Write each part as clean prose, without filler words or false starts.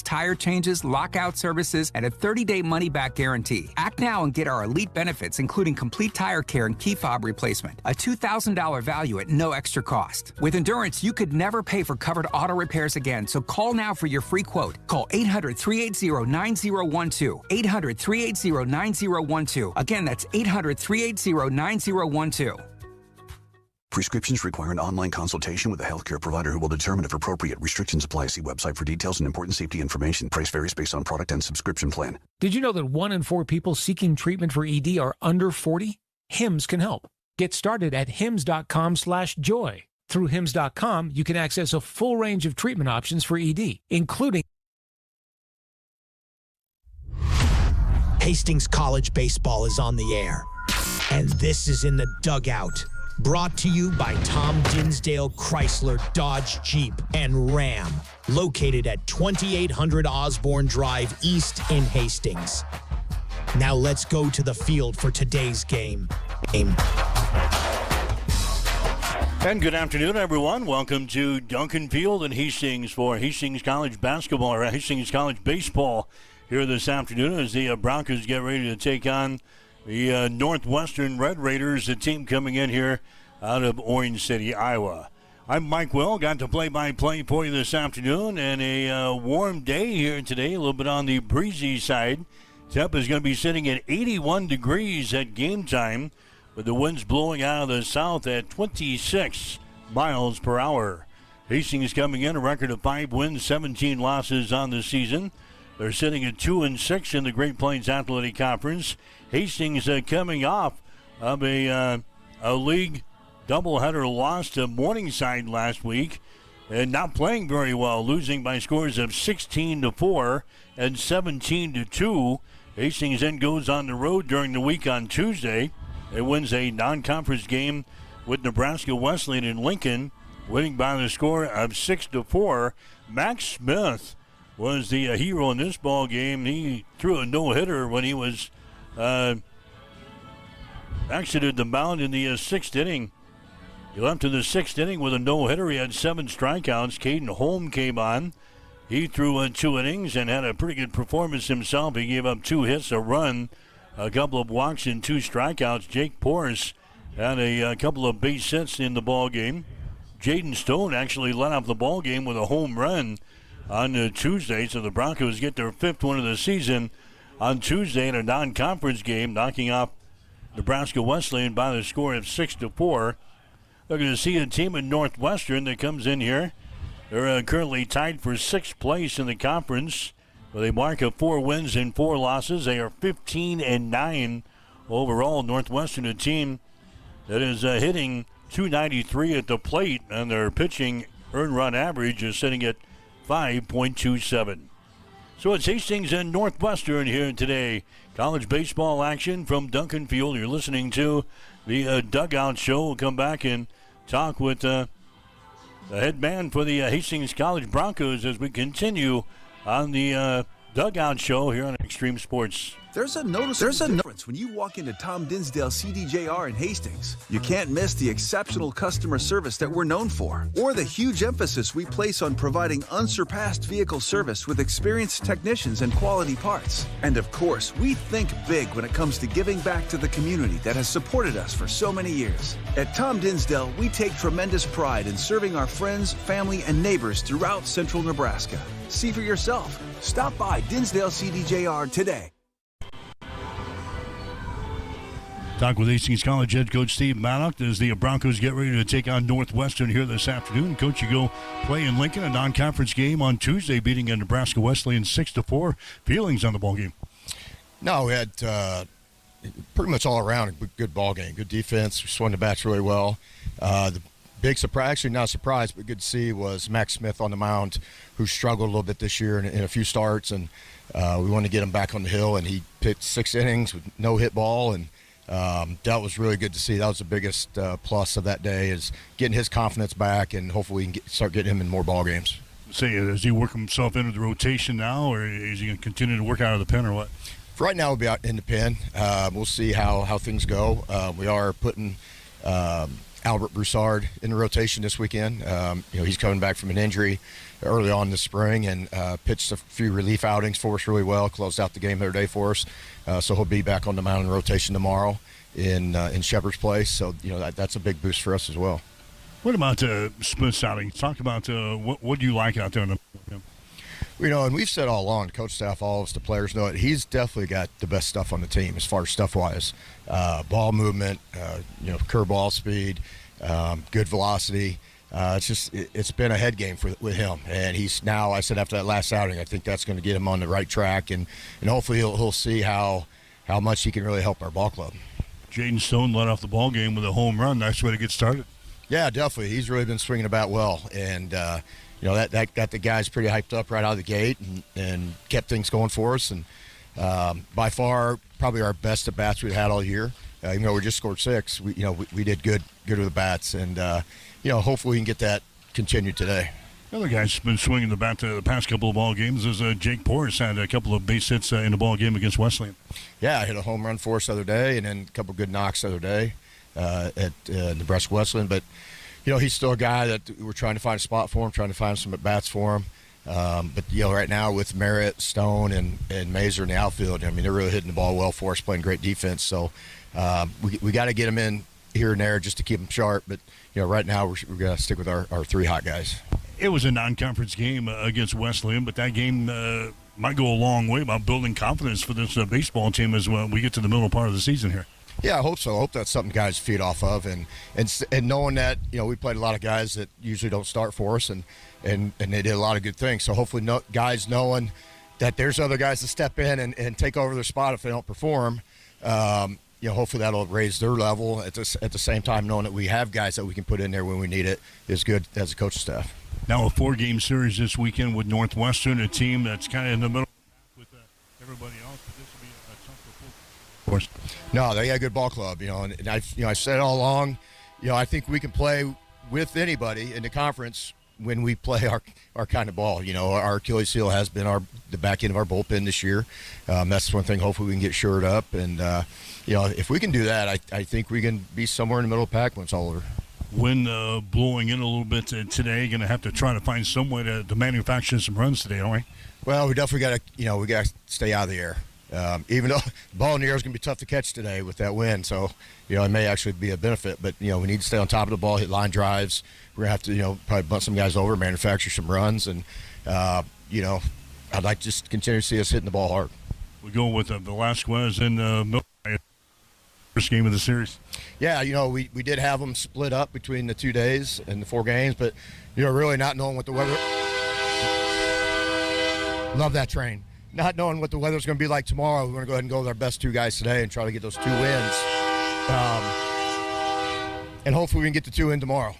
tire changes, lockout services, and a 30-day money-back guarantee. Act now and get our elite benefits, including complete tire care and key fob replacement. A $2,000 value at no extra cost. With Endurance, you could never pay for covered auto repairs again, so call now for your free quote. Call 800-380-9012. 800-380-9012. Again, that's 800-380-9012. Prescriptions require an online consultation with a healthcare provider who will determine if appropriate. Restrictions apply. See website for details and important safety information. Price varies based on product and subscription plan. Did you know that 1 in 4 people seeking treatment for ED are under 40? HIMS can help. Get started at hims.com/joy. Through hims.com, you can access a full range of treatment options for ED, including Hastings College baseball is on the air, and this is In the Dugout. Brought to you by Tom Dinsdale Chrysler Dodge Jeep and Ram, located at 2800 Osborne Drive East in Hastings. Now let's go to the field for today's game. And good afternoon, everyone. Welcome to Duncan Field in Hastings for Hastings College basketball, or Hastings College baseball here this afternoon as the Broncos get ready to take on the Northwestern Red Raiders, a team coming in here out of Orange City, Iowa. I'm Mike Will, got the play-by-play for you this afternoon, and a warm day here today, a little bit on the breezy side. Temp is going to be sitting at 81 degrees at game time, with the winds blowing out of the south at 26 miles per hour. Hastings coming in, a record of 5 wins, 17 losses on the season. They're sitting at 2-6 in the Great Plains Athletic Conference. Hastings coming off of a league doubleheader loss to Morningside last week and not playing very well, losing by scores of 16-4 and 17-2. Hastings then goes on the road during the week on Tuesday. It wins a non-conference game with Nebraska Wesleyan in Lincoln, winning by the score of 6-4. Max Smith was the hero in this ball game. He threw a no-hitter when he was exited the mound in the 6th inning. He left in the 6th inning with a no-hitter. He had 7 strikeouts. Caden Holm came on. He threw 2 innings and had a pretty good performance himself. He gave up 2 hits, a run, a couple of walks, and 2 strikeouts. Jake Porras had a couple of base hits in the ball game. Jaden Stone actually led off the ball game with a home run on Tuesday, so the Broncos get their 5th win of the season on Tuesday in a non-conference game, knocking off Nebraska Wesleyan by the score of 6-4. They're going to see a team in Northwestern that comes in here. They're currently tied for 6th place in the conference, with a mark of 4 wins and 4 losses. They are 15-9 overall. Northwestern, a team that is hitting .293 at the plate, and their pitching earned run average is sitting at 5.27. So it's Hastings and Northwestern here today. College baseball action from Duncan Field. You're listening to the Dugout Show. We'll come back and talk with the head man for the Hastings College Broncos as we continue on the Dugout Show here on Extreme Sports. There's a noticeable difference when you walk into Tom Dinsdale CDJR in Hastings. You can't miss the exceptional customer service that we're known for, or the huge emphasis we place on providing unsurpassed vehicle service with experienced technicians and quality parts. And of course, we think big when it comes to giving back to the community that has supported us for so many years. At Tom Dinsdale, we take tremendous pride in serving our friends, family, and neighbors throughout central Nebraska. See for yourself. Stop by Dinsdale CDJR today. Talk with Hastings College head coach Steve Maddock as the Broncos get ready to take on Northwestern here this afternoon. Coach, you go play in Lincoln, a non-conference game on Tuesday, beating a Nebraska Wesleyan 6-4. Feelings on the ball game? No, we had pretty much all around a good ball game. Good defense. We swung the bats really well. The big surprise, actually not a surprise, but good to see, was Max Smith on the mound, who struggled a little bit this year in a few starts, and we wanted to get him back on the hill, and he pitched 6 innings with no hit ball, and that was really good to see. That was the biggest plus of that day, is getting his confidence back, and hopefully we can start getting him in more ball games. Say, does he work himself into the rotation now, or is he going to continue to work out of the pen, or what? For right now, we'll be out in the pen. We'll see how things go. We are putting Albert Broussard in the rotation this weekend. He's coming back from an injury early on this spring and pitched a few relief outings for us really well, closed out the game the other day for us. So he'll be back on the mound in rotation tomorrow in Shepherd's Place. So, that's a big boost for us as well. What about Smith's outing? Talk about what do you like out there in the and we've said all along, the coach staff, all of us, the players know it. He's definitely got the best stuff on the team as far as stuff-wise. Ball movement, curveball speed, good velocity. It's been a head game with him. And he's now, I said after that last outing, I think that's going to get him on the right track. And hopefully he'll see how much he can really help our ball club. Jaden Stone led off the ball game with a home run. Nice way to get started. Yeah, definitely. He's really been swinging the bat well. And, that got the guys pretty hyped up right out of the gate and kept things going for us. And by far, probably our best at bats we've had all year. Even though we just scored 6, we did good with the bats. And, hopefully we can get that continued today. The other guy's been swinging the bat the past couple of ball games is Jake Porras. Had a couple of base hits in the ball game against Wesleyan. Yeah, I hit a home run for us the other day and then a couple good knocks the other day at Nebraska Wesleyan. But, he's still a guy that we're trying to find a spot for him, trying to find some at-bats for him. But, right now with Merritt, Stone, and Mazer in the outfield, they're really hitting the ball well for us, playing great defense. So we got to get them in here and there just to keep them sharp. But, right now we're going to stick with our 3 hot guys. It was a non-conference game against Wesleyan, but that game might go a long way about building confidence for this baseball team as well. We get to the middle part of the season here. Yeah, I hope so. I hope that's something guys feed off of, and knowing that we played a lot of guys that usually don't start for us, and they did a lot of good things. So hopefully, guys knowing that there's other guys to step in and take over their spot if they don't perform. Hopefully that'll raise their level. At the same time, knowing that we have guys that we can put in there when we need it is good as a coaching staff. Now a 4-game series this weekend with Northwestern, a team that's kind of in the middle with everybody else. But this will be a tough performance. Of course. No, they got a good ball club, and I said all along, I think we can play with anybody in the conference when we play our kind of ball. Our Achilles heel has been the back end of our bullpen this year. That's one thing. Hopefully we can get shored up, and if we can do that, I think we can be somewhere in the middle of the pack when it's all over. Wind blowing in a little bit today. Going to have to try to find some way to manufacture some runs today, don't we? Well, we definitely got to, we got to stay out of the air. Even though the ball in the air is going to be tough to catch today with that wind, so it may actually be a benefit. But we need to stay on top of the ball, hit line drives. We're going to have to probably bunt some guys over, manufacture some runs, and I'd like to just continue to see us hitting the ball hard. We go with Velasquez in the first game of the series. Yeah, we did have them split up between the 2 days and the 4 games, but really not knowing what the weather. Love that train. Not knowing what the weather's going to be like tomorrow, we're going to go ahead and go with our best 2 guys today and try to get those 2 wins. And hopefully we can get the 2 in tomorrow.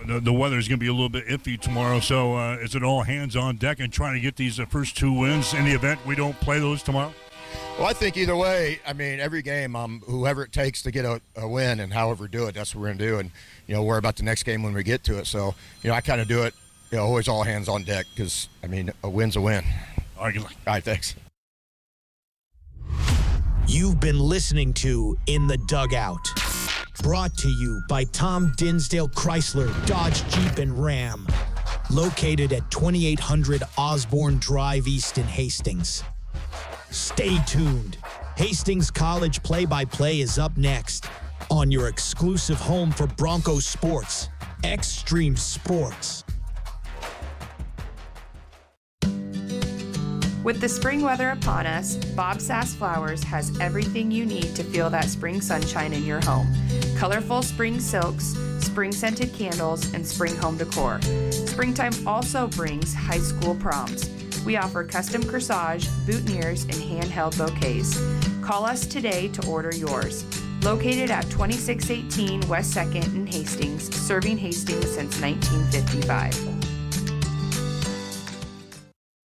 The weather's going to be a little bit iffy tomorrow, so is it all hands on deck and trying to get these first 2 wins in the event we don't play those tomorrow? Well, I think either way, every game, whoever it takes to get a win and however do it, that's what we're going to do. And, worry about the next game when we get to it. So, I kind of do it, always all hands on deck because, a win's a win. All right, thanks. You've been listening to In the Dugout, brought to you by Tom Dinsdale Chrysler, Dodge, Jeep, and Ram, located at 2800 Osborne Drive East in Hastings. Stay tuned. Hastings College play-by-play is up next on your exclusive home for Broncos sports, Extreme Sports. With the spring weather upon us, Bob Sass Flowers has everything you need to feel that spring sunshine in your home. Colorful spring silks, spring-scented candles, and spring home decor. Springtime also brings high school proms. We offer custom corsage, boutonnieres, and handheld bouquets. Call us today to order yours. Located at 2618 West 2nd in Hastings, serving Hastings since 1955.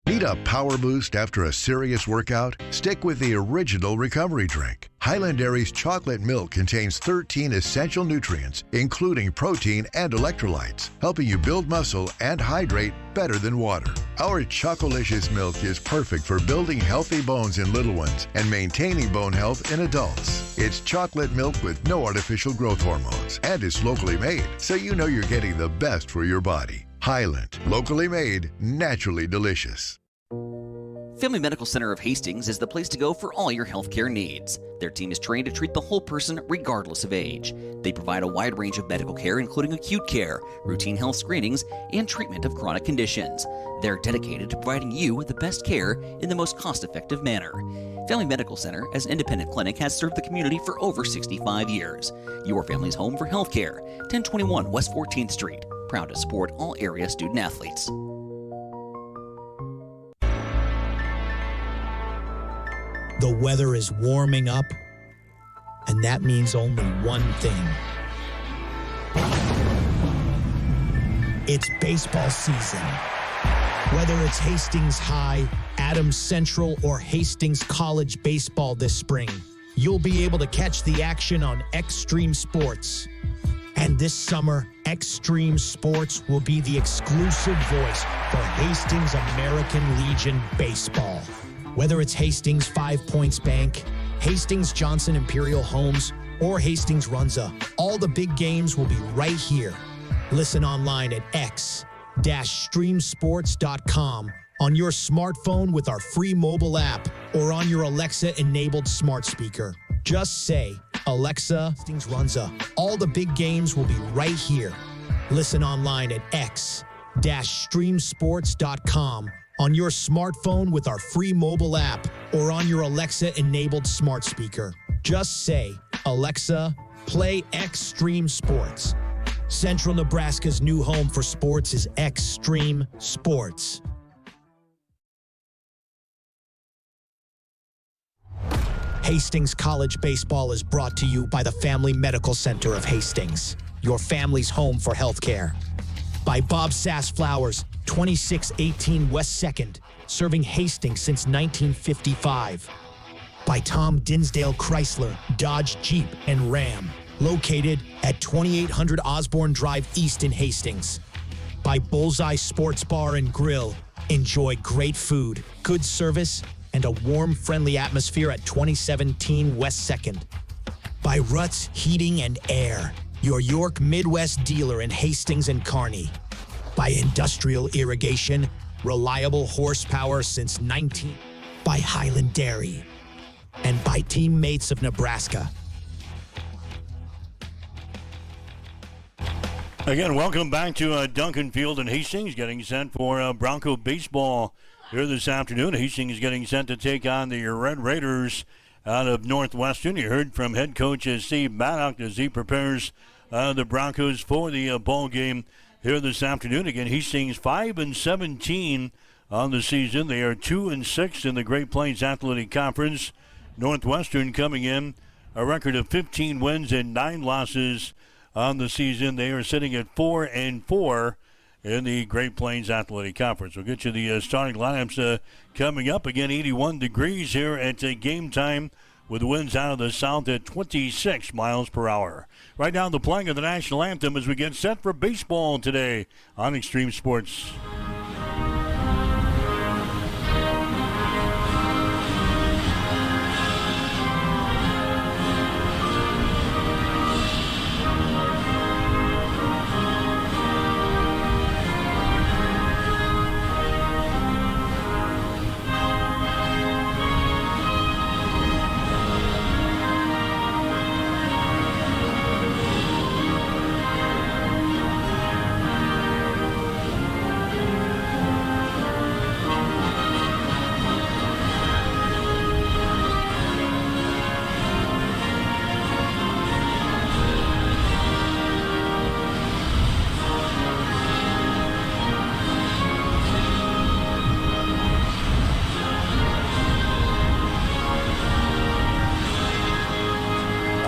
Need a power boost after a serious workout? Stick with the original recovery drink. Highland Dairy's chocolate milk contains 13 essential nutrients, including protein and electrolytes, helping you build muscle and hydrate better than water. Our Chocolicious milk is perfect for building healthy bones in little ones and maintaining bone health in adults. It's chocolate milk with no artificial growth hormones, and it's locally made, so you know you're getting the best for your body. Highland, locally made, naturally delicious. Family Medical Center of Hastings is the place to go for all your healthcare needs. Their team is trained to treat the whole person regardless of age. They provide a wide range of medical care, including acute care, routine health screenings, and treatment of chronic conditions. They're dedicated to providing you with the best care in the most cost-effective manner. Family Medical Center, as an independent clinic, has served the community for over 65 years. Your family's home for healthcare. 1021 West 14th Street. Proud to support all area student athletes. The weather is warming up, and that means only one thing. It's baseball season. Whether it's Hastings High, Adams Central, or Hastings College baseball this spring, you'll be able to catch the action on Extreme Sports. And this summer, Extreme Sports will be the exclusive voice for Hastings American Legion baseball. Whether it's Hastings 5 Points Bank, Hastings Johnson Imperial Homes, or Hastings Runza, all the big games will be right here. Listen online at x-streamsports.com, on your smartphone with our free mobile app, or on your Alexa-enabled smart speaker. Just say, Alexa, Hastings Runza. All the big games will be right here. Listen online at x-streamsports.com, on your smartphone with our free mobile app, or on your Alexa-enabled smart speaker. Just say, Alexa, play Extreme Sports. Central Nebraska's new home for sports is Extreme Sports. Hastings College Baseball is brought to you by the Family Medical Center of Hastings, your family's home for healthcare. By Bob Sass Flowers, 2618 West 2nd, serving Hastings since 1955. By Tom Dinsdale Chrysler, Dodge, Jeep, and Ram, located at 2800 Osborne Drive East in Hastings. By Bullseye Sports Bar and Grill, enjoy great food, good service, and a warm, friendly atmosphere at 2017 West 2nd. By Ruts Heating and Air, your York Midwest dealer in Hastings and Kearney. By Industrial Irrigation, reliable horsepower since 19. By Highland Dairy. And by Teammates of Nebraska. Again, welcome back to Duncan Field in Hastings, getting set for Bronco baseball here this afternoon. Hastings is getting set to take on the Red Raiders out of Northwestern. You heard from head coach Steve Maddock as he prepares the Broncos for the ball game here this afternoon. Again, Hastings 5-17 on the season. They are 2-6 in the Great Plains Athletic Conference. Northwestern coming in a record of 15 wins and 9 losses on the season. They are sitting at 4-4 in the Great Plains Athletic Conference. We'll get you the starting lineups coming up. Again, 81 degrees here at game time, with winds out of the south at 26 miles per hour. Right now, the playing of the national anthem as we get set for baseball today on Extreme Sports.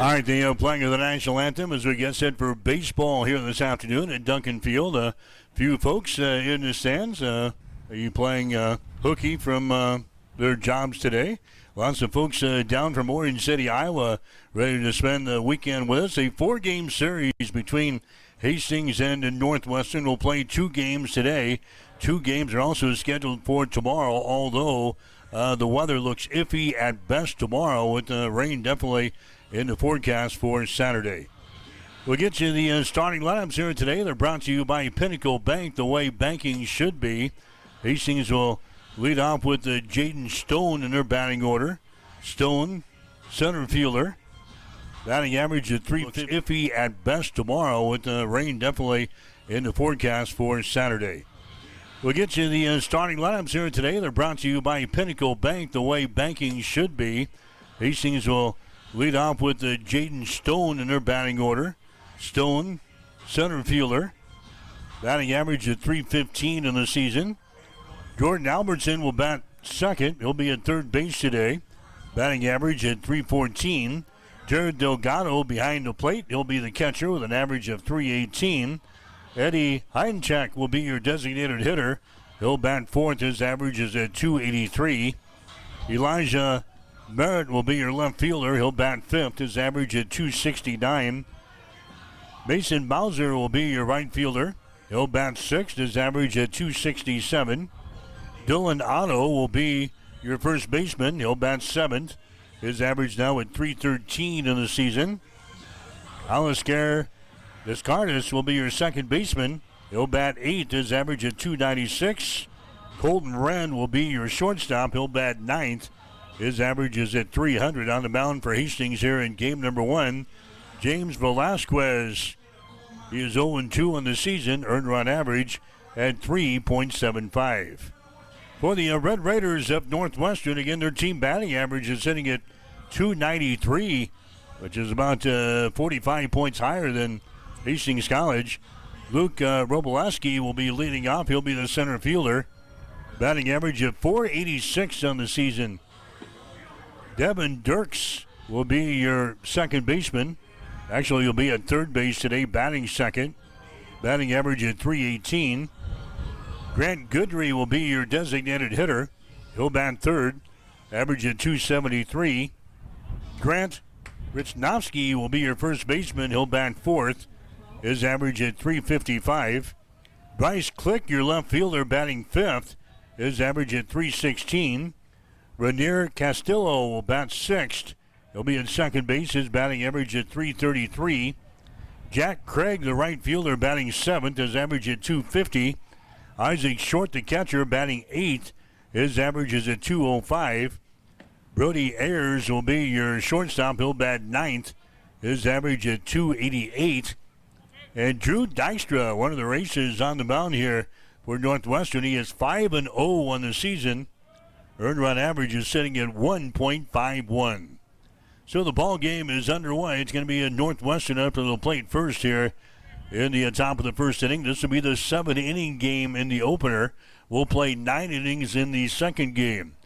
All right, the playing of the national anthem as we get set for baseball here this afternoon at Duncan Field. A few folks in the stands. Are you playing Hookie from their jobs today. Lots of folks down from Orange City, Iowa, ready to spend the weekend with us. A 4-game series between Hastings and Northwestern. Will play 2 games today. 2 games are also scheduled for tomorrow, although the weather looks iffy at best tomorrow, with the rain definitely in the forecast for Saturday. We'll get you the starting lineups here today. They're brought to you by Pinnacle Bank, the way banking should be. Hastings will lead off with Jaden Stone in their batting order. Stone, center fielder. Batting average at 350. Iffy at best tomorrow, with the rain definitely in the forecast for Saturday. We'll get you the starting lineups here today. They're brought to you by Pinnacle Bank, the way banking should be. Hastings will lead off with Jaden Stone in their batting order. Stone, center fielder. Batting average at 315 in the season. Jordan Albertson will bat second. He'll be at third base today. Batting average at 314. Jared Delgado behind the plate. He'll be the catcher with an average of 318. Eddie Heidenchak will be your designated hitter. He'll bat fourth. His average is at 283. Elijah Merritt will be your left fielder. He'll bat fifth. His average at 269. Mason Bowser will be your right fielder. He'll bat sixth. His average at 267. Dylan Otto will be your first baseman. He'll bat seventh. His average now at 313 in the season. Alistair Descartes will be your second baseman. He'll bat eighth. His average at 296. Colton Wren will be your shortstop. He'll bat ninth. His average is at 300. On the mound for Hastings here in game number 1, James Velasquez. He is 0-2 on the season. Earned run average at 3.75. For the Red Raiders of Northwestern, again, their team batting average is sitting at 293, which is about 45 points higher than Hastings College. Luke Robolaski will be leading off. He'll be the center fielder. Batting average of 486 on the season. Devin Dirks will be your second baseman. Actually, he'll be at third base today, batting second. Batting average at 318. Grant Goodry will be your designated hitter. He'll bat third, average at 273. Grant Richnowski will be your first baseman. He'll bat fourth, his average at 355. Bryce Click, your left fielder, batting fifth, his average at 316. Rainier Castillo will bat sixth. He'll be at second base, his batting average at 333. Jack Craig, the right fielder, batting seventh, his average at 250. Isaac Short, the catcher, batting eighth. His average is at 205. Brody Ayers will be your shortstop. He'll bat ninth. His average at 288. And Drew Dykstra, one of the racers on the mound here for Northwestern. He is 5-0 on the season. Earned run average is sitting at 1.51. So the ball game is underway. It's going to be a Northwestern up to the plate first here in the top of the first inning. This will be the 7-inning game in the opener. We'll play 9 innings in the second game.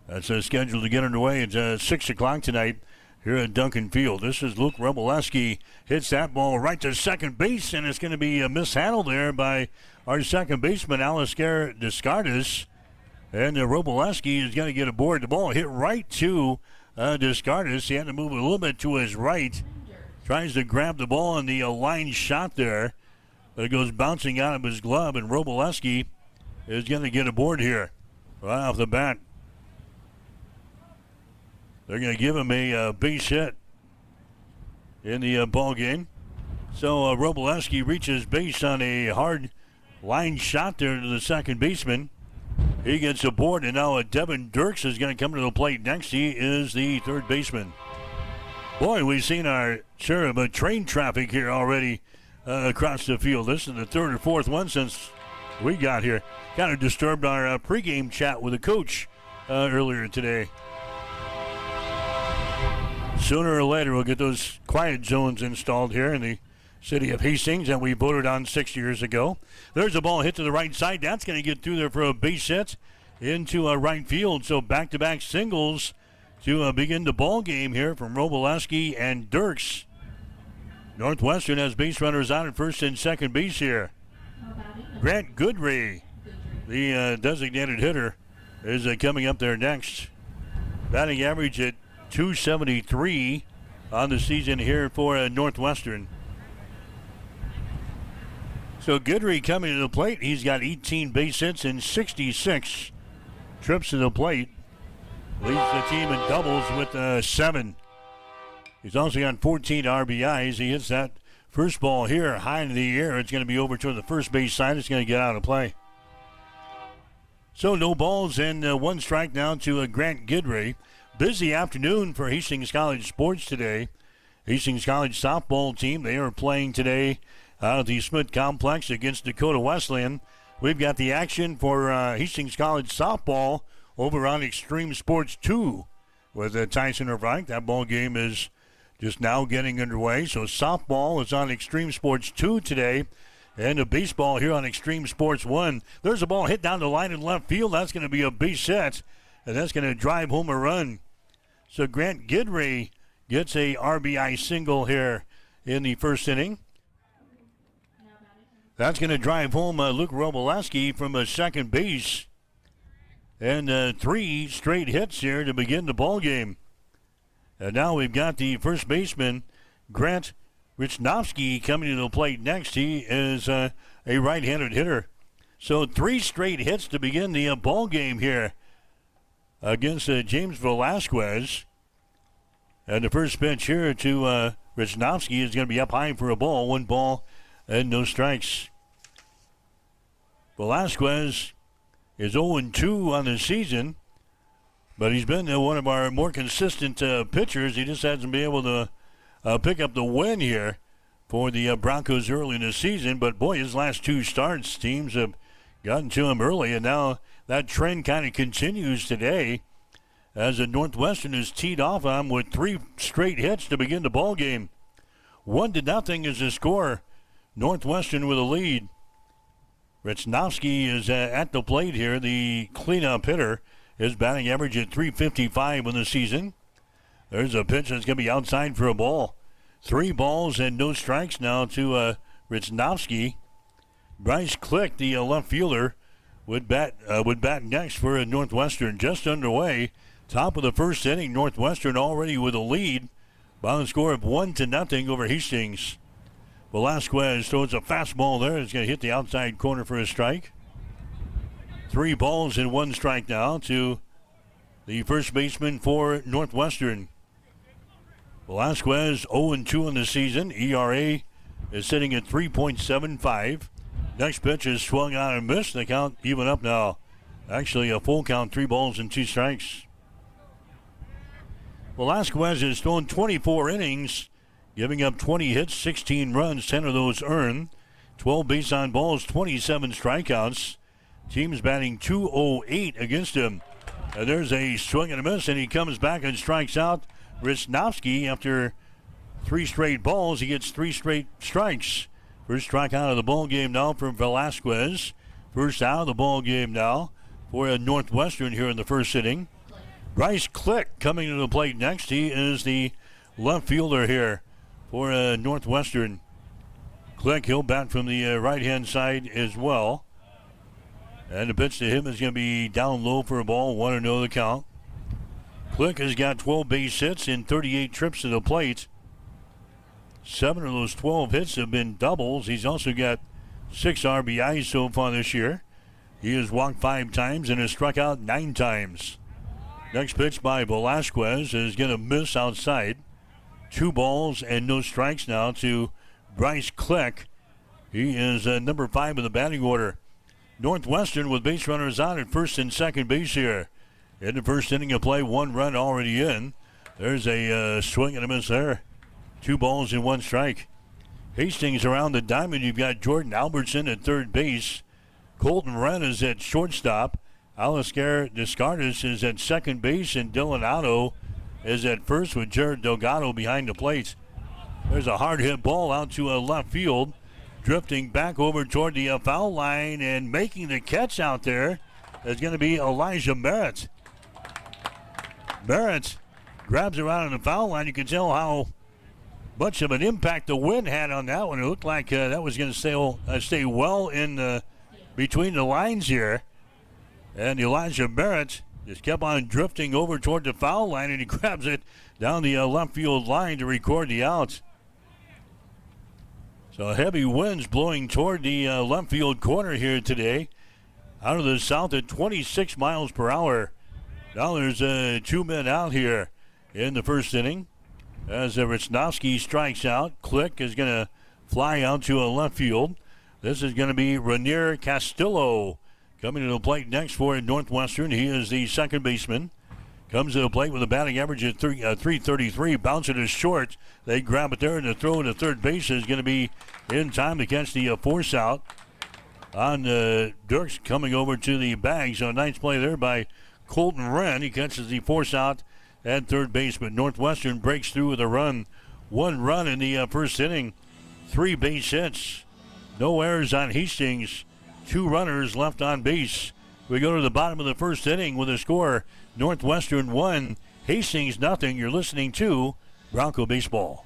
That's scheduled to get underway at 6 o'clock tonight here at Duncan Field. This is Luke Robolaski. Hits that ball right to second base, and it's going to be mishandled there by our second baseman, Alistair Descartes. And Robolaski is going to get aboard. The ball hit right to Descartes. He had to move a little bit to his right. Tries to grab the ball in the line shot there. But it goes bouncing out of his glove, and Robolaski is going to get aboard here right off the bat. They're going to give him a base hit in the ball game. So Robolaski reaches base on a hard line shot there to the second baseman. He gets aboard, and now Devin Dirks is going to come to the plate next. He is the third baseman. Boy, we've seen our share of train traffic here already across the field. This is the third or fourth one since we got here. Kind of disturbed our pregame chat with the coach earlier today. Sooner or later, we'll get those quiet zones installed here in the city of Hastings that we voted on 6 years ago. There's a ball hit to the right side. That's going to get through there for a base hit into right field. So back-to-back singles to begin the ball game here from Robolaski and Dirks. Northwestern has base runners out at first and second base here. Grant Goodry, the designated hitter, is coming up there next. Batting average at .273 on the season here for Northwestern. So Guidry coming to the plate. He's got 18 base hits and 66 trips to the plate. Leads the team in doubles with 7. He's also got 14 RBIs. He hits that first ball here high in the air. It's going to be over toward the first base side. It's going to get out of play. So no balls and 1 strike now to Grant Guidry. Busy afternoon for Hastings College sports today. Hastings College softball team, they are playing today out of the Smith Complex against Dakota Wesleyan. We've got the action for Hastings College softball over on Extreme Sports 2 with Tyson Irvine. That ball game is just now getting underway. So softball is on Extreme Sports 2 today. And the baseball here on Extreme Sports 1. There's a ball hit down the line in left field. That's going to be a base hit, and that's going to drive home a run. So Grant Guidry gets a RBI single here in the first inning. That's going to drive home Luke Robolaski from second base. And 3 straight hits here to begin the ball game. And now we've got the first baseman, Grant Richnowski, coming to the plate next. He is a right-handed hitter. So 3 straight hits to begin the ball game here against James Velasquez. And the first pitch here to Richnowski is going to be up high for a ball. 1 ball and no strikes. Velasquez is 0-2 on the season, but he's been one of our more consistent pitchers. He just hasn't been able to pick up the win here for the Broncos early in the season. But, boy, his last 2 starts, teams have gotten to him early, and now that trend kind of continues today as Northwestern is teed off on him with 3 straight hits to begin the ball game. 1-0 is the score. Northwestern with a lead. Richnowski is at the plate here. The cleanup hitter. His batting average at .355 in the season. There's a pitch that's going to be outside for a ball. 3 balls and no strikes now to Richnowski. Bryce Click, the left fielder, would bat next for Northwestern. Just underway. Top of the first inning. Northwestern already with a lead by the score of 1-0 over Hastings. Velasquez throws a fastball there. It's going to hit the outside corner for a strike. 3 balls and 1 strike now to the first baseman for Northwestern. Velasquez 0-2 in the season. ERA is sitting at 3.75. Next pitch is swung on and missed. The count even up now. Actually a full count, 3 balls and 2 strikes. Velasquez has thrown 24 innings, giving up 20 hits, 16 runs, 10 of those earned. 12 base on balls, 27 strikeouts. Team's batting .208 against him. And there's a swing and a miss, and he comes back and strikes out Richnowski. After 3 straight balls, he gets 3 straight strikes. First strikeout of the ball game now for Velasquez. First out of the ball game now for Northwestern here in the first inning. Bryce Click coming to the plate next. He is the left fielder here for Northwestern. Click, he'll bat from the right-hand side as well. And the pitch to him is going to be down low for a ball, 1-0 the count. Click has got 12 base hits and 38 trips to the plate. 7 of those 12 hits have been doubles. He's also got 6 RBIs so far this year. He has walked 5 times and has struck out 9 times. Next pitch by Velasquez is going to miss outside. 2 balls and no strikes now to Bryce Click. He is number 5 in the batting order. Northwestern with base runners on at first and second base here. In the first inning of play, 1 run already in. There's a swing and a miss there. 2 balls and 1 strike. Hastings around the diamond. You've got Jordan Albertson at third base. Colton Wren is at shortstop. Alistair Descartes is at second base, and Dylan Otto is at first with Jared Delgado behind the plate. There's a hard hit ball out to left field. Drifting back over toward the foul line and making the catch out there is going to be Elijah Merritt. Merritt grabs around on the foul line. You can tell how much of an impact the wind had on that one. It looked like that was going to stay well in between the lines here. And Elijah Barrett just kept on drifting over toward the foul line, and he grabs it down the left field line to record the out. So heavy winds blowing toward the left field corner here today. Out of the south at 26 miles per hour. Now there's 2 men out here in the first inning. As Ritsnowski strikes out, Click is going to fly out to a left field. This is going to be Rainier Castillo coming to the plate next for Northwestern. He is the second baseman. Comes to the plate with a batting average of 333. Bounce it is short. They grab it there, and the throw to third base is going to be in time to catch the force out on Dirks coming over to the bag. So nice play there by Colton Wren. He catches the force out at third base, but Northwestern breaks through with a run. 1 run in the first inning. 3 base hits. No errors on Hastings. 2 runners left on base. We go to the bottom of the first inning with a score. Northwestern 1, Hastings nothing. You're listening to Bronco Baseball.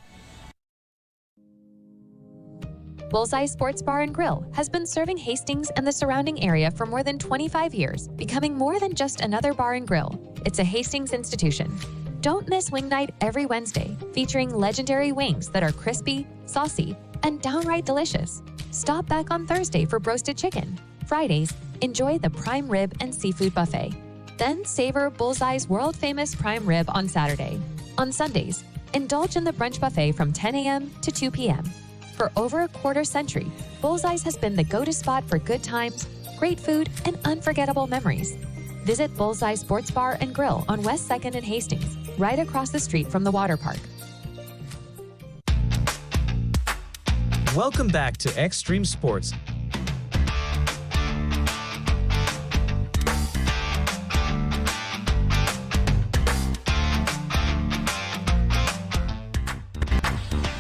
Bullseye Sports Bar and Grill has been serving Hastings and the surrounding area for more than 25 years, becoming more than just another bar and grill. It's a Hastings institution. Don't miss Wing Night every Wednesday, featuring legendary wings that are crispy, saucy, and downright delicious. Stop back on Thursday for roasted chicken. Fridays, enjoy the prime rib and seafood buffet. Then savor Bullseye's world-famous prime rib on Saturday. On Sundays, indulge in the brunch buffet from 10 a.m. to 2 p.m. For over a quarter century, Bullseye's has been the go-to spot for good times, great food, and unforgettable memories. Visit Bullseye Sports Bar and Grill on West 2nd and Hastings, right across the street from the water park. Welcome back to Extreme Sports.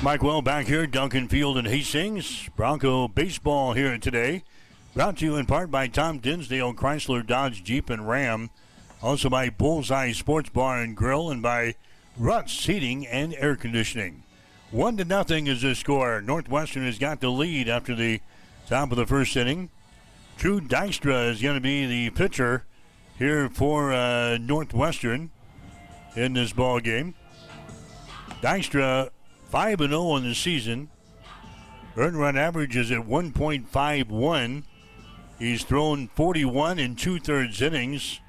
Mike Well back here, Duncan Field and Hastings. Bronco Baseball here today. Brought to you in part by Tom Dinsdale, Chrysler, Dodge, Jeep, and Ram. Also by Bullseye Sports Bar and Grill and by Ruts Heating and Air Conditioning. 1-0 is the score. Northwestern has got the lead after the top of the first inning. Drew Dykstra is going to be the pitcher here for Northwestern in this ball game. Dykstra 5-0 in the season. Earned run average is at 1.51. He's thrown 41 and 2/3 innings,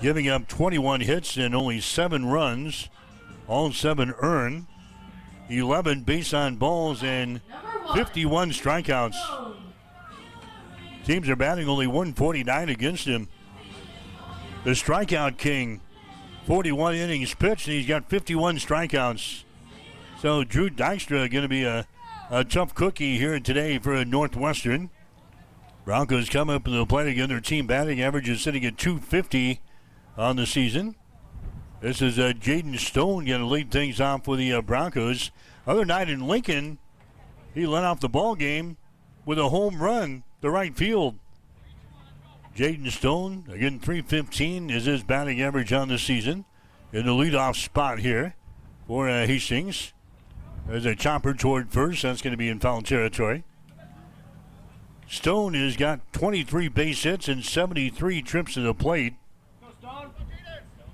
giving up 21 hits and only 7 runs, all 7 earned, 11 base on balls, and 51 strikeouts. Teams are batting only 149 against him. The strikeout king, 41 innings pitched, and he's got 51 strikeouts. So Drew Dykstra going to be a tough cookie here today for Northwestern. Broncos come up to the plate again. Their team batting average is sitting at .250 on the season. This is Jaden Stone going to lead things off for the Broncos. Other night in Lincoln, he led off the ball game with a home run to right field. Jaden Stone, again, .315 is his batting average on the season in the leadoff spot here for Hastings. There's a chopper toward first. That's going to be in foul territory. Stone has got 23 base hits and 73 trips to the plate.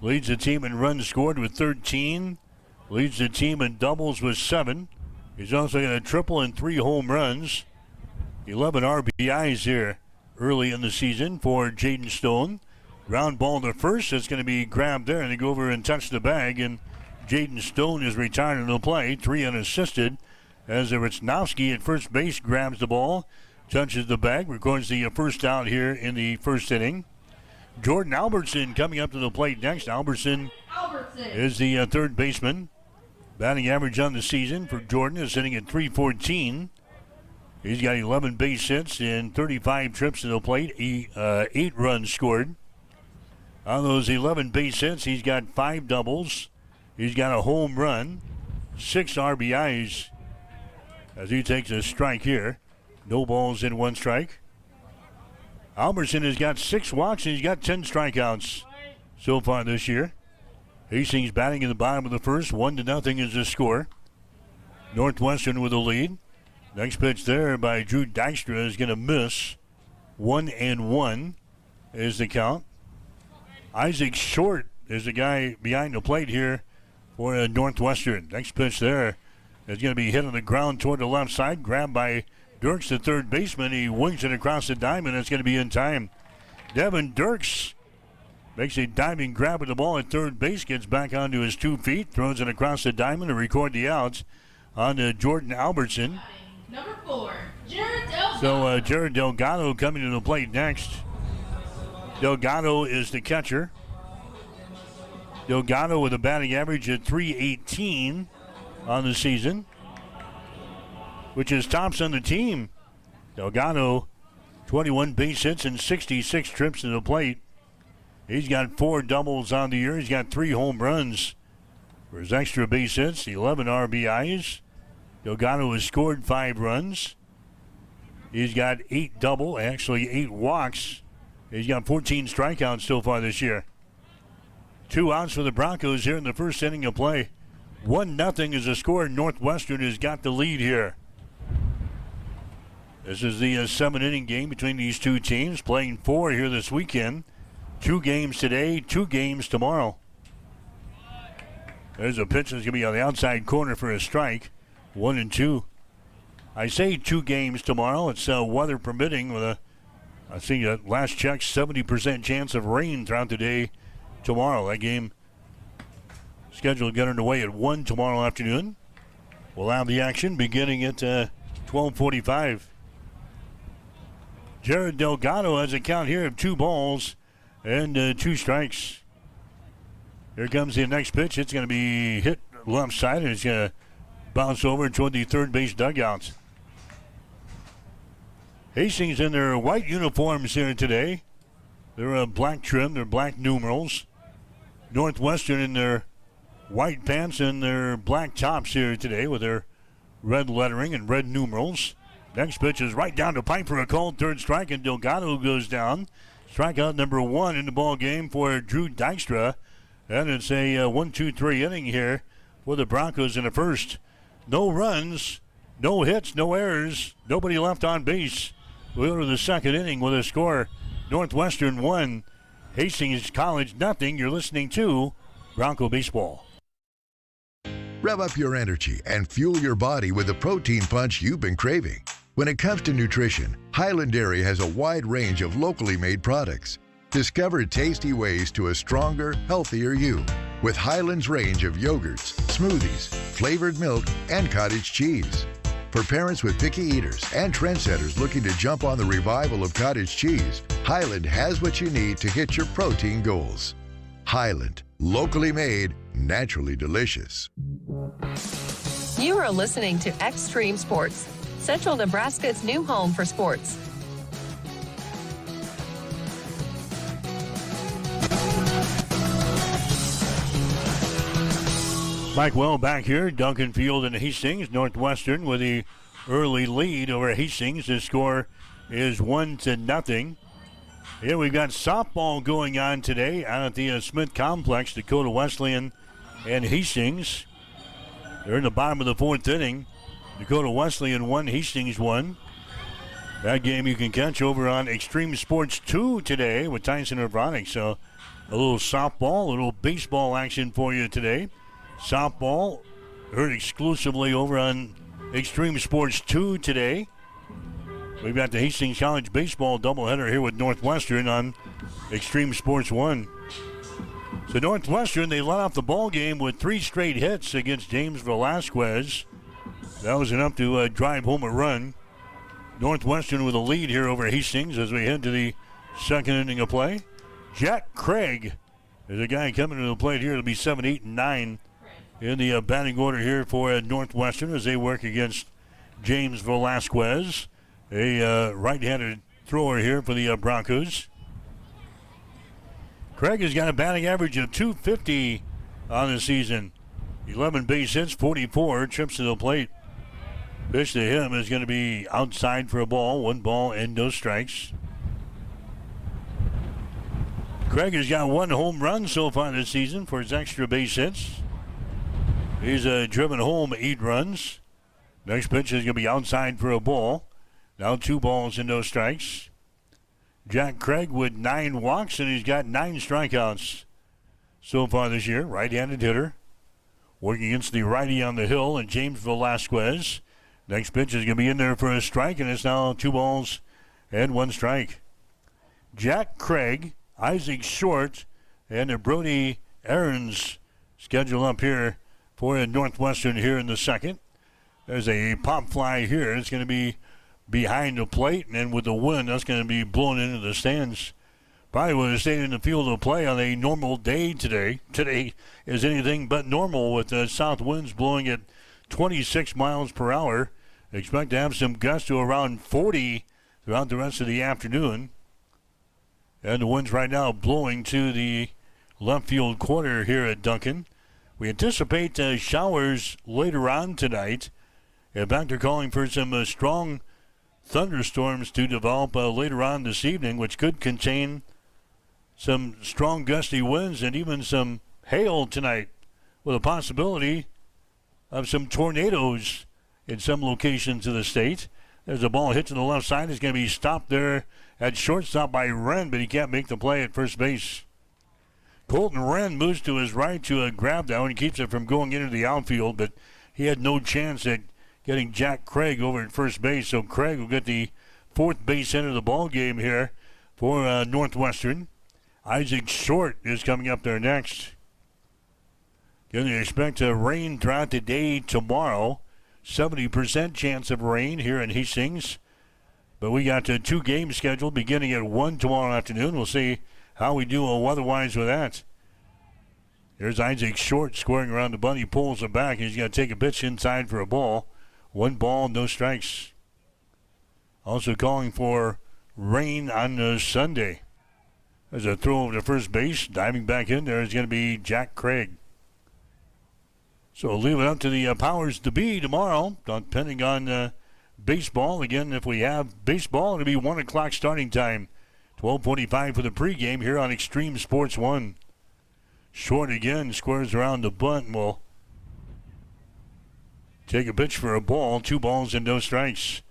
Leads the team in runs scored with 13. Leads the team in doubles with 7. He's also got a triple and 3 home runs. 11 RBIs here early in the season for Jaden Stone. Ground ball to first. That's going to be grabbed there, and they go over and touch the bag, and Jaden Stone is retired to the play, 3 unassisted, as Ritsnowski at first base grabs the ball, touches the bag, records the first out here in the first inning. Jordan Albertson coming up to the plate next. Albertson is the third baseman. Batting average on the season for Jordan is sitting at .314. He's got 11 base hits and 35 trips to the plate, 8 runs scored. On those 11 base hits, he's got 5 doubles. He's got a home run, 6 RBIs as he takes a strike here. No balls in 1 strike. Albertson has got 6 walks and he's got 10 strikeouts so far this year. Hastings batting in the bottom of the first. 1-0 is the score. Northwestern with the lead. Next pitch there by Drew Dykstra is going to miss. 1-1. is the count. Isaac Short is the guy behind the plate here for Northwestern. Next pitch there is going to be hit on the ground toward the left side. Grabbed by Dirks, the third baseman. He wings it across the diamond. It's going to be in time. Devin Dirks makes a diving grab at the ball at third base. Gets back onto his 2 feet. Throws it across the diamond to record the outs on Jordan Albertson. Number 4, Jared Delgado. So Jared Delgado coming to the plate next. Delgado is the catcher. Delgado with a batting average of .318 on the season, which is tops on the team. Delgado, 21 base hits and 66 trips to the plate. He's got 4 doubles on the year. He's got 3 home runs for his extra base hits, 11 RBIs. Delgado has scored 5 runs. He's got 8 walks. He's got 14 strikeouts so far this year. 2 outs for the Broncos here in the first inning of play. 1-0 is the score. Northwestern has got the lead here. This is the 7-inning game between these two teams, playing 4 here this weekend. 2 games today, 2 games tomorrow. There's a pitch that's going to be on the outside corner for a strike. 1-2. I say 2 games tomorrow. It's weather permitting with I see last check, 70% chance of rain throughout the day tomorrow. That game scheduled to get underway at 1 tomorrow afternoon. We'll have the action beginning at 12:45. Jared Delgado has a count here of 2 balls and 2 strikes. Here comes the next pitch. It's going to be hit left side, and it's going to bounce over toward the third base dugouts. Hastings in their white uniforms here today. They're black trim, they're black numerals. Northwestern in their white pants and their black tops here today with their red lettering and red numerals. Next pitch is right down to pipe for a called third strike, and Delgado goes down. Strikeout number 1 in the ball game for Drew Dykstra. And it's a 1-2-3 inning here for the Broncos in the first. No runs, no hits, no errors, nobody left on base. We'll go to the second inning with a score. Northwestern 1, Hastings College 0. You're listening to Bronco Baseball. Rev up your energy and fuel your body with the protein punch you've been craving. When it comes to nutrition, Highland Dairy has a wide range of locally made products. Discover tasty ways to a stronger, healthier you with Highland's range of yogurts, smoothies, flavored milk, and cottage cheese. For parents with picky eaters and trendsetters looking to jump on the revival of cottage cheese, Highland has what you need to hit your protein goals. Highland, locally made, naturally delicious. You are listening to Extreme Sports, Central Nebraska's new home for sports. Mike Well back here. Duncan Field and Hastings. Northwestern with the early lead over Hastings. The score is 1-0. Here we've got softball going on today out at the Smith Complex. Dakota Wesleyan and Hastings. They're in the bottom of the 4th inning. Dakota Wesleyan 1, Hastings 1. That game you can catch over on Extreme Sports 2 today with Tyson Evronic. So a little softball, a little baseball action for you today. Softball heard exclusively over on Extreme Sports 2 today. We've got the Hastings College baseball doubleheader here with Northwestern on Extreme Sports 1. So Northwestern, they let off the ball game with 3 straight hits against James Velasquez. That was enough to drive home a run. Northwestern with a lead here over Hastings as we head to the second inning of play. Jack Craig is a guy coming to the plate here. It'll be 7, 8, and 9 in the batting order here for Northwestern as they work against James Velasquez, a right-handed thrower here for the Broncos. Craig has got a batting average of .250 on the season. 11 base hits, 44 trips to the plate. Pitch to him is going to be outside for a ball. 1 ball and no strikes. Craig has got 1 home run so far this season for his extra base hits. He's driven home 8 runs. Next pitch is going to be outside for a ball. Now 2 balls and no strikes. Jack Craig with 9 walks, and he's got 9 strikeouts so far this year. Right-handed hitter. Working against the righty on the hill, and James Velasquez. Next pitch is going to be in there for a strike, and it's now 2 balls and 1 strike. Jack Craig, Isaac Short, and Brody Aaron's schedule up here for Northwestern here in the second. There's a pop fly here. It's going to be behind the plate, and with the wind, that's going to be blown into the stands. Probably would have stayed in the field of play on a normal day today. Today is anything but normal with south winds blowing at 26 miles per hour. Expect to have some gusts to around 40 throughout the rest of the afternoon. And the winds right now blowing to the left field corner here at Duncan. We anticipate showers later on tonight. In fact, they're calling for some strong thunderstorms to develop later on this evening, which could contain some strong gusty winds and even some hail tonight, with a possibility of some tornadoes in some locations of the state. There's a ball hit to the left side. It's going to be stopped there at shortstop by Wren, but he can't make the play at first base. Colton Wren moves to his right to grab that one. He keeps it from going into the outfield, but he had no chance at getting Jack Craig over at first base. So Craig will get the 4th base hit of the ball game here for Northwestern. Isaac Short is coming up there next. Going to expect rain throughout the day tomorrow. 70% chance of rain here in Hastings. But we got 2 games scheduled beginning at 1 tomorrow afternoon. We'll see how we do weather-wise with that. Here's Isaac Short squaring around the bunt. He pulls it back. He's got to take a pitch inside for a ball. 1 ball, no strikes. Also calling for rain on Sunday. There's a throw over to first base. Diving back in there is going to be Jack Craig. So we'll leave it up to the powers to be tomorrow, depending on baseball. Again, if we have baseball, it'll be 1 o'clock starting time. 12:45 for the pregame here on Extreme Sports 1. Short again, squares around the bunt and will take a pitch for a ball. 2 balls and no strikes.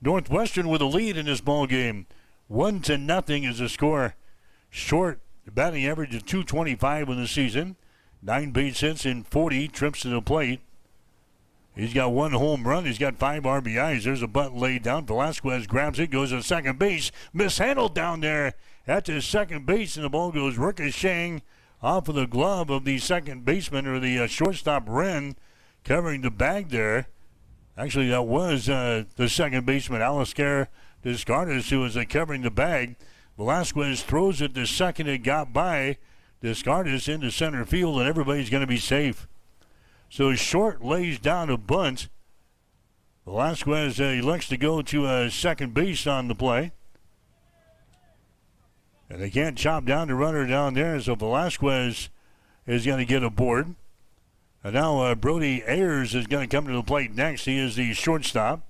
Northwestern with a lead in this ball game. 1-0 is the score. Short, batting average of .225 in the season. 9 base hits and 40 trips to the plate. He's got 1 home run. He's got 5 RBIs. There's a bunt laid down. Velasquez grabs it, goes to second base. Mishandled down there at the second base, and the ball goes ricocheting off of the glove of the second baseman, or the shortstop Wren, covering the bag there. Actually, that was the second baseman, Alistair Descartes, who was covering the bag. Velasquez throws it to second. It got by Descartes into center field, and everybody's going to be safe. So Short lays down a bunt. Velasquez elects to go to second base on the play. And they can't chop down the runner down there, so Velasquez is going to get aboard. And now Brody Ayers is going to come to the plate next. He is the shortstop.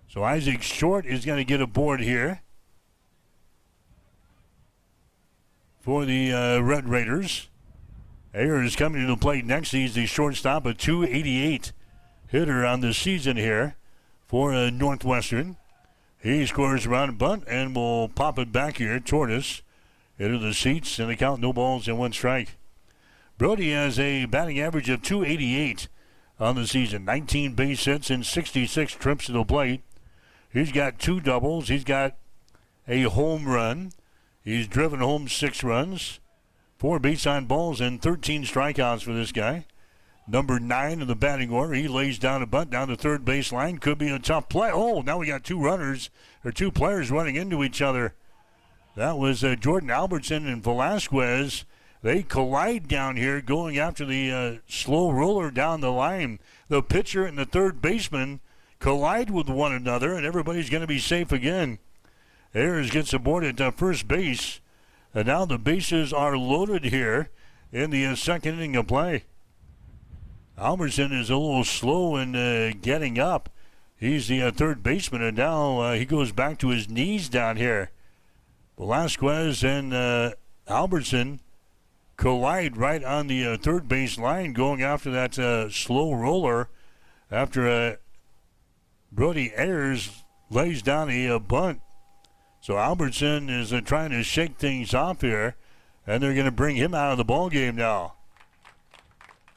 So Isaac Short is going to get aboard here for the Red Raiders. Ayers coming to the plate next. He's the shortstop, a .288 hitter on the season here for Northwestern. He scores around a bunt and will pop it back here toward us into the seats, and they count no balls and 1 strike. Brody has a batting average of .288 on the season. 19 base hits and 66 trips to the plate. He's got 2 doubles. He's got a home run. He's driven home 6 runs, 4 base on balls, and 13 strikeouts for this guy. Number 9 in the batting order. He lays down a bunt down the third base line. Could be a tough play. Oh, now we got 2 players running into each other. That was Jordan Albertson and Velasquez. They collide down here going after the slow roller down the line. The pitcher and the third baseman collide with one another, and everybody's going to be safe again. Ayers gets aboard at first base, and now the bases are loaded here in the second inning of play. Albertson is a little slow in getting up. He's the third baseman, and now he goes back to his knees down here. Velasquez and Albertson collide right on the third base line, going after that slow roller after Brody Ayers lays down a bunt So Albertson is trying to shake things off here, and they're going to bring him out of the ball game now.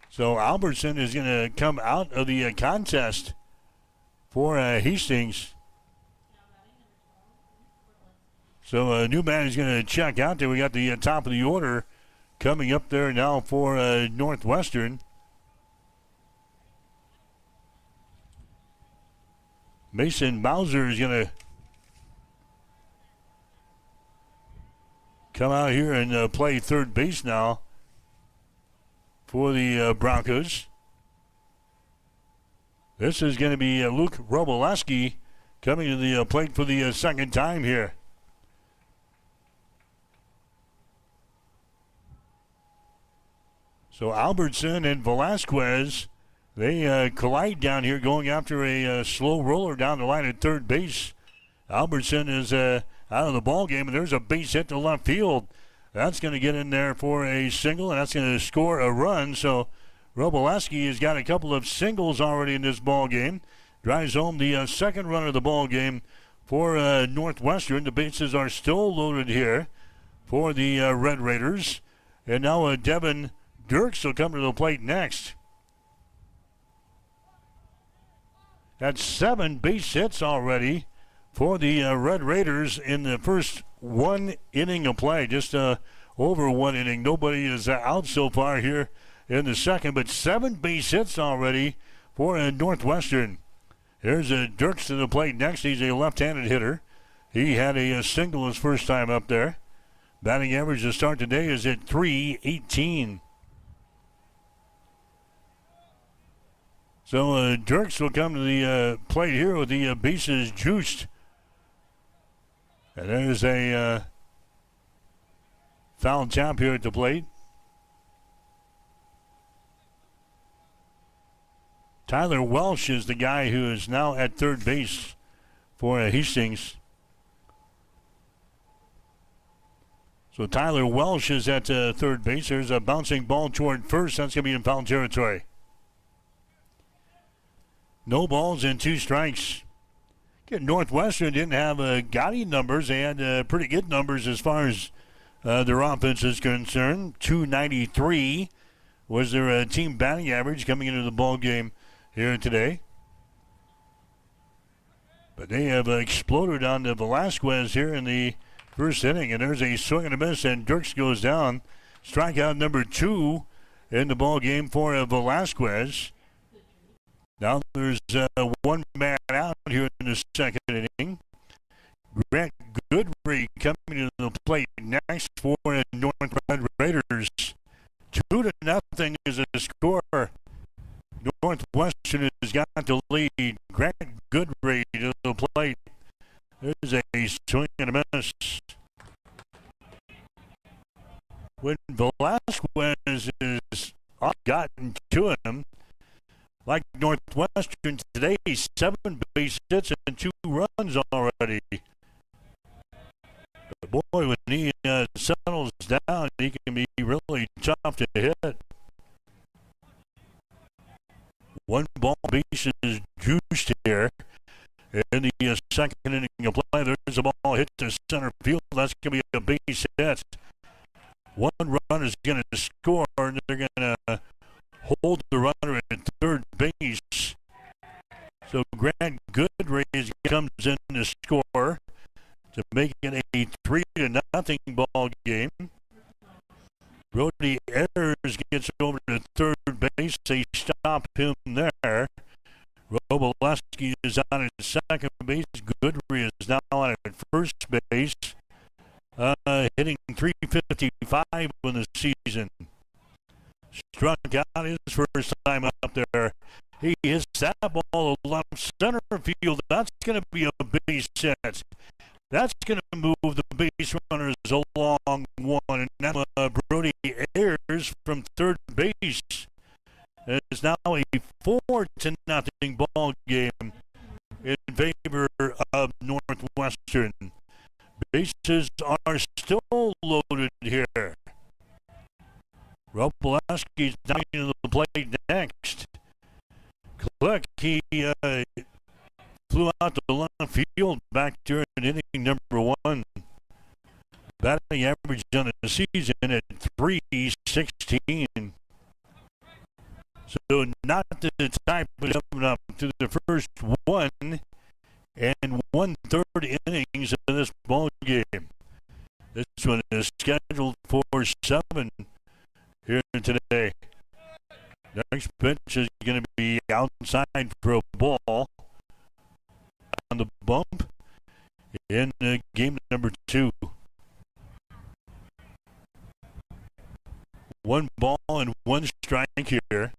So Albertson is going to come out of the contest for Hastings. So a new man is going to check out there. We got the top of the order coming up there now for Northwestern. Mason Bowser is going to come out here and play third base now for the Broncos. This is going to be Luke Roboleski coming to the plate for the second time here. So Albertson and Velasquez, they collide down here going after a slow roller down the line at third base. Albertson is out of the ball game, and there's a base hit to left field. That's going to get in there for a single, and that's going to score a run. So Roboleski has got a couple of singles already in this ball game. Drives home the second run of the ball game for Northwestern. The bases are still loaded here for the Red Raiders. And now Devin Dirks will come to the plate next. That's 7 base hits already for the Red Raiders in the first 1 inning of play. Just over 1 inning. Nobody is out so far here in the second, but 7 base hits already for Northwestern. Here's Dirks to the plate next. He's a left-handed hitter. He had a single his first time up there. Batting average to start today is at .318. So Dirks will come to the plate here with the bases juiced. And there's a foul tap here at the plate. Tyler Welsh is the guy who is now at third base for Hastings. So Tyler Welsh is at third base. There's a bouncing ball toward first. That's going to be in foul territory. No balls and 2 strikes. Northwestern didn't have gaudy numbers. They had pretty good numbers as far as their offense is concerned. .293 was their team batting average coming into the ball game here today. But they have exploded on the Velasquez here in the first inning. And there's a swing and a miss, and Dirks goes down. Strikeout number 2 in the ball game for Velasquez. Now there's 1 man out here in the second inning. Grant Goodry coming to the plate next for North Red Raiders. 2-0 is a score. Northwestern has got the lead. Grant Goodry to the plate. There's a swing and a miss. When Velasquez is gotten to him, like Northwestern today, 7 base hits and 2 runs already. But boy, when he settles down, he can be really tough to hit. 1 ball, bases juiced here in the second inning of play. There's a ball hit to center field. That's going to be a base hit. 1 run is going to score, and they're going to hold the runner at third base. So Grant Goodry comes in to score to make it a 3-0 ball game. Brody Ayers gets over to third base. They stop him there. Roboleski is on at second base. Goodry is now on at first base. Hitting .355 in the season. Struck out his first time up there. He hits that ball to left center field. That's going to be a base hit. That's going to move the base runners along 1. And now Brody Ayers from third base. It's now a 4-0 ball game in favor of Northwestern. Bases are still loaded here. Roboleski's down into the plate next. Click, he flew out to left field back during inning number 1. Batting average on the season at .316. So not the type of coming up to the first 1 and 1/3 innings of this ball game. This one is scheduled for 7 here today. Next pitch is going to be outside for a ball on the bump in game number 2. 1 ball and 1 strike here.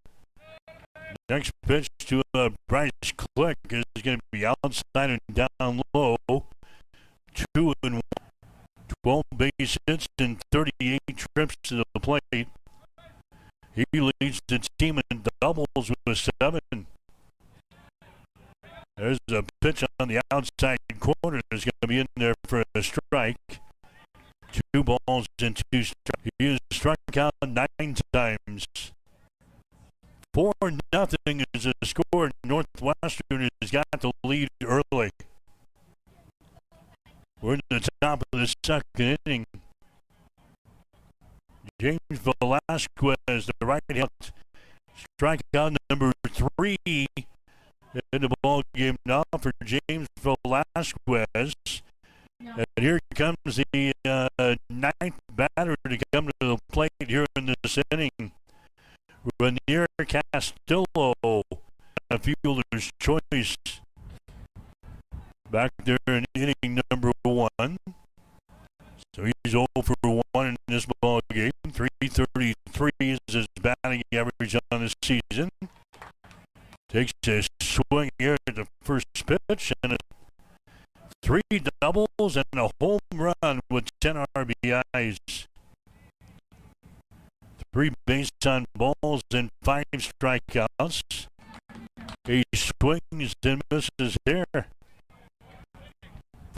Next pitch to Bryce Click is going to be outside and down low. 2 and 1. 12 base hits and 38 trips to the plate. He leads the team in doubles with 7. There's a pitch on the outside corner that's going to be in there for a strike. 2 balls and 2 strikes. He has struck out 9 times. 4-0 is the score. Northwestern has got the lead early. We're in the top of the second inning. James Velasquez, the right hand, strikeout number 3 in the ball game now for James Velasquez. And here comes the 9th batter to come to the plate here in this inning. Ranier Castillo, a fielder's choice. Back there in inning number 1. So he's 0 for 1 in this ball game. .333 is his batting average on the season. Takes a swing here at the first pitch and 3 doubles and a home run with 10 RBIs. 3 base on balls and 5 strikeouts. He swings and misses here.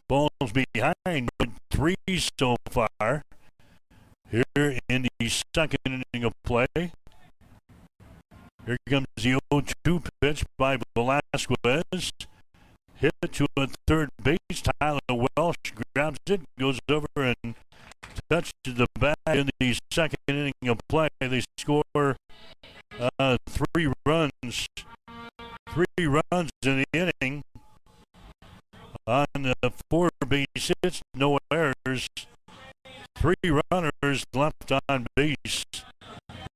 Balls behind with 3 so far. Here in the second inning of play. Here comes the 0-2 pitch by Velasquez. Hit to a third base. Tyler Welsh grabs it, goes over and touches the bat in the second inning of play. They score 3 runs. 3 runs in the inning. On 4 base hits, no errors. 3 runners left on base.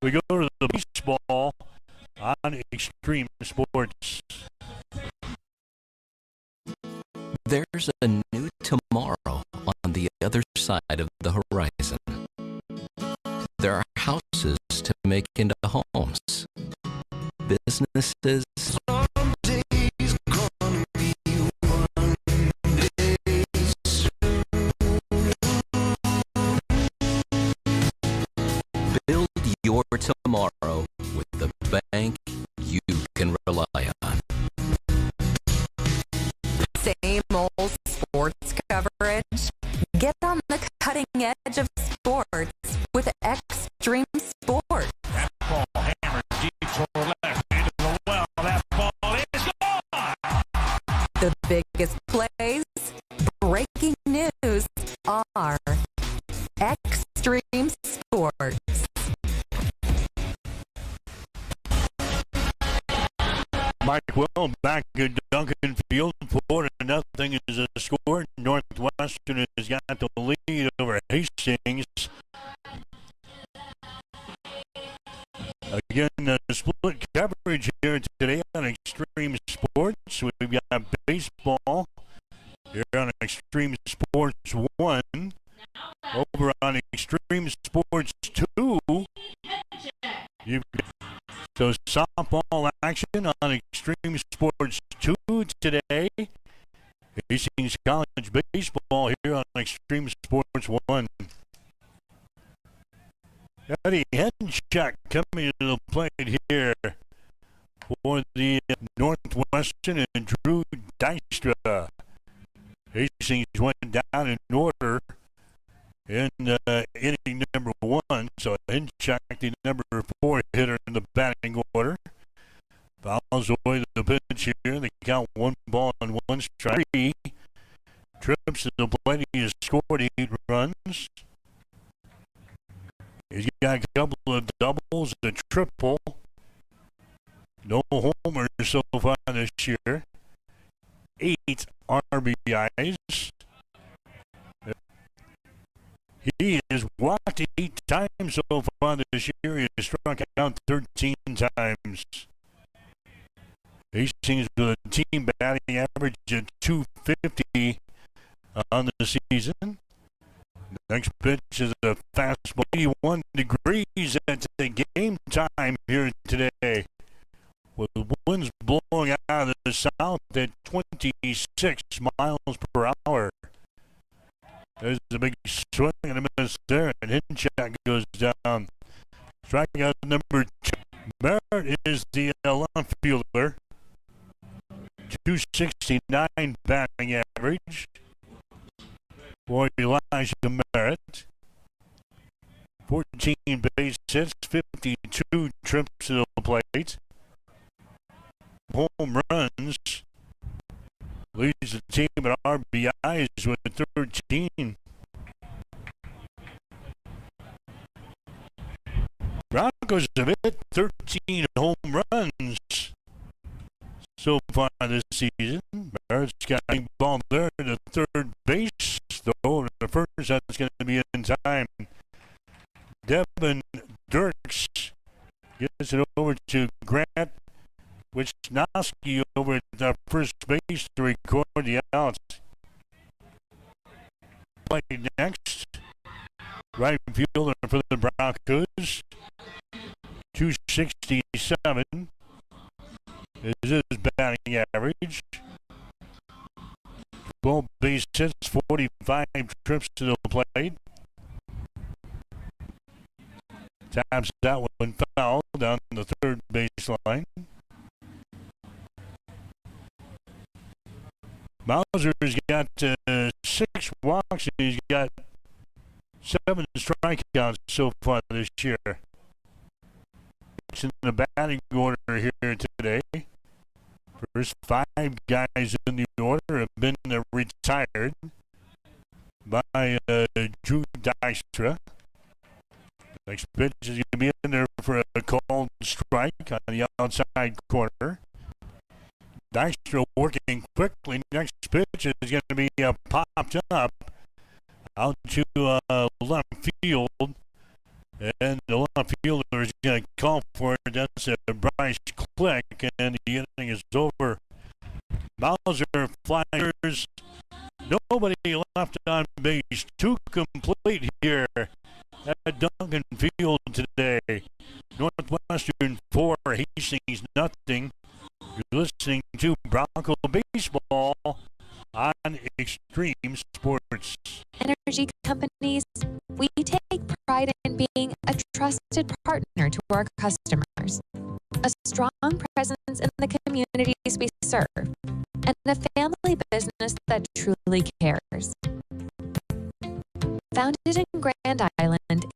We go to the baseball on Extreme Sports. There's a new tomorrow on the other side of the horizon. There are houses to make into homes. Businesses. Build your tomorrow with the bank you can rely on. Same old sports coverage? Get on the cutting edge of sports with Extreme Sports. That ball hammered deep toward left into the well. That ball is gone. The biggest plays, breaking news are Extreme Sports. Mike Will back at Duncan Field. 4-0 is the score. Northwestern has got the lead over Hastings. Again, split coverage here today on Extreme Sports. We've got baseball here on Extreme Sports 1. Over on Extreme Sports 2, you've got so softball action on Extreme Sports 2 today. Hastings College baseball here on Extreme Sports 1. Eddie Henchuk coming to the plate here for the Northwestern and Drew Dystra. Hastings went down in order in inning number 1, so Henchuk, the number 4 hitter in the batting order, fouls away the pitch here. The count, 1 ball and 1 strike. 3 trips to the plate. He has scored 8 runs. He's got a couple of doubles, a triple. No homers so far this year. 8 RBIs. He has walked 8 times so far this year. He has struck out 13 times. Hastings with a team batting average of .250 on the season. Next pitch is a fastball, 81 degrees at the game time here today, with winds blowing out of the south at 26 miles per hour. There's a big swing and a miss there, and Hinchak goes down. Strikeout number 2. Merritt is the left fielder. .269 batting average for Elijah Merritt. 14 base hits, 52 trips to the plate. Home runs. Leads the team at RBIs with 13. Broncos have hit 13 home runs so far this season. Merritt's got a ball there to third base. Though the first, that's going to be in time. Devin Dirks gets it over to Grant Wisnowski over at the first base to record the out. Play next. Right fielder for the Broncos. .267 is his batting average. 12 base hits, 45 trips to the plate. Taps that one foul down the third baseline. Mauser's got 6 walks and he's got 7 strikeouts so far this year. It's in the batting order here today. First 5 guys in the order have been retired by Drew Dykstra. Next pitch is going to be in there for a called strike on the outside corner. Dykstra working quickly. Next pitch is going to be popped up out to left field. And the left fielder is going to call for it. That's Bryce Click, and the inning is over. Mauser flyers. Nobody left on base. 2 complete here at Duncan Field today. Northwestern 4, Hastings nothing. You're listening to Bronco Baseball on Extreme Sports. Energy companies, we take pride in being a trusted partner to our customers, a strong presence in the communities we serve, and a family business that truly cares. Founded in Grand Island,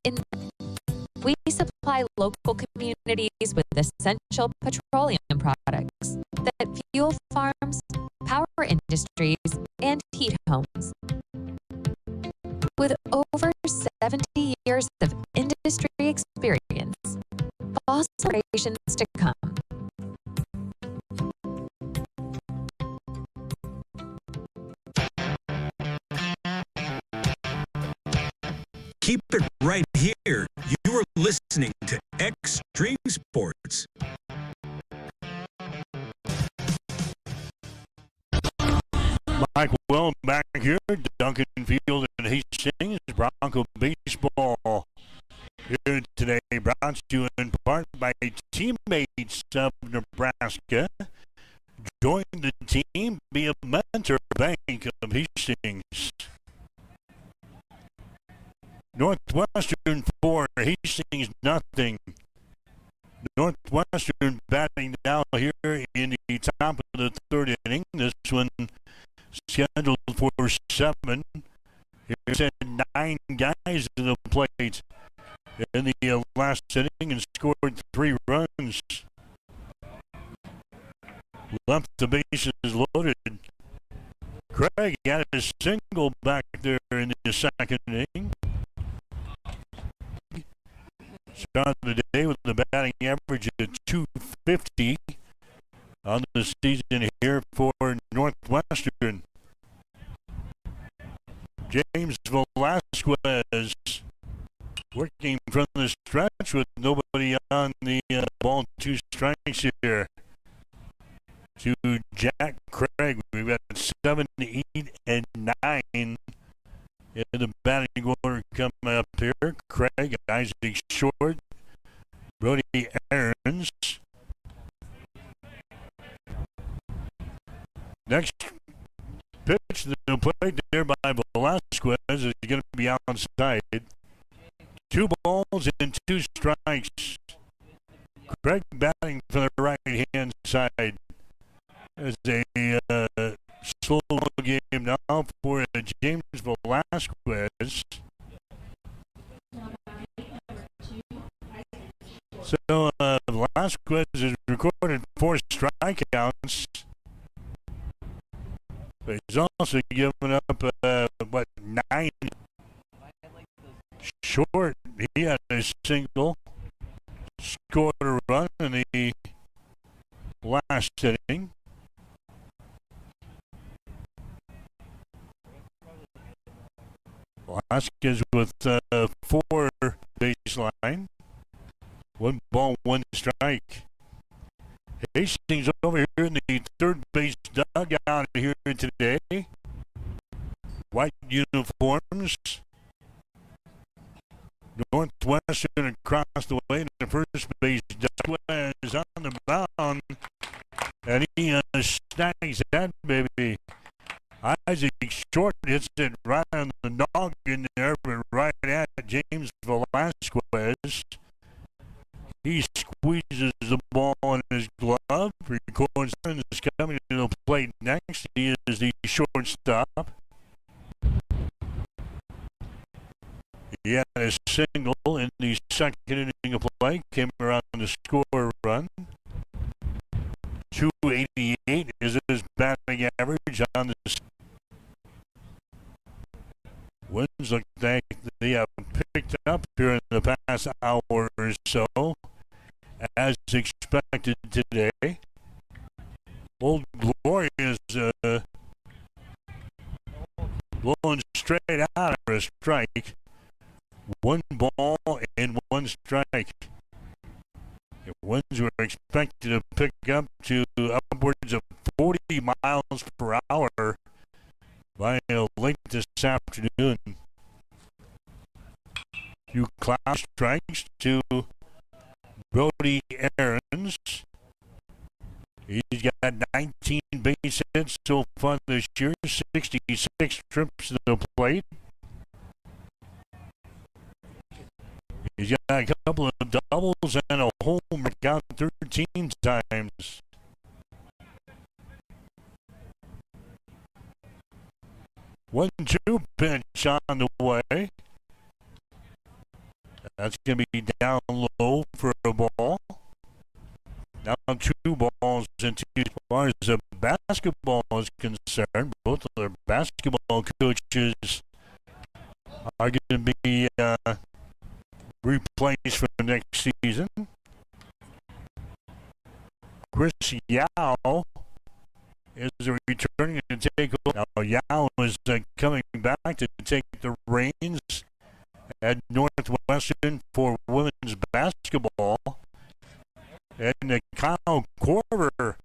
we supply local communities with essential petroleum products that fuel farms, power industries, and heat homes. With over 70 years of industry experience, boss operations to come. Keep it right here. You are listening to Extreme Sports. Mike Well back here, Duncan Field and Hastings, Bronco Baseball here today, brought to you in part by Teammates of Nebraska. Join the team, be a mentor, Bank of Hastings. Northwestern 4, Hastings nothing. Northwestern batting now here in the top of the third inning. This one scheduled for 7. Here's 9 guys to the plate in the last inning and scored 3 runs. left the bases loaded. Craig had a single back there in the second inning. Started the day with the batting average of 250 on the season here for Northwestern. James Velasquez working from the stretch with nobody on the ball, 2 strikes here. To Jack Craig, we've got 7, 8, and 9 in the batting order coming up here. Craig, Isaac Short, Brody Aarons. Next pitch to the plate there by Velasquez is going to be outside. 2 balls and 2 strikes. Craig batting from the right-hand side. It's a slow game now for James Velasquez. So Velasquez has recorded 4 strikeouts. But he's also given up 9. Short, he had a single, scored a run in the last inning. Velasquez with 4 baseline. 1 ball, 1 strike. Hastings over here in the third base dugout here today. White uniforms. Northwestern across the way to the first base. Velasquez on the mound. And he snags that baby. Isaac Short hits it right on the noggin there, but right at James Velasquez. He squeezes the ball in his glove. Records is coming to the plate next. He is the shortstop. He had a single in the second inning of play. Came around to score a run. 288 is his batting average on the winds. Look like they have picked up here in the past hour or so, as expected today. Old Glory is blowing straight out of a strike. 1 ball and 1 strike. The winds were expected to pick up to upwards of 40 miles per hour by late this afternoon. 2 cloud strikes to Brody Aarons. He's got 19 base hits so far this year, 66 trips to the plate. He's got a couple of doubles and a home run, 13 times. One, 2 pitch on the way. That's going to be down low for a ball. Now 2 balls and 2. As far as the basketball is concerned, both of their basketball coaches are going to be replaced for next season. Chris Yao is returning to take over. Now Yao is coming back to take the reins at Northwestern for women's basketball. And Kyle Korver,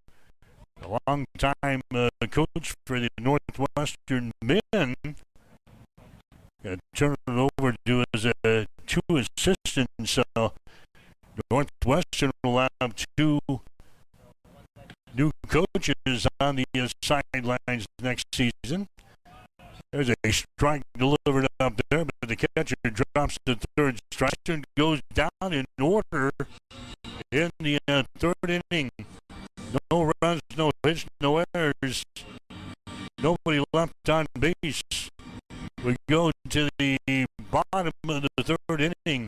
a long-time coach for the Northwestern men, turn it over to his 2 assistants. So Northwestern will have 2 new coaches on the sidelines next season. There's a strike delivered up there, but the catcher drops the 3rd strike and goes down in order in the 3rd inning. No runs, no hits, no errors. Nobody left on base. We go to the bottom of the 3rd inning.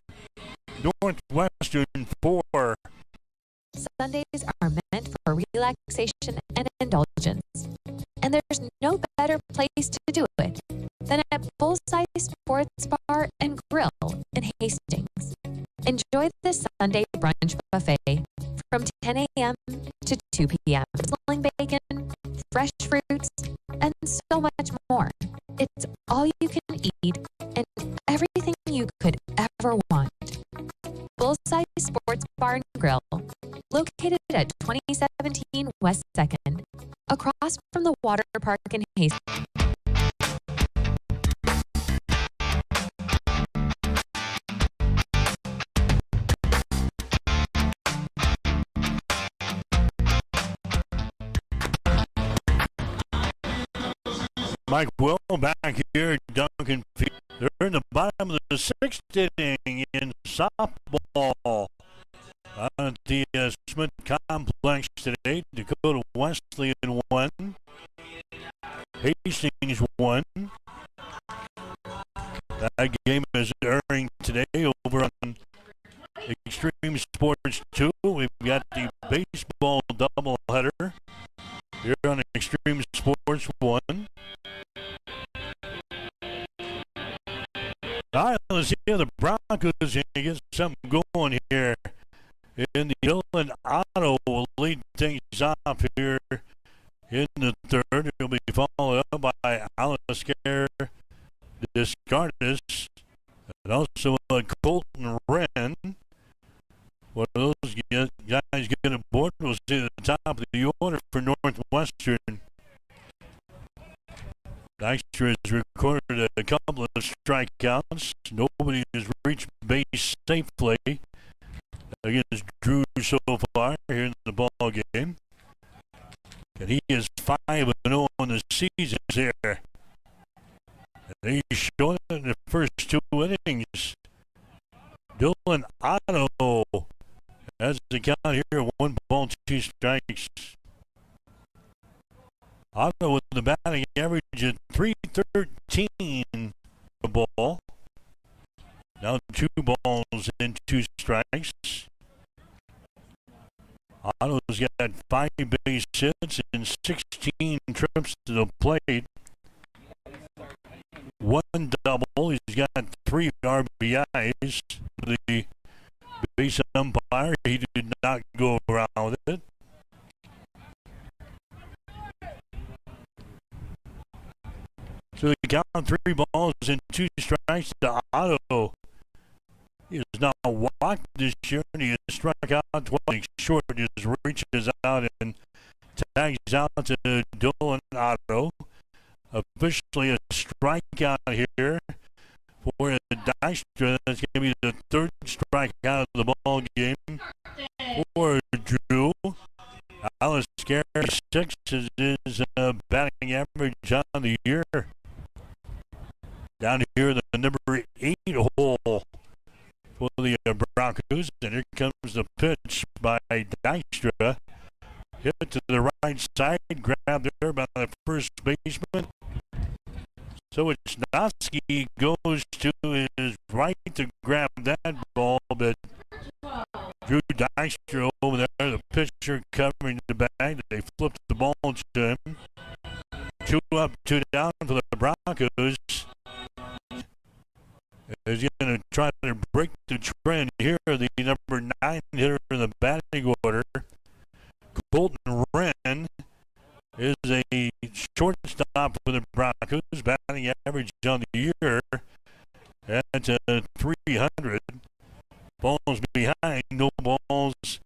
Northwestern 4. Sundays are meant for for relaxation and indulgence. And there's no better place to do it than at Bullseye Sports Bar and Grill in Hastings. Enjoy the Sunday brunch buffet from 10 a.m. to 2 p.m. Sizzling bacon, fresh fruits, and so much more. It's all you can eat and everything you could ever want. Bullseye Sports Bar and Grill, located at 2017 West 2nd, across from the water park in Hastings. Mike Will back here, Duncan Field. They're in the bottom of the sixth inning in softball at the Smith Complex today. Dakota Wesleyan 1, Hastings 1. That game is airing today over on Extreme Sports 2. We've got the baseball doubleheader here on Extreme Sports 1. All right, let's see how the Broncos can get something going here. In the Dillon Otto will lead things off here in the third. He'll be followed up by Alistair Descartes and also Colton Wren. One of those guys get aboard. We'll see at the top of the order for Northwestern. Dykstra has recorded a couple of strikeouts. Nobody has reached base safely against Drew so far here in the ball game. And he is 5-0 on the season here. And he's shown it in the first two innings. Dillon Otto has the count here, 1 ball, 2 strikes. Otto with the batting average at .313 a ball. Now 2 balls and 2 strikes. Otto's got 5 base hits and 16 trips to the plate. 1 double. He's got 3 RBIs. The base umpire, he did not go around with it. So he count 3 balls and 2 strikes to Otto. He has now walked this year and he has struck out twice. Short just reaches out and tags out to Dillon Otto. Officially a strikeout here for Dykstra. That's going to be the 3rd strikeout of the ball game for Drew. Alistair 6 is his batting average on the year. Down here, the number 8 hole for the Broncos. And here comes the pitch by Dykstra. Hit to the right side, grabbed there by the first baseman. So it's Notsky goes to his right to grab that ball, but Drew Dykstra over there, the pitcher covering the bag. They flipped the ball to him. 2 up, 2 down for the Broncos. Is going to try to break the trend here. The number 9 hitter in the batting order, Colton Wren, is a shortstop for the Broncos. Batting average on the year at 300. Balls behind, no balls,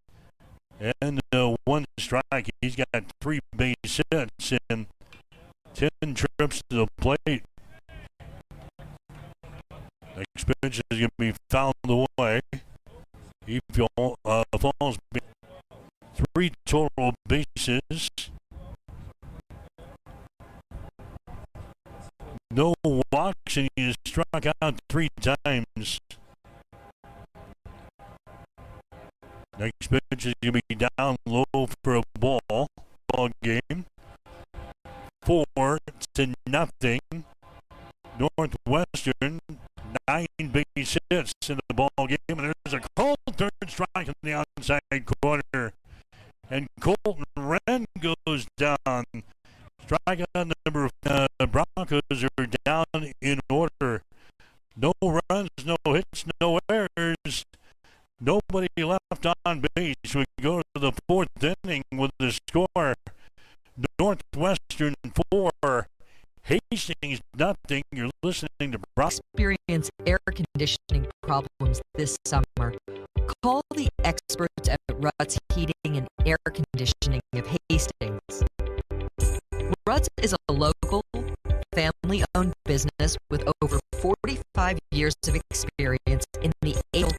and 1 strike. He's got 3 base hits and 10 trips to the plate. Next pitch is going to be fouled away. He falls 3 total bases. No walks, and he struck out 3 times. Next pitch is going to be down low for a ball game. 4-0. Northwestern, 9 base hits in the ball game, and there's a cold 3rd strike in the outside corner. And Colton goes down. Strikeout number Broncos are down in order. No runs, no hits, no errors. Nobody left on base. We go to the fourth inning with the score. Northwestern 4, Hastings nothing. You're listening to Broncos. Experience air conditioning problems this summer. Call the experts at Ruts Heating and Air Conditioning of Hastings. Ruts is a local, family-owned business with over 45 years of experience in the AIL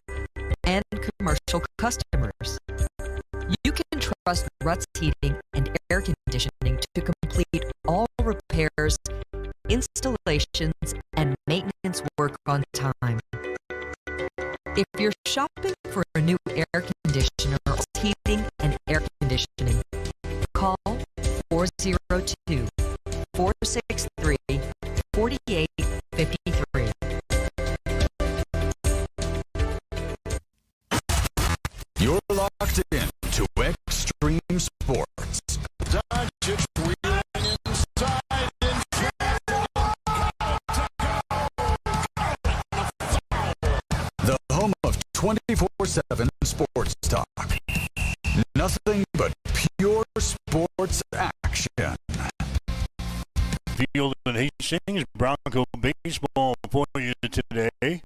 and commercial customers. You can trust Ruts Heating and Air Conditioning to complete all repairs, installations, and maintenance work on time. If you're shopping for a new air conditioner, Ruts Heating and Air Conditioning, call 402-463-4853. You're locked in to Extreme Sports. The home of 24/7 sports talk. Nothing but pure sports action. Field in Hastings, Bronco baseball for you today.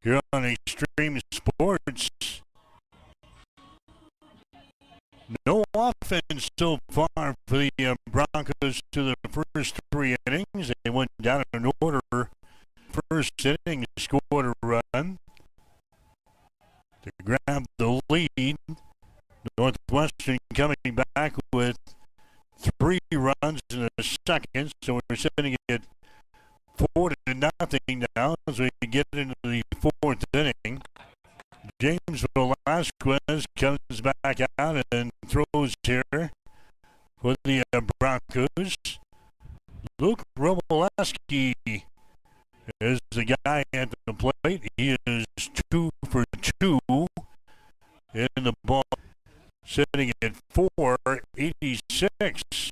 Here on Extreme Sports. No offense so far for the Broncos to the first three innings. They went down in order. First inning, scored a run to grab the lead. Northwestern coming back with 3 runs in the second, so we're sitting at 4-0 now as we get into the fourth inning. James Velasquez comes back out and throws here for the Broncos. Luke Roboleski is the guy at the plate. He is 2 for 2 in the ball, sitting at 486.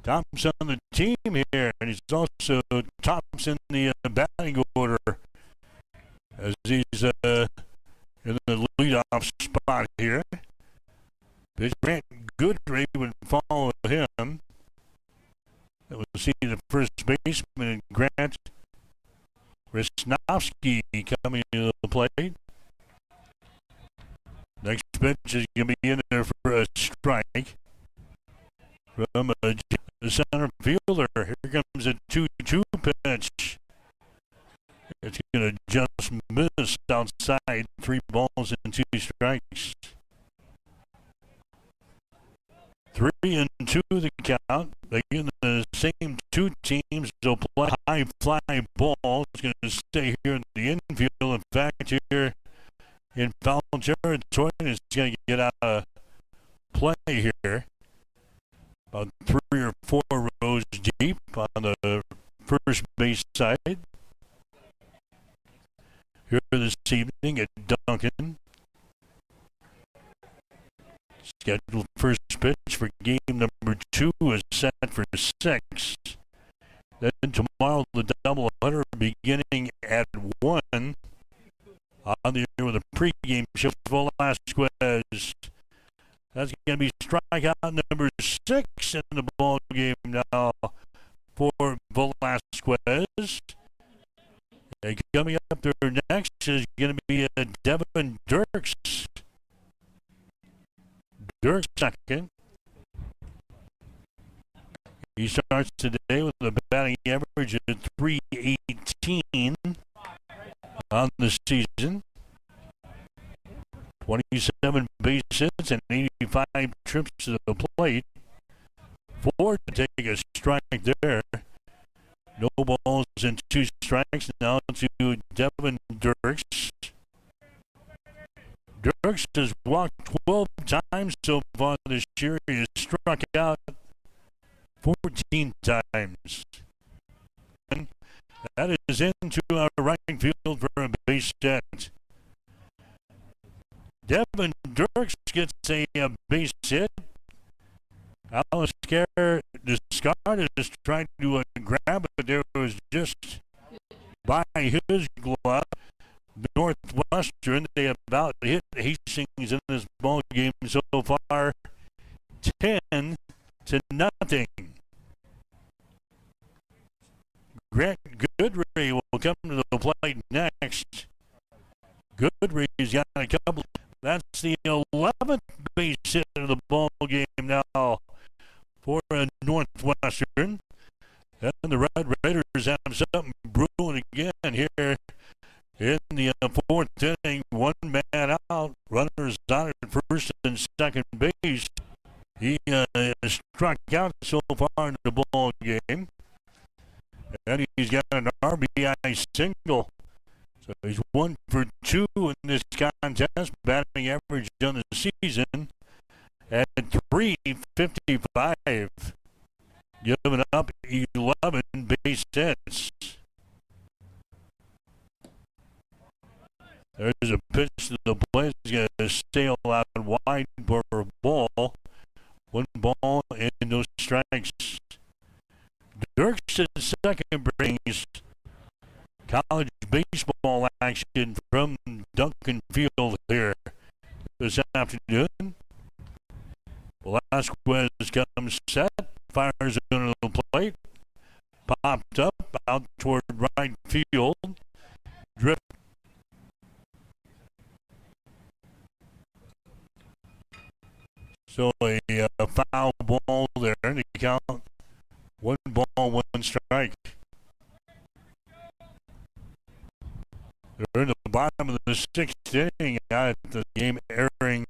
Tops on the team here, and he's also tops in the batting order as he's in the leadoff spot here. Grant Goodray would follow him. We'll see the first baseman and Grant Risnovsky coming to the plate. Next pitch is going to be in there for a strike from the center fielder. Here comes a 2-2 pitch. It's going to just miss outside. 3 balls and 2 strikes. 3-2 the count. Again, the same 2 teams will play high fly ball. It's going to stay here in the infield. In fact, here in foul territory, it's going to get out of play here. About 3 or 4 rows deep on the first base side. Here this evening at Duncan. Scheduled first pitch for game number 2 is set for 6. Then tomorrow the doubleheader beginning at 1. On the air with a pregame show for Velasquez. That's going to be strikeout number 6 in the ball game now for Velasquez. And coming up there next is going to be Devin Dirks. Dirks second. He starts today with a batting average of 318 on the season. 27 base hits and 85 trips to the plate. 4 to take a strike there. No balls and 2 strikes. Now to Devin Dirks. Dirks has walked 12 times so far this year. He has struck out 14 times. And that is into our right field for a base hit. Devin Dirks gets a base hit. Alice Care discarded is trying to grab it. There was just by his glove. Northwestern, they have about hit Hastings in this ball game so far, 10-0. Grant Goodray will come to the plate next. Goodray's got a couple. That's the 11th base hit of the ball game now for Northwestern. And the Red Raiders have something brewing again here in the fourth inning. One man out, runners on at first and second base. He struck out so far in the ball game. And he's got an RBI single. So he's 1 for 2 in this contest. Batting average on the season at .355. Giving up 11 base hits. There's a pitch to the plate. He's going to sail out wide for a ball. 1 ball and no strikes. Dirks at second brings college baseball action from Duncan Field here this afternoon. Velasquez comes set, fires into the plate, popped up out toward right field, drift. So a foul ball there, and the count 1 ball, 1 strike. They're in the bottom of the 6th inning. Got the game airing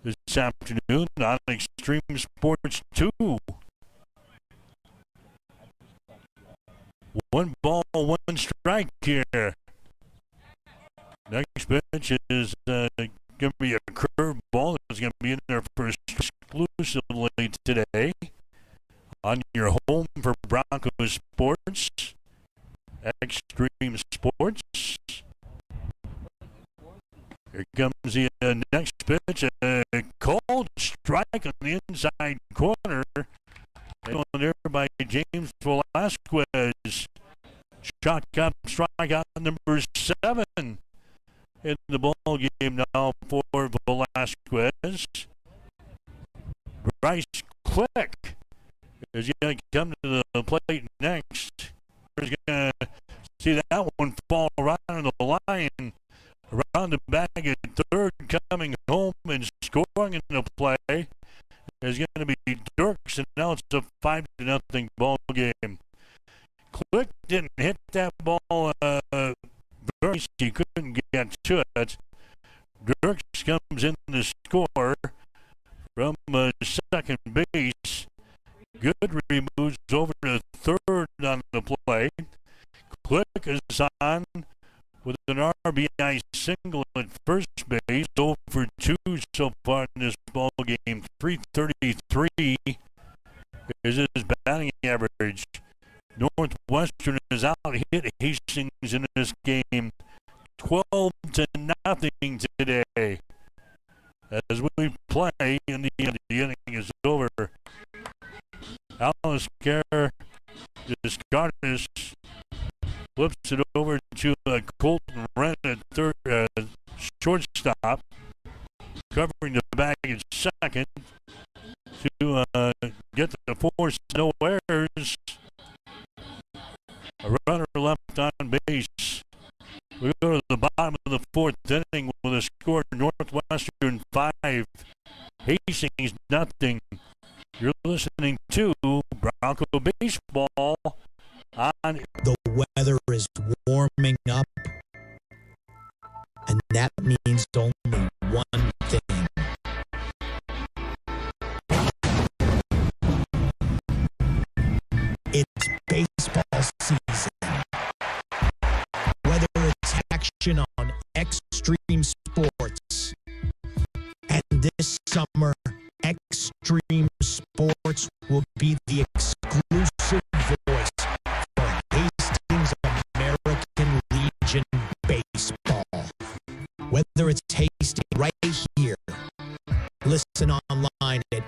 this afternoon on Extreme Sports 2. 1 ball, 1 strike here. Next pitch is going to be a curveball that's going to be in there for exclusively today on your home for Broncos Sports, Extreme Sports. Here comes the next pitch, a cold strike on the inside corner. On there by James Velasquez. Shotgun strikeout number 7 in the ball game now for Velasquez. Bryce Click is going to come to the plate next. He's going to see that one fall right on the line. Around the bag at third, coming home and scoring in the play is going to be Dirks, and now it's a 5-0 ball game. Click didn't hit that ball very, he couldn't get to it. Dirks comes in to score from second base. Goodry moves over to third on the play. Click is on with an RBI single at first base. 0 for 2 so far in this ball game. .333 is his batting average. Northwestern is out, hit Hastings in this game 12-0 today. As we play in the end, the inning is over. Alice Care discards, flips it over to Colton Wren at third, shortstop, covering the bag at second to get the force, no errors. A runner left on base. We go to the bottom of the 4th inning with a score: Northwestern 5, Hastings 0. You're listening to Bronco Baseball on. The weather is warming up, and that means only one thing. It's baseball season. Whether it's action on Extreme Sports, and this summer, Extreme Sports will be the exclusive voice for Hastings American Legion Baseball. Whether it's Hastings right here, listen online at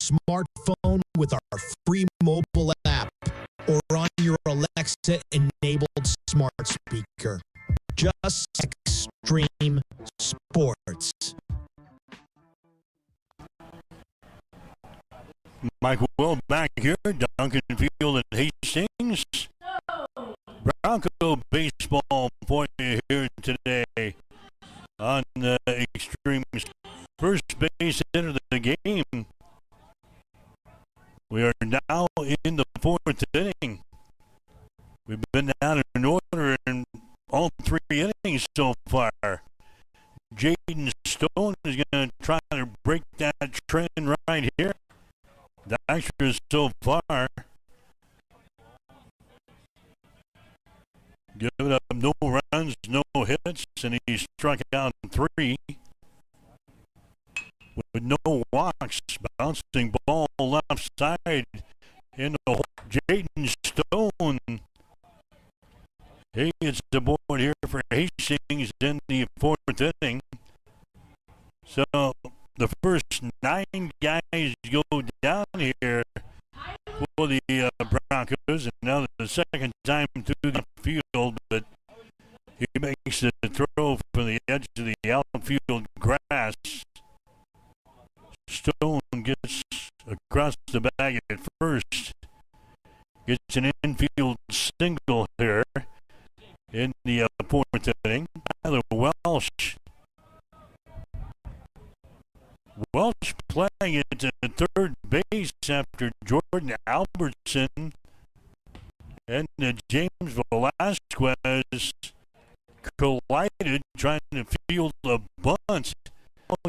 smartphone with our free mobile app or on your Alexa-enabled smart speaker. Just Extreme Sports. Mike Will back here, Duncan Field at Hastings. Bronco baseball for you here today on the Extreme. First base into the game. We are now in the fourth inning. We've been down in order in all three innings so far. Jaden Stone is going to try to break that trend right here. Dykstra so far giving up no runs, no hits, and he struck out 3 with no walks. Bouncing ball left side in the hole. Jaden Stone. He gets the board here for Hastings in the fourth inning. So the first 9 guys go down here for the Broncos, and now the second time through the field, but he makes the throw from the edge of the outfield grass. Stone gets across the bag at first, gets an infield single here in the fourth inning. Tyler Welsh playing at third base after Jordan Albertson and James Velasquez collided trying to field a bunt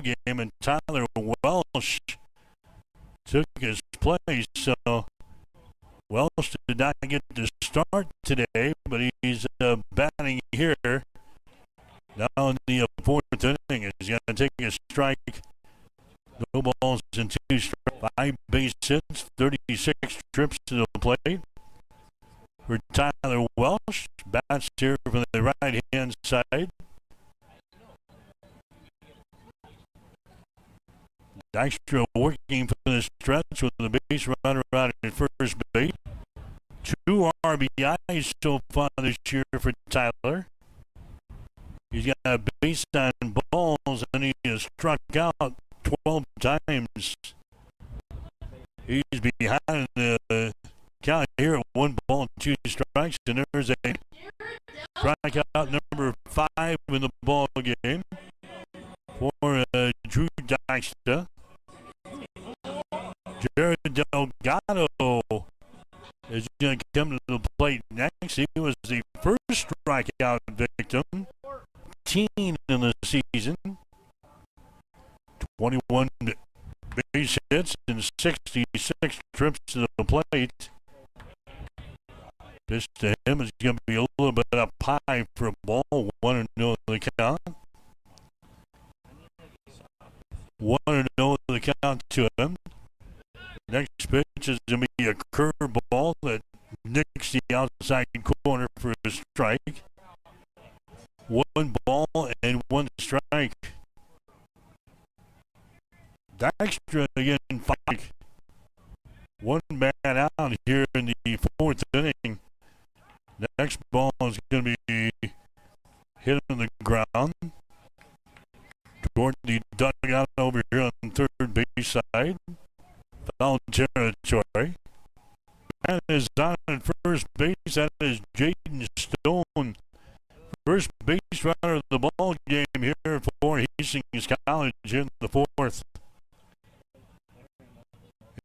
game, and Tyler Welsh took his place. So Welsh did not get to start today, but he's batting here now in the fourth inning. He's going to take a strike. No balls and 2 strikes. 5 base hits, 36 trips to the plate for Tyler Welsh. Bats here from the right-hand side. Dykstra working for the stretch with the base runner out at first base. 2 RBIs so far this year for Tyler. He's got a base on balls, and he has struck out 12 times. He's behind the count here at 1 ball and 2 strikes, and there's a strikeout number 5 in the ball game for Drew Dykstra. Jared Delgado is going to come to the plate next. He was the first strikeout victim, 18 in the season. 21 base hits and 66 trips to the plate. Pitch to him is going to be a little bit up high for a ball. 1-0 the count. 1-0 the count to him. Next pitch is going to be a curveball that nicks the outside corner for a strike. 1 ball and 1 strike. Dykstra again, 5. 1 bat out here in the fourth inning. Next ball is going to be hit on the ground toward the dugout over here on third base side. Foul territory. And is on at first base. That is Jaden Stone. First base runner of the ball game here for Hastings College in the fourth.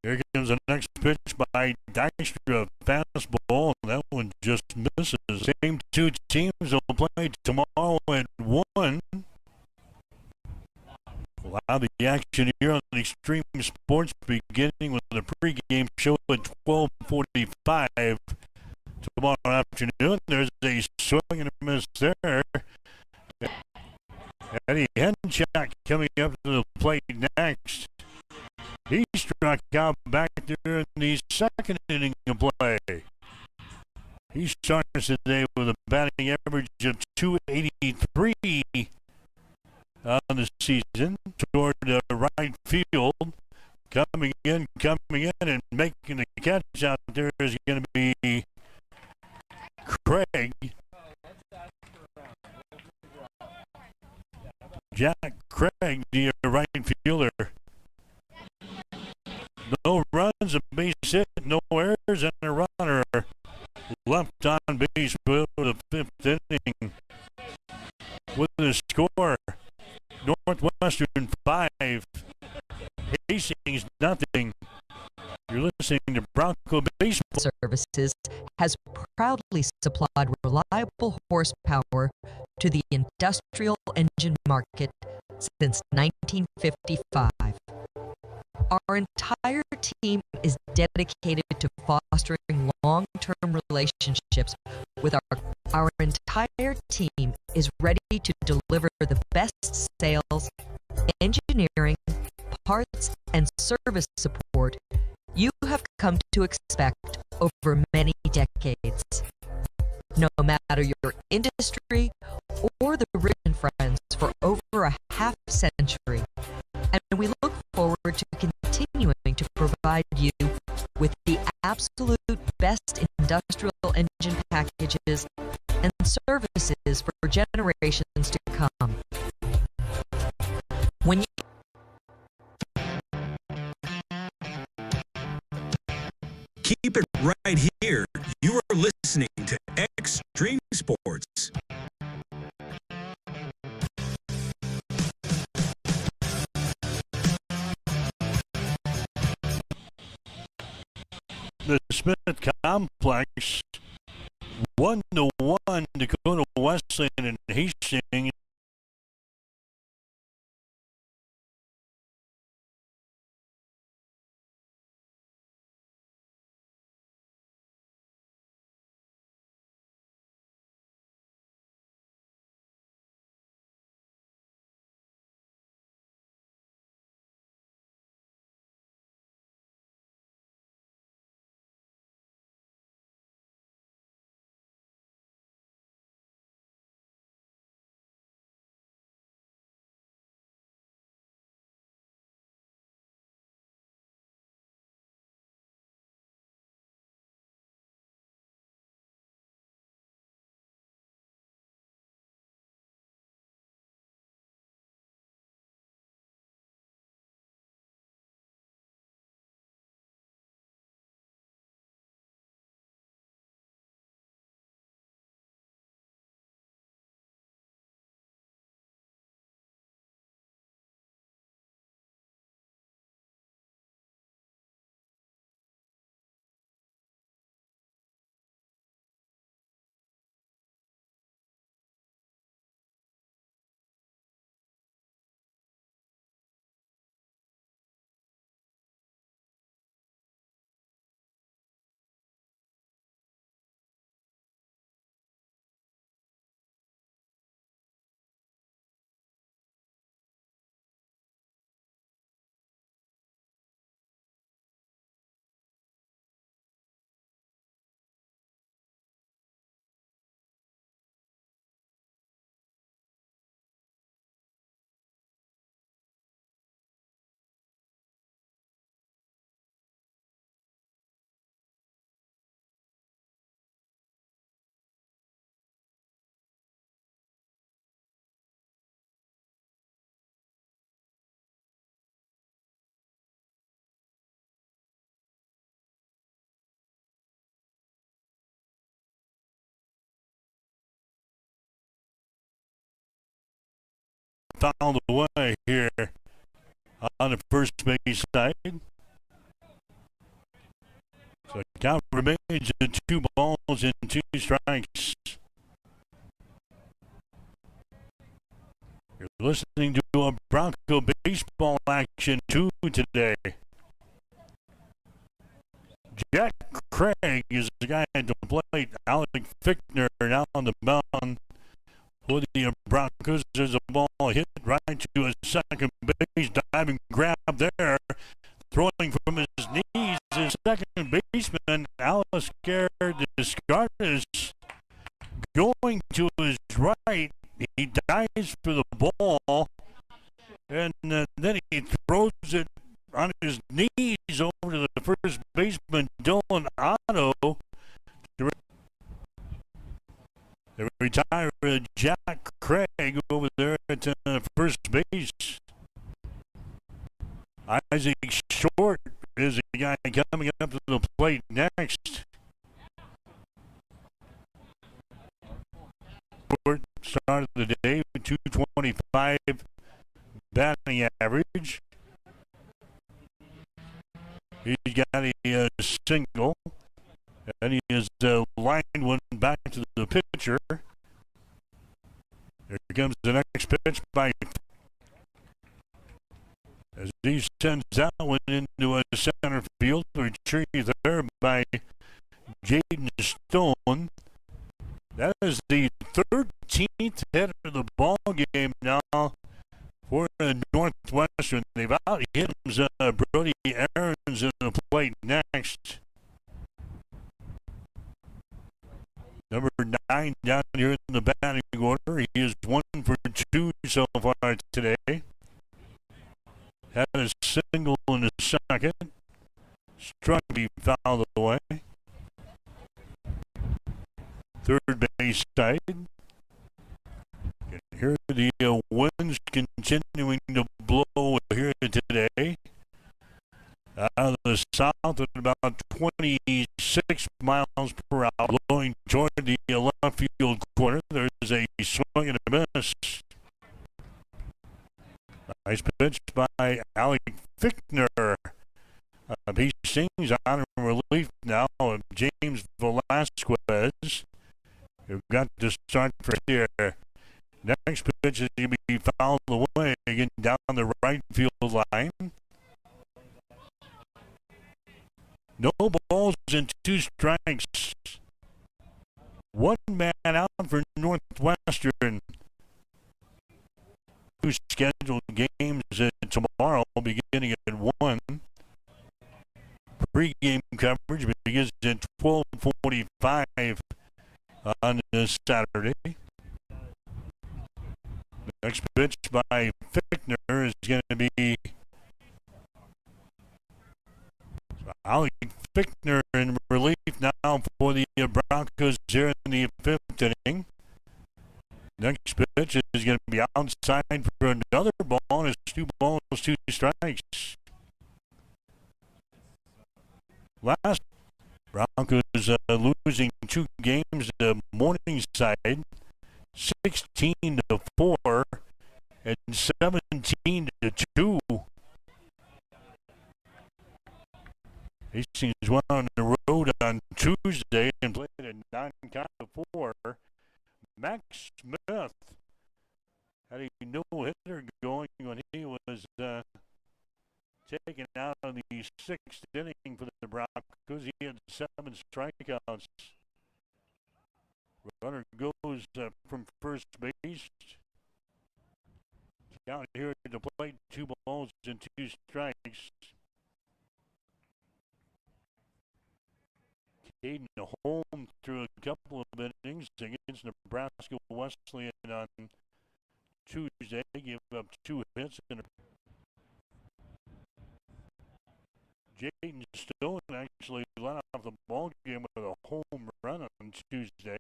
Here comes the next pitch by Dykstra. Fastball. That one just misses. Same 2 teams will play tomorrow at 1. Allow the action here on Extreme Sports, beginning with the pregame show at 12:45 tomorrow afternoon. There's a swing and a miss there. Eddie Henchak coming up to the plate next. He struck out back there in the second inning of play. He starts today with a batting average of .283 on the season toward right field. Coming in, and making the catch out there is going to be Craig. Jack Craig, the right fielder. No runs, a base hit, no errors, and a runner left on base for the 5th inning. With the score, Northwestern 5, Hastings nothing. You're listening to Bronco Baseball Services has proudly supplied reliable horsepower to the industrial engine market since 1955. Our entire team is dedicated to fostering long-term relationships with our entire team is ready to deliver the best sales, engineering, parts, and service support you have come to expect over many decades. No matter your industry or the Richmond Friends for over a half century, and we look forward to continuing to provide you with the absolute best industrial engine packages and services for generations to come. When you Keep it right here. You are listening to Extreme Sports. The Smith Complex, 1-1, Dakota Wesleyan and Hastings. Fouled away here on the first base side. So the count remains at 2 balls and 2 strikes. You're listening to a Bronco baseball action 2 today. Jack Craig is the guy at the plate. Alec Fichtner now on the mound. For the Broncos, there's a ball hit right to a second base. Diving grab there. Throwing from his knees is second baseman Alistair Descartes. Going to his right. He dives for the ball. And then he throws it on his knees over to the first baseman, Dylan Otto. They retire Jack Craig over there at first base. Isaac Short is the guy coming up to the plate next. Short started the day with 225 batting average. He's got a single, and he is lined one back to the pitcher. Here comes the next pitch by, as he sends that one into a center field, retrieved there by Jaden Stone. That is the 13th hit of the ball game now for Northwestern. They've out-hit Brody Aarons in the plate next. Number 9 down here in the batting order. He is 1 for 2 so far today. Had a single in the second. Struck to be fouled away. Third base side. You can hear the winds continuing to blow here today. Out of the south at about 26 miles per hour, blowing toward the left field corner. There's a swing and a miss. Nice pitch by Alec Fichtner. Hastings on relief now of James Velasquez. You've got to start for here. Next pitch is going to be fouled away again down the right field line. No balls and 2 strikes. 1 man out for Northwestern. 2 scheduled games tomorrow beginning at 1. Pre-game coverage begins at 12:45 on this Saturday. Next pitch by Fichtner is going to be Alec Fichtner in relief now for the Broncos here in the 5th inning. Next pitch is going to be outside for another ball, and it's 2 balls, 2 strikes. Last Broncos losing 2 games to Morningside, 16-4 and 17-2. Hastings went on the road on Tuesday and played a 9-4. Max Smith had a no-hitter going when he was taken out of the 6th inning for the Broncos. He had 7 strikeouts. Runner goes from first base. Down here at the plate, 2 balls and 2 strikes. Caden Holm threw a couple of innings against Nebraska Wesleyan on Tuesday. Gave up 2 hits. Jaden Stone actually led off the ball game with a home run on Tuesday.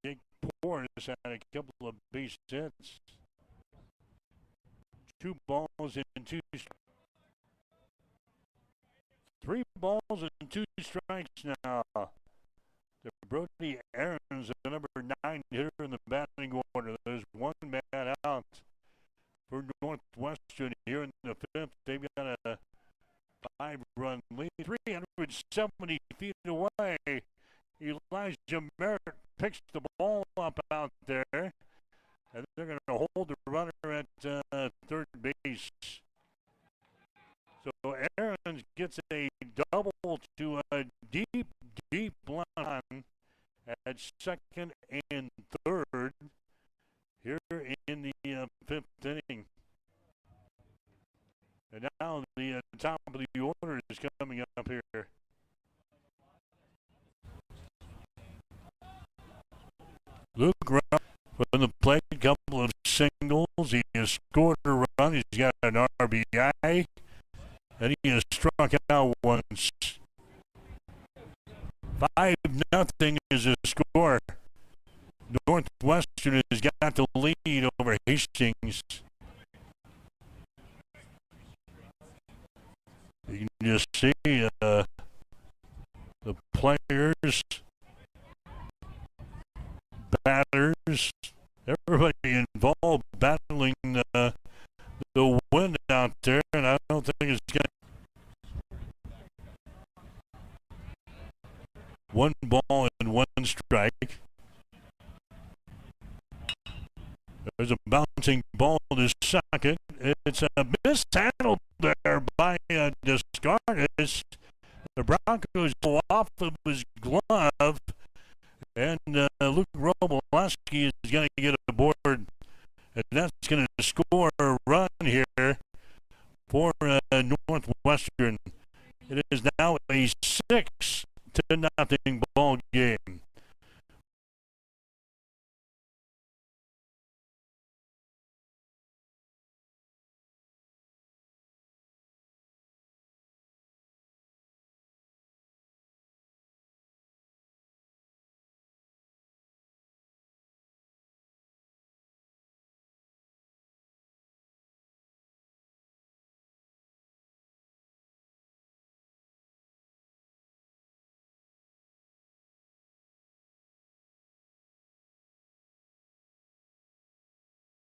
Jake Porras had a couple of base hits. 2 balls and 2 strikes. 3 balls and 2 strikes now. The Brody Aarons, the number 9 hitter in the batting order. There's 1 man out for Northwestern here in the 5th. They've got a 5-run lead. 370 feet away. Elijah Merritt picks the ball up out there. And they're going to hold the runner at third base. So Aarons gets a double to a deep, deep line at second and third here in the 5th inning. And now the top of the order is coming up here. Luke Rupp from the plate, couple of singles. He has scored a run. He's got an an RBI, and he has struck out once. 5-0 is the score. Northwestern has got the lead over Hastings. You can just see the players, batters, everybody involved battling the wind out there, and I don't think it's going to. 1 ball and 1 strike. There's a bouncing ball to second. It's a mishandled there by Descartes. The Broncos go off of his glove, and Luke Robolaski is going to get aboard, and that's going to score a run here for Northwestern. It is now a 6-0 ball game.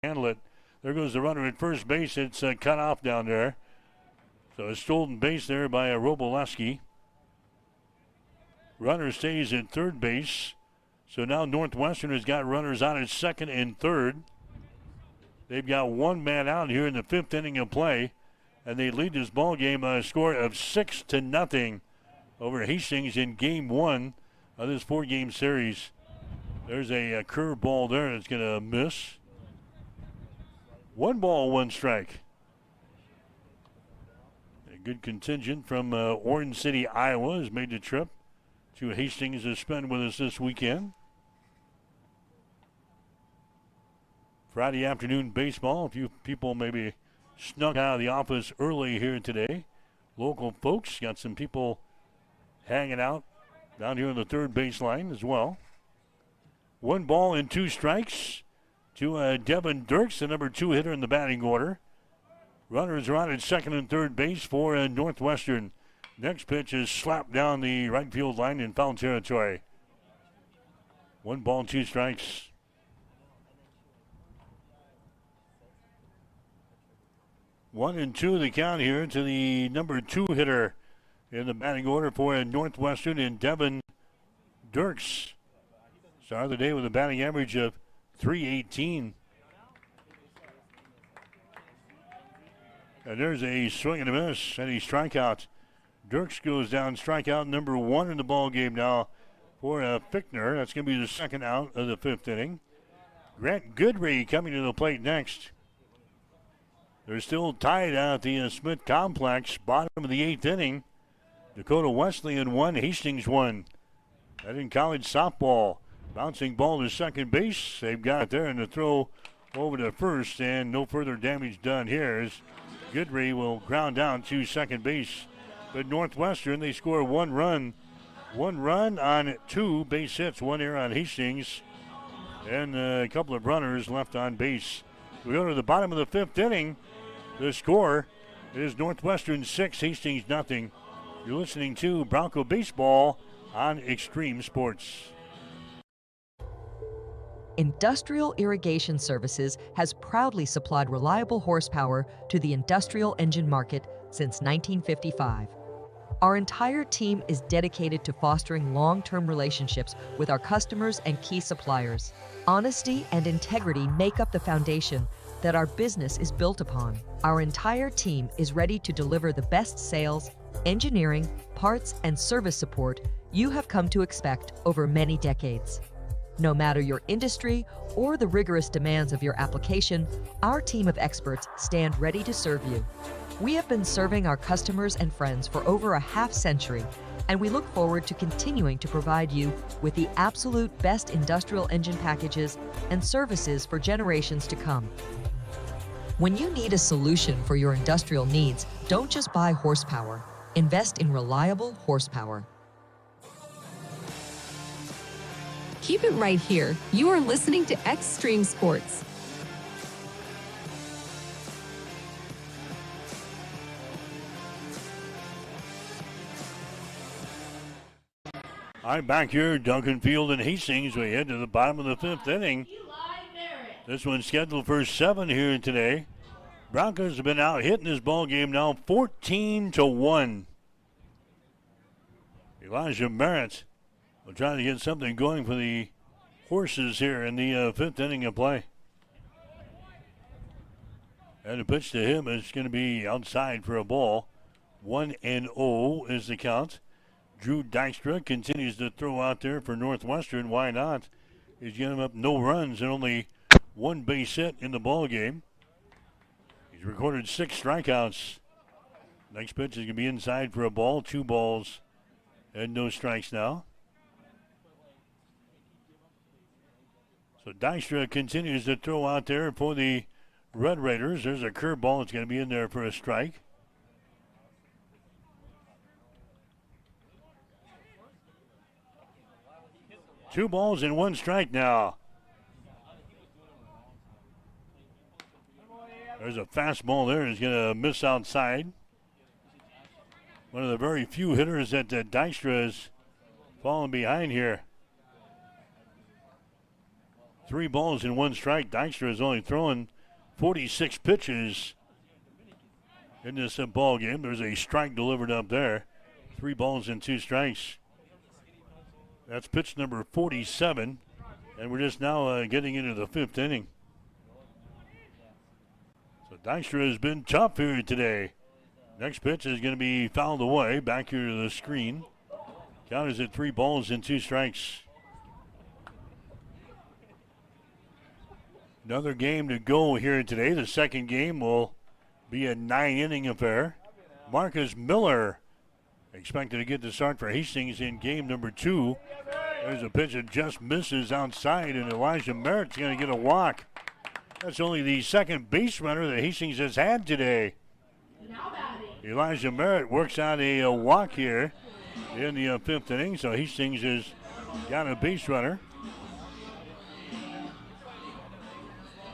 Handle it. There goes the runner at first base. It's cut off down there. So a stolen base there by Robolaski. Runner stays at third base. So now Northwestern has got runners on at second and third. They've got 1 man out here in the 5th inning of play, and they lead this ball game by a score of 6-0 over Hastings in Game 1 of this 4-game series. There's a curve ball there that's going to miss. 1 ball, 1 strike. A good contingent from Orange City, Iowa has made the trip to Hastings to spend with us this weekend. Friday afternoon baseball. A few people maybe snuck out of the office early here today. Local folks, got some people hanging out down here on the third baseline as well. 1 ball and 2 strikes to Devin Dirks, the number 2 hitter in the batting order. Runners are on at second and third base for Northwestern. Next pitch is slapped down the right field line in foul territory. 1 ball, 2 strikes. One and 2 the count here to the number 2 hitter in the batting order for Northwestern in Devin Dirks. Started the day with a batting average of .318. And there's a swing and a miss and a strikeout. Dirks goes down, strikeout number 1 in the ball game now for Fichtner. That's going to be the 2nd out of the 5th inning. Grant Goodry coming to the plate next. They're still tied out at the Smith Complex, bottom of the 8th inning. Dakota Wesleyan 1, Hastings 1. That in college softball. Bouncing ball to second base. They've got it there, and the throw over to first, and no further damage done here as Goodry will ground down to second base. But Northwestern, they score 1 run. 1 run on 2 base hits, 1 error on Hastings, and a couple of runners left on base. We go to the bottom of the 5th inning. The score is Northwestern 6, Hastings 0. You're listening to Bronco Baseball on Extreme Sports. Industrial Irrigation Services has proudly supplied reliable horsepower to the industrial engine market since 1955. Our entire team is dedicated to fostering long-term relationships with our customers and key suppliers. Honesty and integrity make up the foundation that our business is built upon. Our entire team is ready to deliver the best sales, engineering, parts, and service support you have come to expect over many decades. No matter your industry or the rigorous demands of your application, our team of experts stand ready to serve you. We have been serving our customers and friends for over a half-century, and we look forward to continuing to provide you with the absolute best industrial engine packages and services for generations to come. When you need a solution for your industrial needs, don't just buy horsepower. Invest in reliable horsepower. Keep it right here. You are listening to Extreme Sports. All right, back here, Duncan Field and Hastings. We head to the bottom of the 5th inning. This one's scheduled for 7 here today. Broncos have been out hitting this ball game now 14-1. Elijah Merritt will try to get something going for the Horses here in the 5th inning of play. And the pitch to him is going to be outside for a ball. 1-0 is the count. Drew Dykstra continues to throw out there for Northwestern. Why not? He's getting up no runs and only 1 base hit in the ball game. He's recorded 6 strikeouts. Next pitch is going to be inside for a ball. 2 balls and no strikes now. So Dykstra continues to throw out there for the Red Raiders. There's a curveball. It's going to be in there for a strike. Two balls and 1 strike now. There's a fastball there. He's going to miss outside. One of the very few hitters that Dykstra has fallen behind here. 3 balls and 1 strike. Dykstra is only throwing 46 pitches in this ball game. There's a strike delivered up there. 3 balls and 2 strikes. That's pitch number 47, and we're just now getting into the 5th inning. So Dykstra has been tough here today. Next pitch is going to be fouled away. Back here to the screen. Count is at 3 balls and 2 strikes. Another game to go here today. The second game will be a 9-inning affair. Marcus Miller expected to get the start for Hastings in game number 2. There's a pitch that just misses outside, and Elijah Merritt's going to get a walk. That's only the second base runner that Hastings has had today. Elijah Merritt works out a walk here in the 5th inning, so Hastings has got a base runner.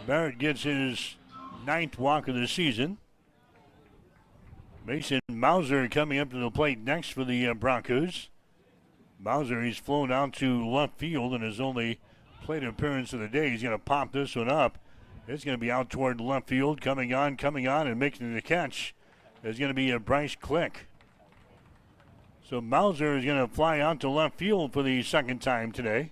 Merritt gets his 9th walk of the season. Mason Mauser coming up to the plate next for the Broncos. Mauser, he's flown out to left field in his only plate appearance of the day. He's going to pop this one up. It's going to be out toward left field, coming on, and making the catch. There's going to be a Bryce Click. So Mauser is going to fly out to left field for the second time today.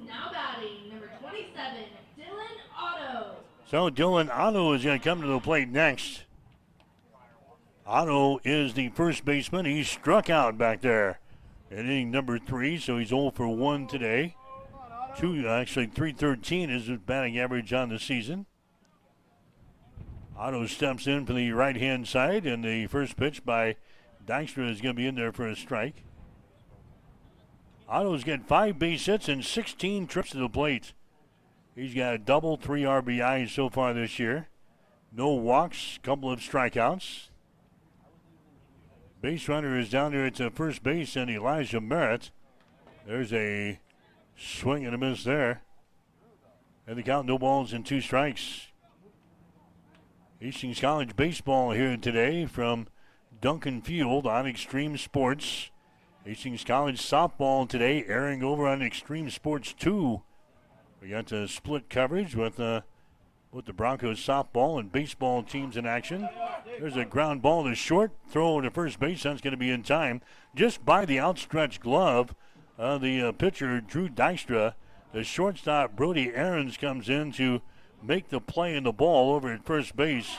Now batting, number 27, Dylan Otto. So Dylan Otto is going to come to the plate next. Otto is the first baseman. He struck out back there in inning number 3, so he's 0 for 1 today. 313 is his batting average on the season. Otto steps in for the right-hand side, and the first pitch by Dykstra is going to be in there for a strike. Otto's got 5 base hits and 16 trips to the plate. He's got a double, 3 RBIs so far this year. No walks, couple of strikeouts. Base runner is down there at first base, and Elijah Merritt. There's a swing and a miss there. And the count, no balls and 2 strikes. Hastings College baseball here today from Duncan Field on Extreme Sports. Hastings College softball today airing over on Extreme Sports 2. We got the split coverage with the Broncos softball and baseball teams in action. There's a ground ball to short. Throw to first base. That's going to be in time. Just by the outstretched glove of the pitcher, Drew Dykstra. The shortstop, Brody Aarons, comes in to make the play in the ball over at first base.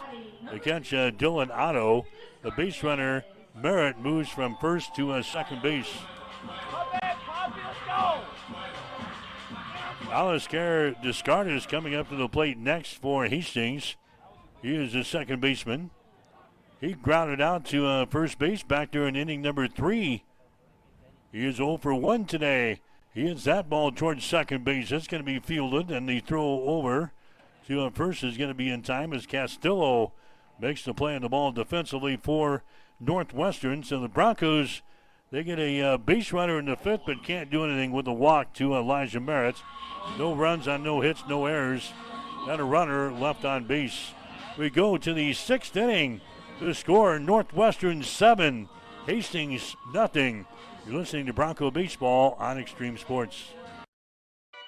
To catch Dylan Otto. The base runner, Merritt, moves from first to second base. Alistair Descartes is coming up to the plate next for Hastings. He is the second baseman. He grounded out to first base back there in inning number 3. He is 0 for 1 today. He hits that ball towards second base. It's going to be fielded, and the throw over to first is going to be in time as Castillo makes the play on the ball defensively for Northwestern. So the Broncos, they get a base runner in the fifth, but can't do anything with the walk to Elijah Merritt. No runs on no hits, no errors, and a runner left on base. We go to the sixth inning. The score, Northwestern 7, Hastings nothing. You're listening to Bronco Baseball on Extreme Sports.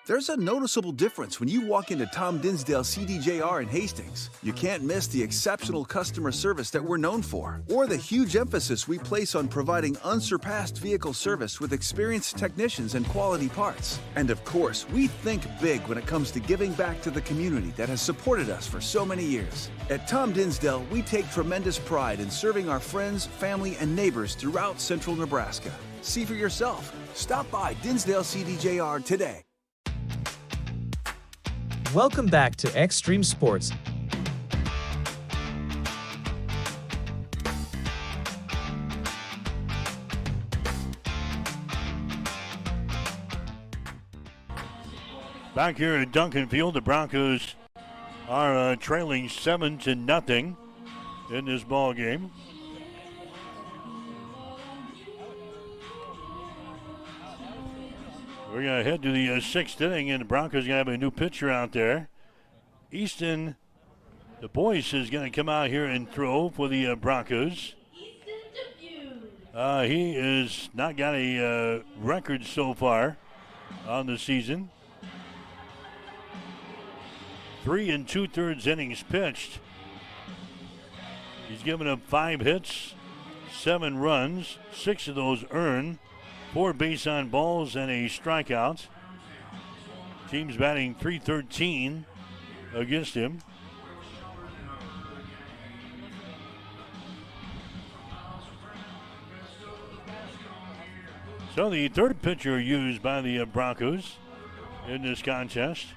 There's a noticeable difference when you walk into Tom Dinsdale CDJR in Hastings. You can't miss the exceptional customer service that we're known for, or the huge emphasis we place on providing unsurpassed vehicle service with experienced technicians and quality parts. And of course, we think big when it comes to giving back to the community that has supported us for so many years. At Tom Dinsdale, we take tremendous pride in serving our friends, family, and neighbors throughout central Nebraska. See for yourself. Stop by Dinsdale CDJR today. Welcome back to Extreme Sports. Back here at Duncan Field, the Broncos are trailing 7-0 in this ball game. We're going to head to the sixth inning, and the Broncos going to have a new pitcher out there. Easton, the Boyce, is going to come out here and throw for the Broncos. He has not got a record so far on the season. 3 2/3 innings pitched. He's given up 5 hits, 7 runs, 6 of those earned. 4 base on balls and a strikeout. Team's batting .313 against him. So the third pitcher used by the Broncos in this contest.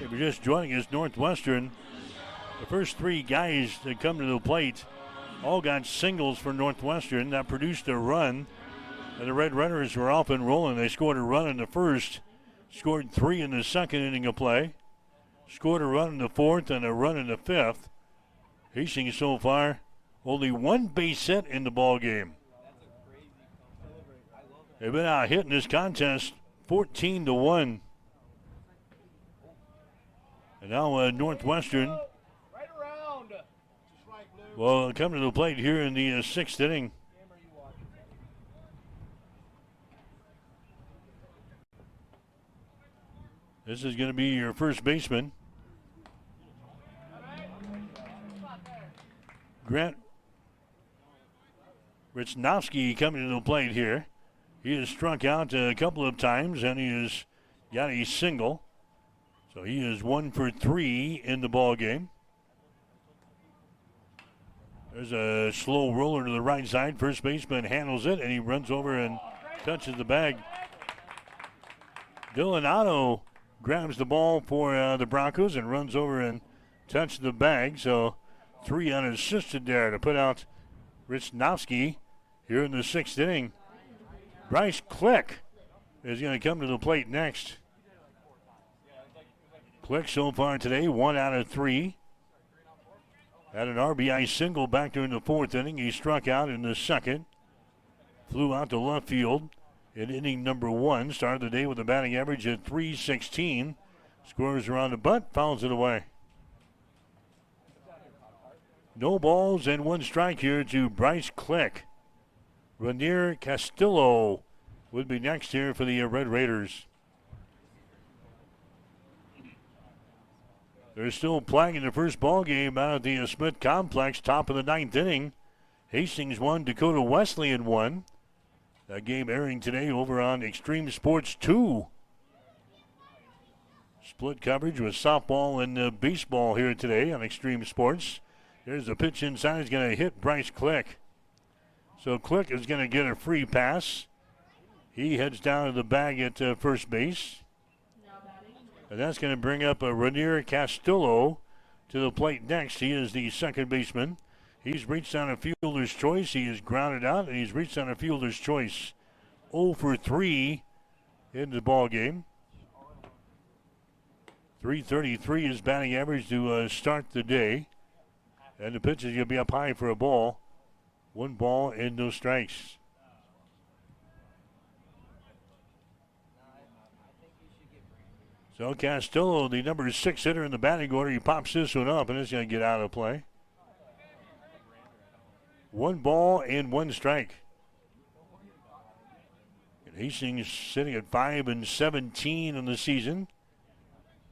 If you're just joining us, Northwestern, the first 3 guys that come to the plate all got singles for Northwestern that produced a run. And the Red Runners were off and rolling. They scored a run in the first, scored 3 in the second inning of play, scored a run in the fourth and a run in the fifth. Hastings so far only 1 base hit in the ball game. They've been out hitting this contest 14-1. And now Northwestern will come to the plate here in the sixth inning. This is going to be your first baseman. Grant Richnowski coming to the plate here. He has struck out a couple of times and he has got a single. So he is 1 for 3 in the ball game. There's a slow roller to the right side. First baseman handles it and he runs over and touches the bag. Dylan Otto grabs the ball for the Broncos and runs over and touches the bag. So 3 unassisted there to put out Richnowski here in the sixth inning. Bryce Click is going to come to the plate next. Click so far today, 1 out of 3. Had an RBI single back during the fourth inning. He struck out in the second. Flew out to left field in inning number 1. Started the day with a batting average at .316. Scores around the butt, fouls it away. No balls and 1 strike here to Bryce Click. Rainier Castillo would be next here for the Red Raiders. They're still playing in the first ball game out at the Smith Complex, top of the 9th inning. Hastings 1, Dakota Wesleyan 1. That game airing today over on Extreme Sports 2. Split coverage with softball and baseball here today on Extreme Sports. There's a pitch inside. He's going to hit Bryce Click. So Click is going to get a free pass. He heads down to the bag at first base. And that's going to bring up Rainier Castillo to the plate next. He is the second baseman. He's reached on a fielder's choice. He is grounded out, and he's reached on a fielder's choice. 0 for 3 in the ball game. .333 is batting average to start the day. And the pitch is going to be up high for a ball. 1 ball and no strikes. So Castillo, the number 6 hitter in the batting order, he pops this one up and it's going to get out of play. 1 ball and 1 strike. And Hastings sitting at 5-17 in the season,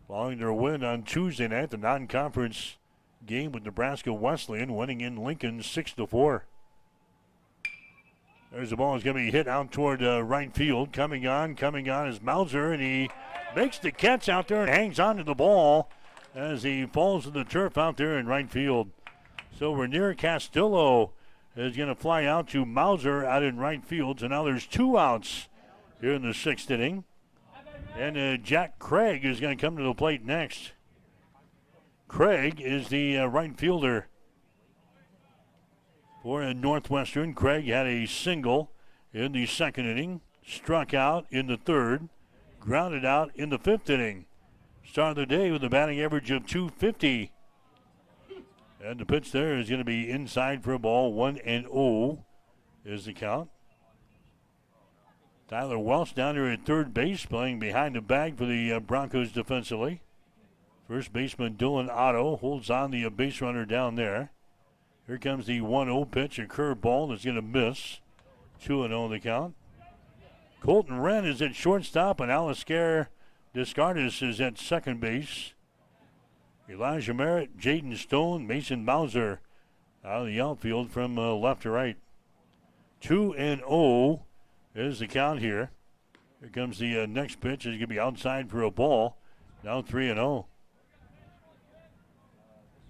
following their win on Tuesday night, the non-conference game with Nebraska Wesleyan, winning in Lincoln 6-4. There's the ball. It's going to be hit out toward right field. Coming on is Mauser, and he makes the catch out there and hangs on to the ball as he falls to the turf out there in right field. So Rainier Castillo is going to fly out to Mauser out in right field. So now there's 2 outs here in the 6th inning. And Jack Craig is going to come to the plate next. Craig is the right fielder for Northwestern. Craig had a single in the 2nd inning, struck out in the 3rd, grounded out in the 5th inning. Start of the day with a batting average of .250. And the pitch there is going to be inside for a ball. 1-0 is the count. Tyler Welch down there at third base, playing behind the bag for the Broncos defensively. First baseman Dylan Otto holds on the base runner down there. Here comes the 1-0 pitch, a curveball that's going to miss. 2-0 the count. Colton Wren is at shortstop, and Alistair Descartes is at second base. Elijah Merritt, Jaden Stone, Mason Mauser out of the outfield from left to right. 2-0 is the count here. Here comes the next pitch. It's going to be outside for a ball. Now 3-0.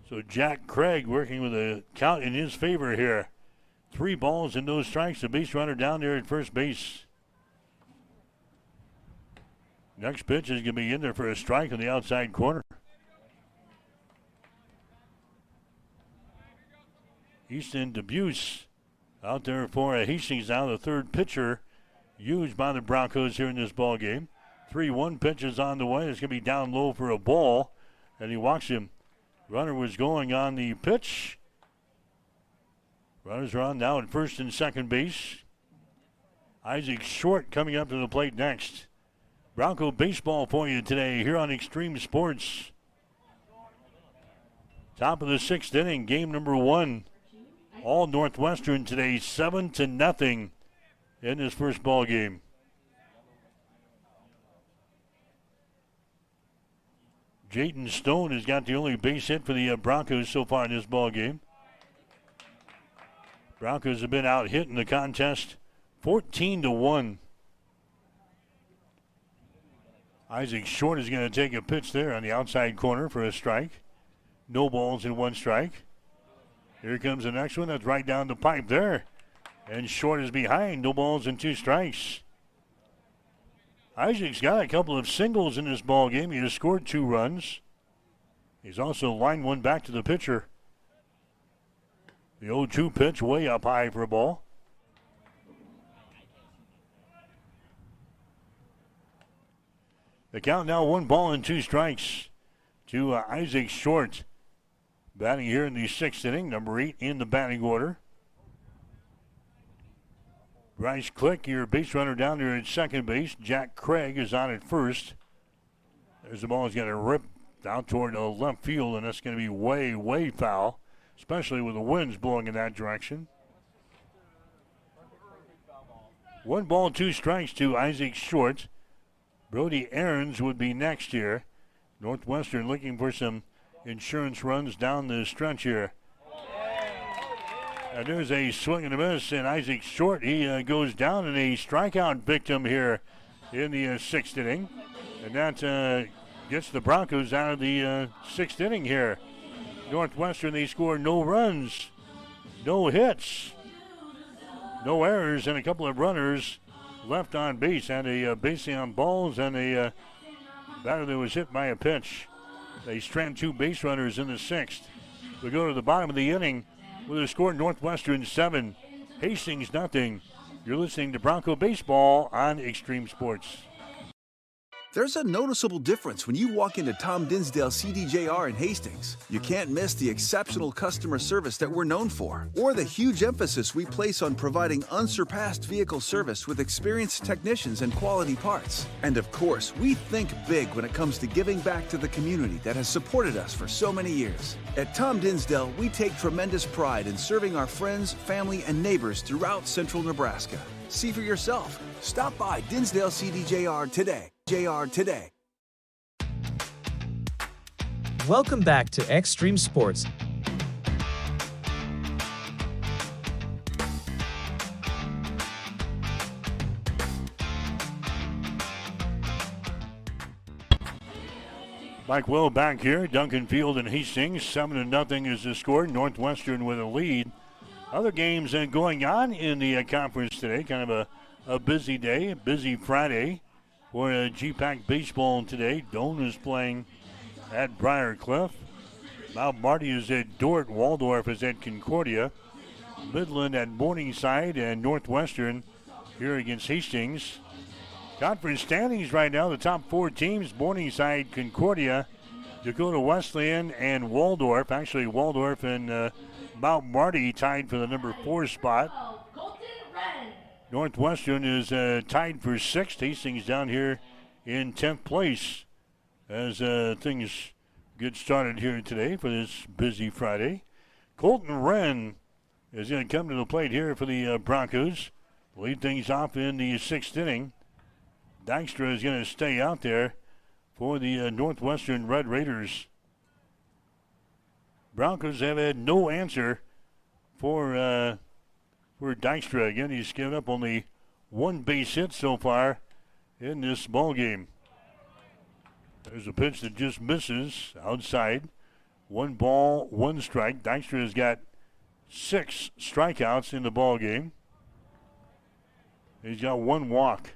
So Jack Craig working with a count in his favor here. 3 balls and no strikes. The base runner down there at first base. Next pitch is going to be in there for a strike on the outside corner. Easton Debuse out there for Hastings now, the 3rd pitcher used by the Broncos here in this ball game. 3-1 pitch is on the way. It's going to be down low for a ball, and he walks him. Runner was going on the pitch. Runners are on now at first and second base. Isaac Short coming up to the plate next. Bronco baseball for you today here on Extreme Sports. Top of the 6th inning, game number 1. All Northwestern today, 7-0 in this first ball game. Jayden Stone has got the only base hit for the Broncos so far in this ball game. Broncos have been out hit in the contest 14-1. Isaac Short is going to take a pitch there on the outside corner for a strike. No balls and 1 strike. Here comes the next one. That's right down the pipe there. And Short is behind. No balls and 2 strikes. Isaac's got a couple of singles in this ball game. He has scored 2 runs. He's also lined one back to the pitcher. The 0-2 pitch way up high for a ball. The count now 1 ball and 2 strikes to Isaac Short. Batting here in the 6th inning, number 8 in the batting order. Bryce Click, your base runner down there at second base. Jack Craig is on at first. There's the ball. He's going to rip out toward the left field, and that's going to be way, way foul, especially with the winds blowing in that direction. 1 ball, 2 strikes to Isaac Short. Brody Aarons would be next here. Northwestern looking for some insurance runs down the stretch here. And there's a swing and a miss, and Isaac Short, he goes down, and a strikeout victim here in the 6th inning. And that gets the Broncos out of the 6th inning here. Northwestern, they score no runs, no hits, no errors, and a couple of runners left on base. Had a base on balls and a batter that was hit by a pitch. They strand 2 base runners in the 6th. We go to the bottom of the inning with a score: Northwestern 7, Hastings nothing. You're listening to Bronco Baseball on Extreme Sports. There's a noticeable difference when you walk into Tom Dinsdale CDJR in Hastings. You can't miss the exceptional customer service that we're known for, or the huge emphasis we place on providing unsurpassed vehicle service with experienced technicians and quality parts. And of course, we think big when it comes to giving back to the community that has supported us for so many years. At Tom Dinsdale, we take tremendous pride in serving our friends, family, and neighbors throughout central Nebraska. See for yourself. Stop by Dinsdale CDJR today. today. Welcome back to Extreme Sports. Mike Will back here. Duncan Field and Hastings. 7-0 is the score. Northwestern with a lead. Other games going on in the conference today. Kind of a busy day, a busy Friday for GPAC baseball today. Doane is playing at Briar Cliff. Mount Marty is at Dordt. Waldorf is at Concordia. Midland at Morningside, and Northwestern here against Hastings. Conference standings right now, the top four teams: Morningside, Concordia, Dakota Wesleyan, and Waldorf. Actually, Waldorf and Mount Marty tied for the number 4 spot. Northwestern is tied for 6th. Hastings down here in 10th place as things get started here today for this busy Friday. Colton Wren is going to come to the plate here for the Broncos. Lead things off in the 6th inning. Dykstra is going to stay out there for the Northwestern Red Raiders. Broncos have had no answer for Dykstra. Again, he's given up only 1 base hit so far in this ball game. There's a pitch that just misses outside. 1 ball, 1 strike. Dykstra has got 6 strikeouts in the ball game. He's got 1 walk.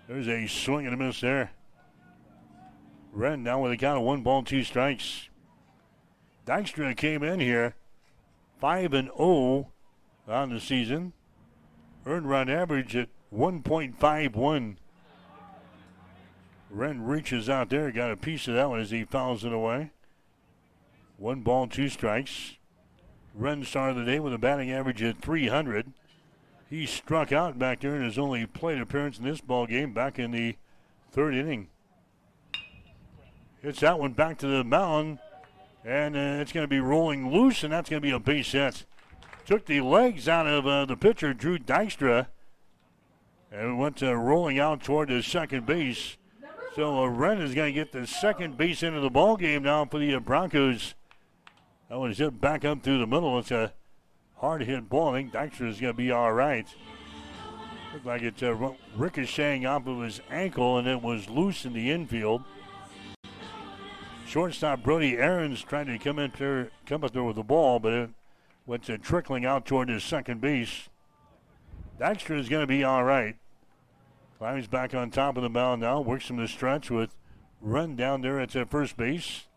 There's a swing and a miss there. Wren now with a count of 1 ball, 2 strikes. Dykstra came in here 5-0 on the season. Earned run average at 1.51. Wren reaches out there, got a piece of that one as he fouls it away. 1 ball, 2 strikes. Wren started the day with a batting average at 300. He struck out back there in his only plate appearance in this ball game back in the 3rd inning. Hits that one back to the mound, and it's going to be rolling loose, and that's going to be a base hit. Took the legs out of the pitcher, Drew Dykstra, and went rolling out toward the second base. So Wren is going to get the second base into the ball game now for the Broncos. That one is hit back up through the middle. It's a hard hit ball. I think Dykstra is going to be all right. Looked like it's ricocheting off of his ankle, and it was loose in the infield. Shortstop Brody Aarons tried to come up there with the ball, but it went trickling out toward his second base. Dykstra is going to be all right. Climbs back on top of the mound now, works from the stretch with Wren down there at first base.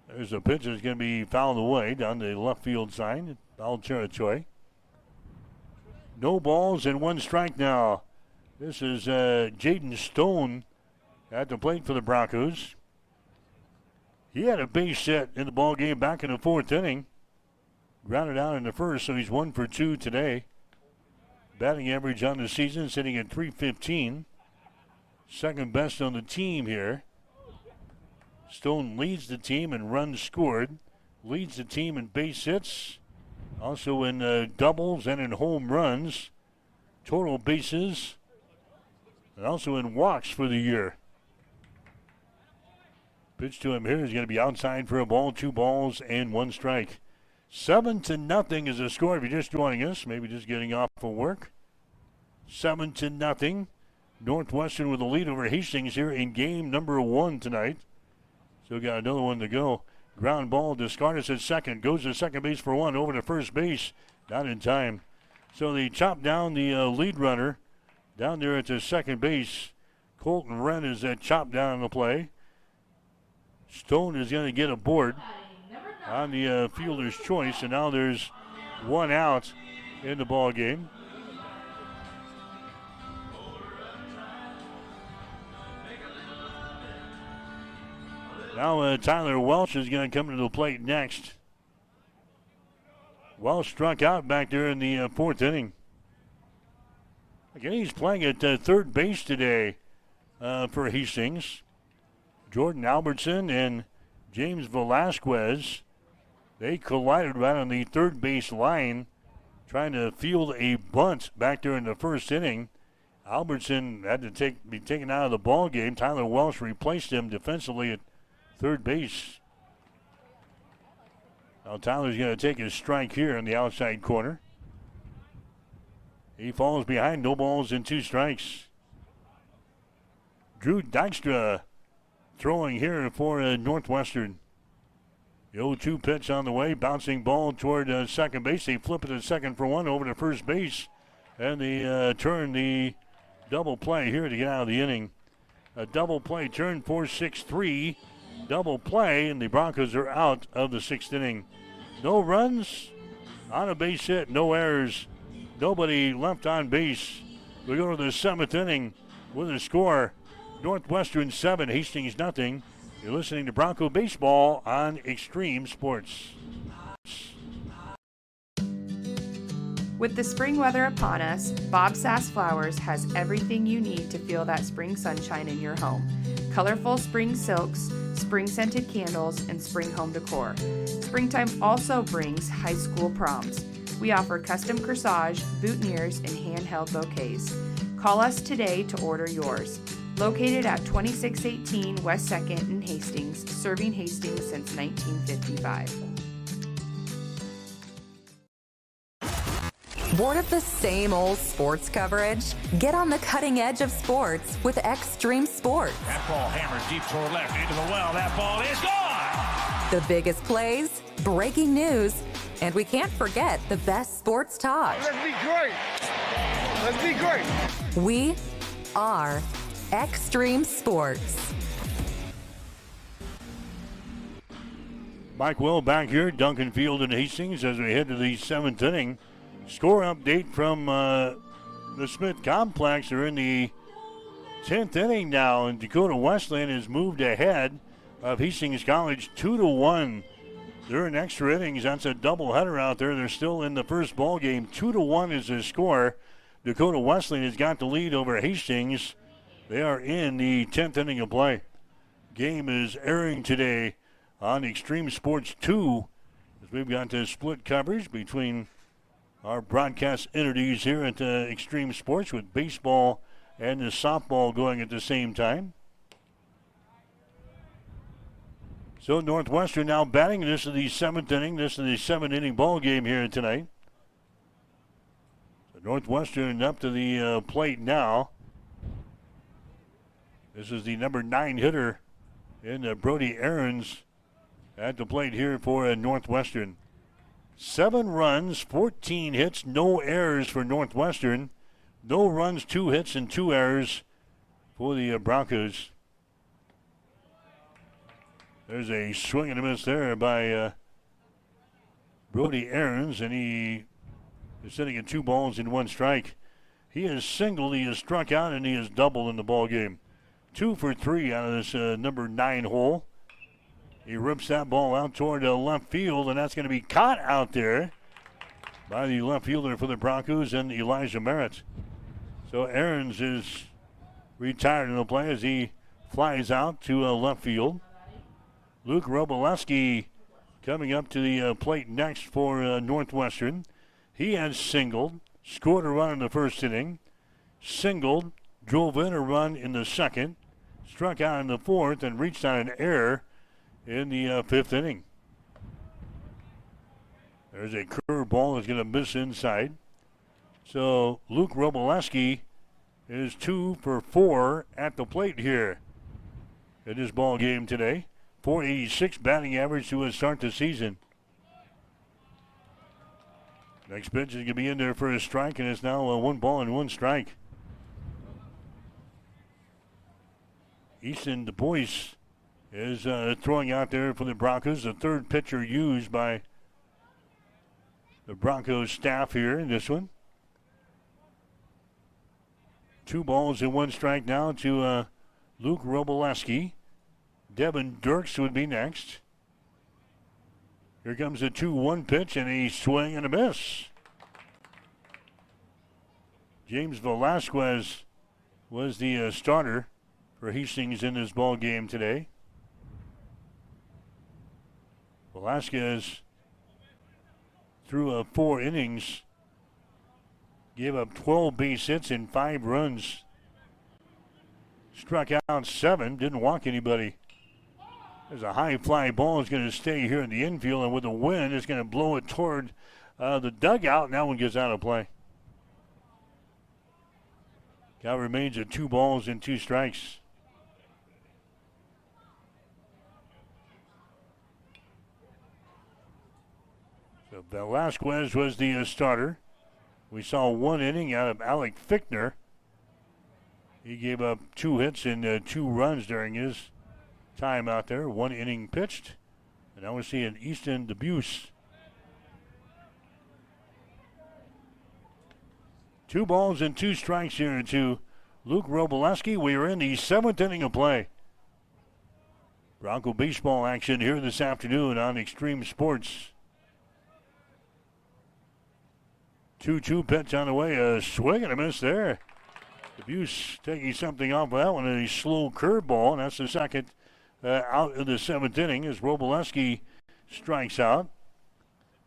There's a pitch that's going to be fouled away down the left field side. Foul territory. No balls and 1 strike now. This is Jaden Stone at the plate for the Broncos. He had a base hit in the ball game back in the 4th inning. Grounded out in the 1st, so he's 1 for 2 today. Batting average on the season sitting at .315. Second best on the team here. Stone leads the team in runs scored. Leads the team in base hits. Also in doubles and in home runs. Total bases. And also in walks for the year. Pitch to him here is going to be outside for a ball. 2 balls and 1 strike. 7-0 is the score if you're just joining us. Maybe just getting off of work. 7-0. Northwestern with a lead over Hastings here in game number 1 tonight. Still got another one to go. Ground ball, Descartes at second. Goes to second base for 1. Over to first base. Not in time. So they chop down the lead runner down there at the second base. Colton Wren is chopped down on the play. Stone is going to get a board on the fielder's choice, and now there's 1 out in the ball game. Now Tyler Welsh is going to come to the plate next. Welsh struck out back there in the fourth inning. Again, he's playing at third base today for Hastings. Jordan Albertson and James Velasquez, they collided right on the third base line, trying to field a bunt back there in the first inning. Albertson had to be taken out of the ball game. Tyler Welsh replaced him defensively at third base. Now Tyler's going to take his strike here in the outside corner. He falls behind, no balls and 2 strikes. Drew Dykstra throwing here for Northwestern. The 0-2 pitch on the way, bouncing ball toward second base. They flip it to second for 1 over to first base. And they turn the double play here to get out of the inning. A double play turn, 4-6-3. Double play, and the Broncos are out of the 6th inning. No runs, on a base hit, no errors, nobody left on base. We go to the 7th inning with a score. Northwestern 7, Hastings nothing. You're listening to Bronco Baseball on Extreme Sports. With the spring weather upon us, Bob Sass Flowers has everything you need to feel that spring sunshine in your home. Colorful spring silks, spring-scented candles, and spring home decor. Springtime also brings high school proms. We offer custom corsage, boutonnieres, and handheld bouquets. Call us today to order yours. Located at 2618 West 2nd in Hastings, serving Hastings since 1955. Bored of the same old sports coverage? Get on the cutting edge of sports with Extreme Sports. That ball hammered deep toward left into the well. That ball is gone. The biggest plays, breaking news, and we can't forget the best sports talk. Let's be great. Let's be great. We are Extreme Sports. Mike Will back here, Duncan Field and Hastings as we head to the 7th inning. Score update from the Smith Complex. They're in the 10th inning now, and Dakota Wesleyan has moved ahead of Hastings College 2-1. They're in extra innings. That's a doubleheader out there. They're still in the first ball game. 2-1 is the score. Dakota Wesleyan has got the lead over Hastings. They are in the 10th inning of play. Game is airing today on Extreme Sports 2 as we've got the split coverage between our broadcast entities here at Extreme Sports with baseball and the softball going at the same time. So Northwestern now batting. This is the 7th inning. This is the 7th-inning ball game here tonight. So Northwestern up to the plate now. This is the number 9 hitter in Brody Aarons at the plate here for Northwestern. 7 runs, 14 hits, no errors for Northwestern. No runs, 2 hits, and 2 errors for the Broncos. There's a swing and a miss there by Brody Aarons, and he is sitting at 2 balls and 1 strike. He has singled, he has struck out, and he has doubled in the ball game. 2 for 3 out of this number 9 hole. He rips that ball out toward left field, and that's going to be caught out there by the left fielder for the Broncos and Elijah Merritt. So Aarons is retired in the play as he flies out to left field. Luke Roboleski coming up to the plate next for Northwestern. He has singled, scored a run in the first inning, singled, drove in a run in the second, struck out in the fourth, and reached on an error in the 5th inning. There's a curveball that's going to miss inside. So Luke Roboleski is 2 for 4 at the plate here in this ball game today. .486 batting average to start the season. Next pitch is going to be in there for a strike, and it's now 1 ball and 1 strike. Easton DuBois is throwing out there for the Broncos, the 3rd pitcher used by the Broncos staff here in this one. 2 balls and 1 strike now to Luke Roboleski. Devin Dirks would be next. Here comes a 2-1 pitch and a swing and a miss. James Velasquez was the starter for Hastings in this ball game today. Velasquez threw 4 innings, gave up 12 base hits and 5 runs. Struck out 7, didn't walk anybody. There's a high fly ball. It's going to stay here in the infield, and with the wind, it's going to blow it toward the dugout, and that one gets out of play. Count remains at 2 balls and 2 strikes. So Velasquez was the starter. We saw 1 inning out of Alec Fichtner. He gave up 2 hits and 2 runs during his time out there. 1 inning pitched. And now we're seeing Easton Debuse. 2 balls and 2 strikes here to Luke Roboleski. We are in the 7th inning of play. Bronco baseball action here this afternoon on Extreme Sports. 2-2 pitch on the way. A swing and a miss there. Debuse taking something off of that one. A slow curveball, and that's the second out of the 7th inning as Roboleski strikes out.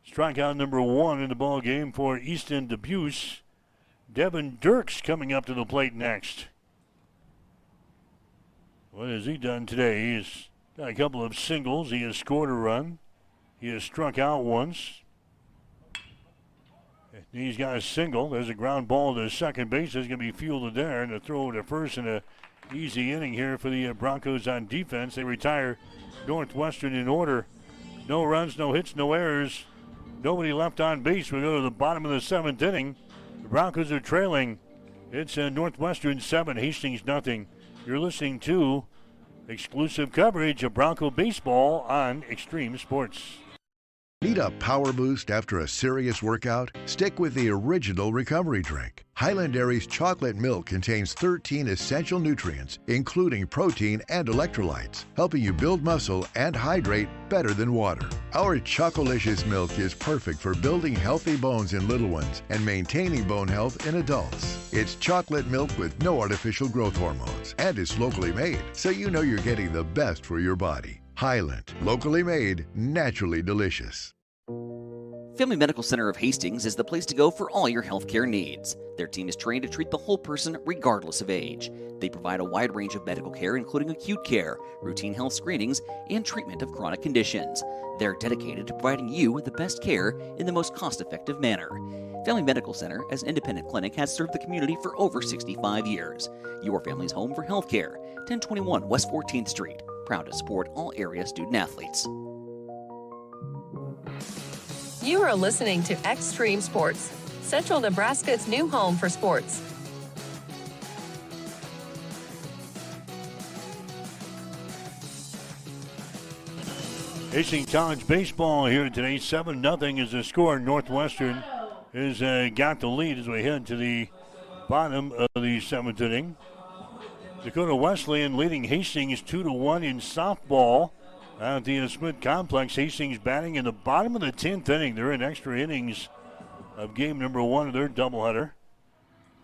Strikeout number 1 in the ball game for Easton Debuse. Devin Dirks coming up to the plate next. What has he done today? He's got a couple of singles. He has scored a run. He has struck out once. He's got a single. There's a ground ball to second base. It's going to be fielded there, and a throw to first, and a easy inning here for the Broncos on defense. They retire Northwestern in order. No runs, no hits, no errors. Nobody left on base. We go to the bottom of the 7th inning. The Broncos are trailing. It's Northwestern 7, Hastings nothing. You're listening to exclusive coverage of Bronco baseball on Extreme Sports. Need a power boost after a serious workout? Stick with the original recovery drink. Highland Dairy's chocolate milk contains 13 essential nutrients, including protein and electrolytes, helping you build muscle and hydrate better than water. Our Chocolicious milk is perfect for building healthy bones in little ones and maintaining bone health in adults. It's chocolate milk with no artificial growth hormones, and it's locally made, so you know you're getting the best for your body. Highland, locally made, naturally delicious. Family Medical Center of Hastings is the place to go for all your healthcare needs. Their team is trained to treat the whole person regardless of age. They provide a wide range of medical care, including acute care, routine health screenings, and treatment of chronic conditions. They're dedicated to providing you with the best care in the most cost-effective manner. Family Medical Center, as an independent clinic, has served the community for over 65 years. Your family's home for healthcare. 1021 West 14th Street. Proud to support all area student athletes. You are listening to Extreme Sports, Central Nebraska's new home for sports. Hastings College baseball here today. 7-0 is the score. Northwestern has got the lead as we head to the bottom of the 7th inning. Dakota Wesleyan leading Hastings 2-1 in softball at the Smith Complex. Hastings batting in the bottom of the 10th inning. They're in extra innings of game number 1 of their doubleheader.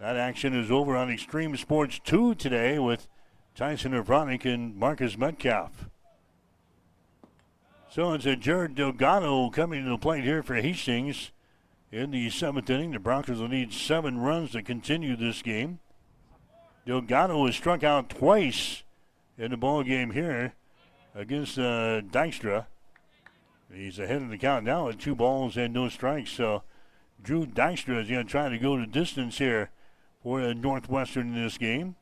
That action is over on Extreme Sports 2 today with Tyson Evronic and Marcus Metcalf. So it's a Jared Delgado coming to the plate here for Hastings in the 7th inning. The Broncos will need 7 runs to continue this game. Delgado has struck out twice in the ball game here against Dykstra. He's ahead of the count now at 2 balls and no strikes. So Drew Dykstra is going to try to go the distance here for Northwestern in this game.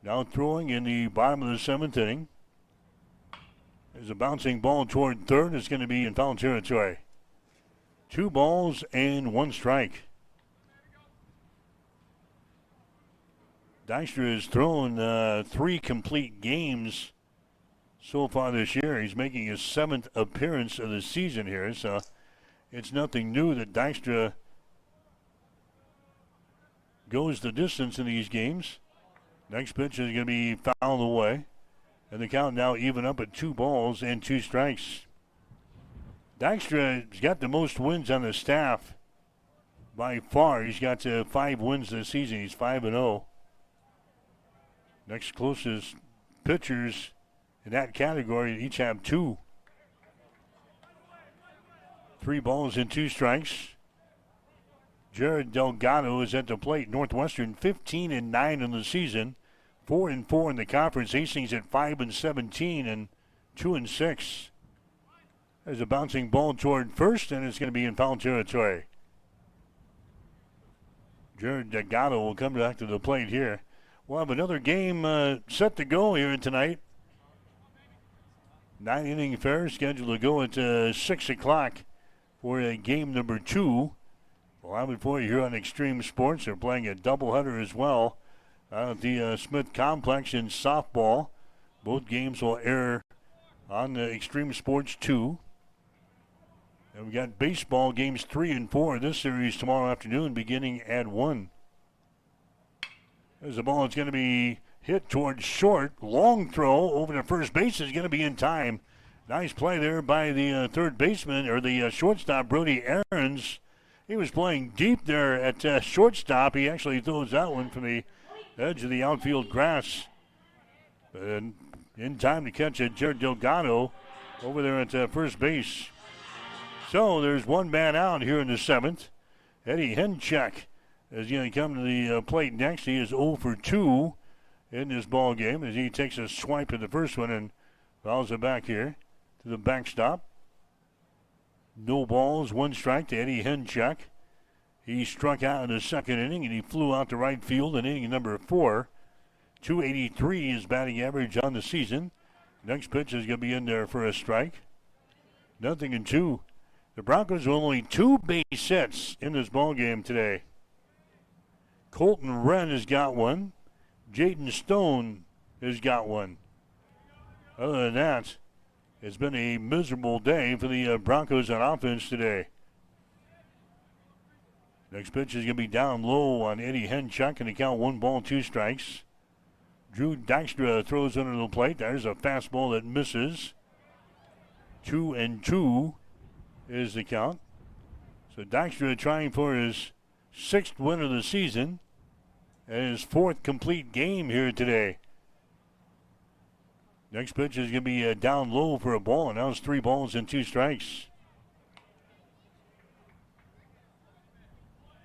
Now throwing in the bottom of the 7th inning. There's a bouncing ball toward third. It's going to be in foul territory. 2 balls and 1 strike. Dykstra has thrown 3 complete games so far this year. He's making his 7th appearance of the season here, so it's nothing new that Dykstra goes the distance in these games. Next pitch is going to be fouled away And the count now even up at 2 balls and 2 strikes. Dykstra's got the most wins on the staff by far. He's got 5 wins this season. He's 5-0. Next closest pitchers in that category each have 2. 3 balls and 2 strikes. Jared Delgado is at the plate. Northwestern 15-9 in the season, 4-4 in the conference. Hastings at 5-17 and 2-6. There's a bouncing ball toward first, and it's going to be in foul territory. Jared Delgado will come back to the plate here. We'll have another game set to go here tonight. 9-inning affair scheduled to go at 6 o'clock for game number 2. We'll have it for you here on Extreme Sports. They're playing a doubleheader as well at the Smith Complex in softball. Both games will air on Extreme Sports 2. And we got baseball games 3 and 4 in this series tomorrow afternoon beginning at 1. There's a ball that's going to be hit towards short. Long throw over to first base is going to be in time. Nice play there by the third baseman, or the shortstop, Brody Aarons. He was playing deep there at shortstop. He actually throws that one from the edge of the outfield grass. And in time to catch Jared Delgado over there at first base. So there's one man out here in the 7th. Eddie Henchek is going to come to the plate next. He is 0 for 2 in this ball game as he takes a swipe at the first one and fouls it back here to the backstop. No balls, 1 strike to Eddie Henchek. He struck out in the 2nd inning and he flew out to right field in inning number 4. 283 is batting average on the season. Next pitch is going to be in there for a strike. 0-2. The Broncos are only 2 base hits in this ball game today. Colton Wren has got 1. Jaden Stone has got 1. Other than that, it's been a miserable day for the Broncos on offense today. Next pitch is going to be down low on Eddie Henchuk, and the count 1 ball, 2 strikes. Drew Dykstra throws under the plate. There's a fastball that misses. 2-2 is the count. So Dykstra trying for his 6th win of the season and his 4th complete game here today. Next pitch is going to be down low for a ball, and now it's 3 balls and 2 strikes.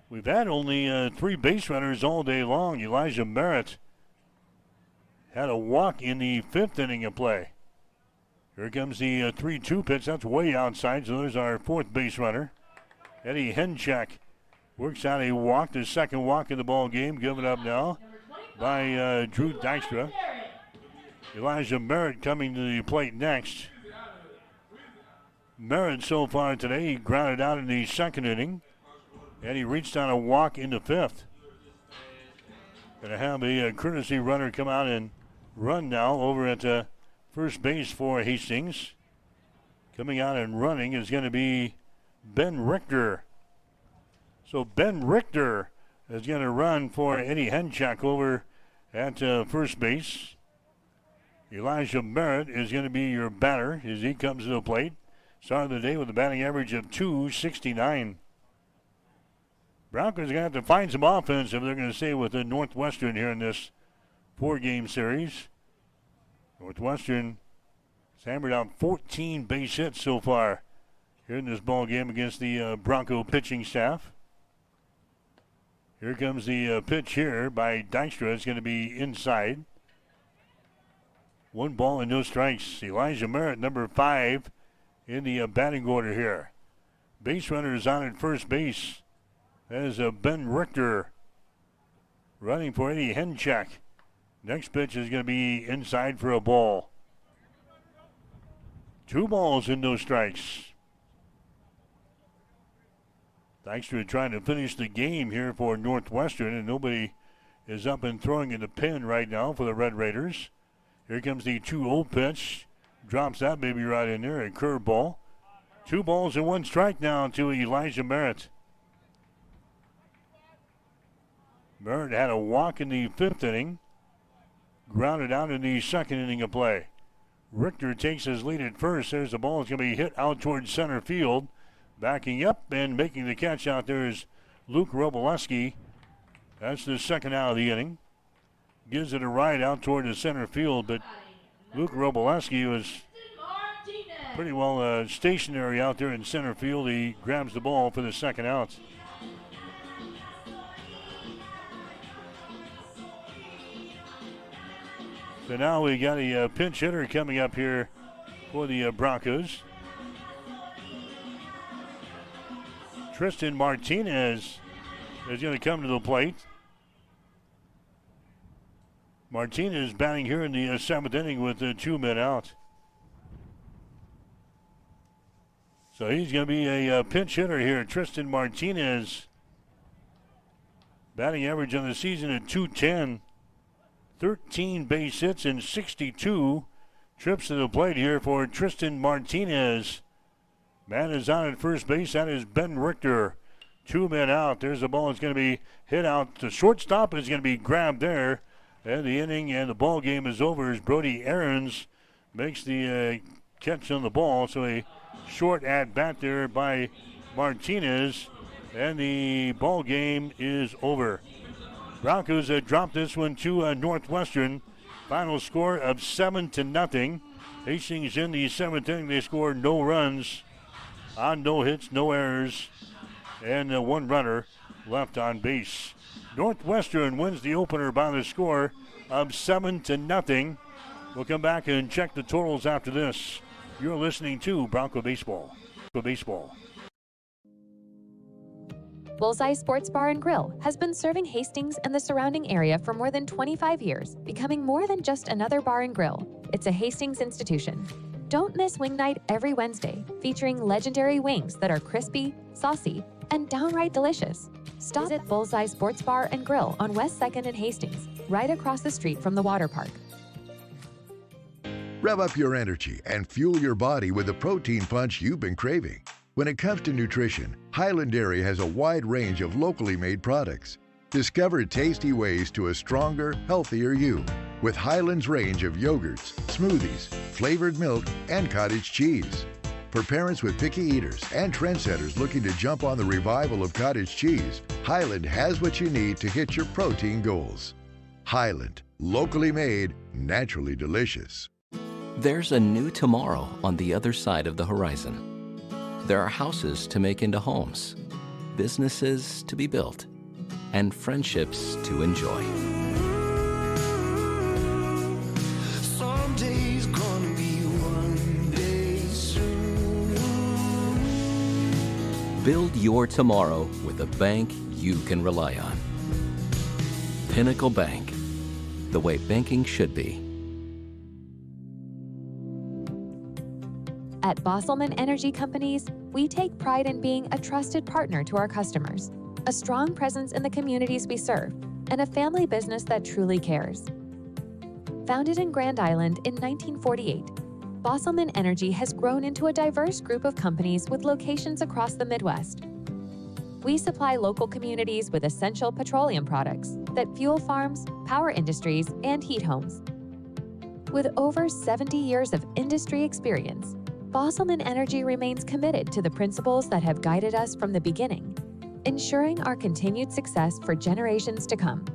We've had only 3 base runners all day long. Elijah Merritt had a walk in the 5th inning of play. Here comes the 3-2 pitch. That's way outside, so there's our 4th base runner. Eddie Henchek works out a walk, the 2nd walk of the ball game, given up now by Drew Dykstra. Elijah Merritt coming to the plate next. Merritt so far today, he grounded out in the 2nd inning, and he reached on a walk in the 5th. Going to have a courtesy runner come out and run now over at first base for Hastings. Coming out and running is going to be Ben Richter. So Ben Richter is going to run for Eddie Henchuk over at first base. Elijah Merritt is going to be your batter as he comes to the plate. Started the day with a batting average of .269. Broncos are going to have to find some offense if they're going to stay with the Northwestern here in this 4-game series. Northwestern has hammered out 14 base hits so far here in this ball game against the Bronco pitching staff. Here comes the pitch here by Dykstra. It's going to be inside. 1 ball and no strikes. Elijah Merritt, number 5 in the batting order here. Base runner is on at first base. That is Ben Richter running for Eddie Henchuk. Next pitch is going to be inside for a ball. 2 balls and no strikes. Dykstra trying to finish the game here for Northwestern, and nobody is up and throwing in the pen right now for the Red Raiders. Here comes the 2-0 pitch. Drops that baby right in there, a curveball. 2 balls and 1 strike now to Elijah Merritt. Merritt had a walk in the 5th inning. Grounded out in the 2nd inning of play. Richter takes his lead at first. There's the ball. It's going to be hit out towards center field. Backing up and making the catch out there is Luke Roboleski. That's the second out of the inning. Gives it a ride out toward the center field, but Luke Roboleski was pretty well stationary out there in center field. He grabs the ball for the second out. So now we got a pinch hitter coming up here for the Broncos. Tristan Martinez is going to come to the plate. Martinez batting here in the seventh inning with 2 men out. So he's going to be a pinch hitter here. Tristan Martinez, batting average on the season at .210. 13 base hits and 62 trips to the plate here for Tristan Martinez. Man is on at first base. That is Ben Richter. 2 men out. There's the ball. It's going to be hit out. The shortstop is going to be grabbed there. And the inning and the ball game is over as Brody Aarons makes the catch on the ball. So a short at bat there by Martinez. And the ball game is over. Broncos dropped this one to Northwestern. Final score of 7-0. Hastings in the seventh inning. They scored no runs on no hits, no errors, and 1 runner left on base. Northwestern wins the opener by the score of 7-0. We'll come back and check the totals after this. You're listening to Bronco Baseball. Bullseye Sports Bar and Grill has been serving Hastings and the surrounding area for more than 25 years, becoming more than just another bar and grill. It's a Hastings institution. Don't miss Wing Night every Wednesday, featuring legendary wings that are crispy, saucy, and downright delicious. Stop at Bullseye Sports Bar and Grill on West 2nd and Hastings, right across the street from the water park. Rev up your energy and fuel your body with the protein punch you've been craving. When it comes to nutrition, Highland Dairy has a wide range of locally made products. Discover tasty ways to a stronger, healthier you with Highland's range of yogurts, smoothies, flavored milk, and cottage cheese. For parents with picky eaters and trendsetters looking to jump on the revival of cottage cheese, Highland has what you need to hit your protein goals. Highland, locally made, naturally delicious. There's a new tomorrow on the other side of the horizon. There are houses to make into homes, businesses to be built, and friendships to enjoy. Someday's gonna be one day soon. Build your tomorrow with a bank you can rely on. Pinnacle Bank, the way banking should be. At Bosselman Energy Companies, we take pride in being a trusted partner to our customers, a strong presence in the communities we serve, and a family business that truly cares. Founded in Grand Island in 1948, Bosselman Energy has grown into a diverse group of companies with locations across the Midwest. We supply local communities with essential petroleum products that fuel farms, power industries, and heat homes. With over 70 years of industry experience, Bosselman Energy remains committed to the principles that have guided us from the beginning, ensuring our continued success for generations to come.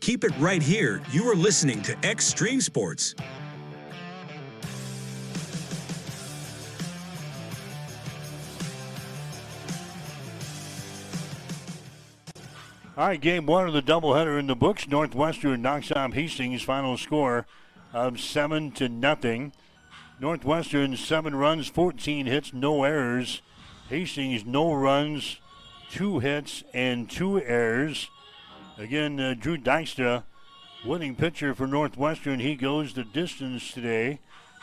Keep it right here. You are listening to Extreme Sports. All right, game one of the doubleheader in the books. Northwestern knocks off Hastings. Final score of 7-0. Northwestern 7 runs, 14 hits, no errors. Hastings no runs, 2 hits, and 2 errors. Again, Drew Dykstra, winning pitcher for Northwestern. He goes the distance today.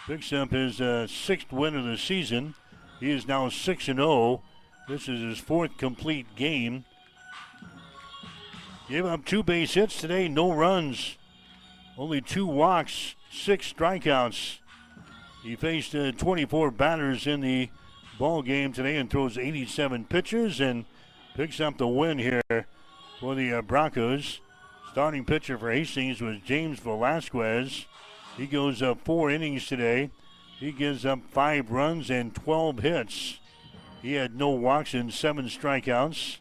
Picks up his 6th win of the season. He is now 6-0. This is his 4th complete game. Gave up 2 base hits today, no runs. Only 2 walks, 6 strikeouts. He faced 24 batters in the ball game today and throws 87 pitches and picks up the win here for the Broncos. Starting pitcher for Hastings was James Velasquez. He goes up 4 innings today. He gives up 5 runs and 12 hits. He had no walks and 7 strikeouts.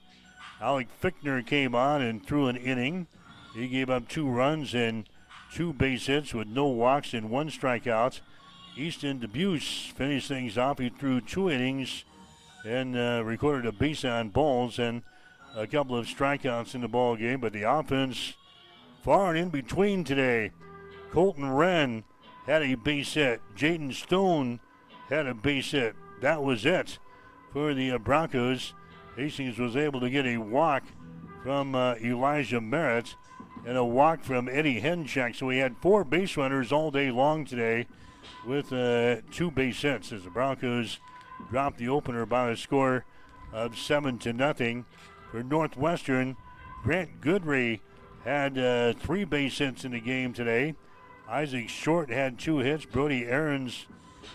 Alec Fichtner came on and threw an inning. He gave up 2 runs and 2 base hits with no walks and 1 strikeout. Easton Debuse finished things off. He threw 2 innings and recorded a base on balls and a couple of strikeouts in the ball game. But the offense far and in between today. Colton Wren had a base hit. Jaden Stone had a base hit. That was it for the Broncos. Hastings was able to get a walk from Elijah Merritt and a walk from Eddie Henchek. So we had 4 base runners all day long today with 2 base hits as the Broncos dropped the opener by a score of 7-0. For Northwestern, Grant Goodry had 3 base hits in the game today. Isaac Short had 2 hits. Brody Aarons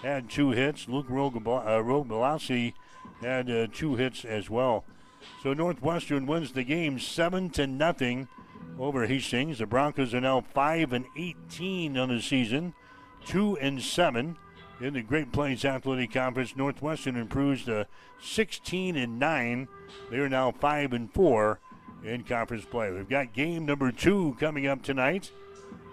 had 2 hits. Luke Rogalowski had 2 hits as well. So Northwestern wins the game 7-0 over Hastings. The Broncos are now 5-18 on the season, 2-7 in the Great Plains Athletic Conference. Northwestern improves to 16-9. They are now 5-4 in conference play. We've got game number 2 coming up tonight.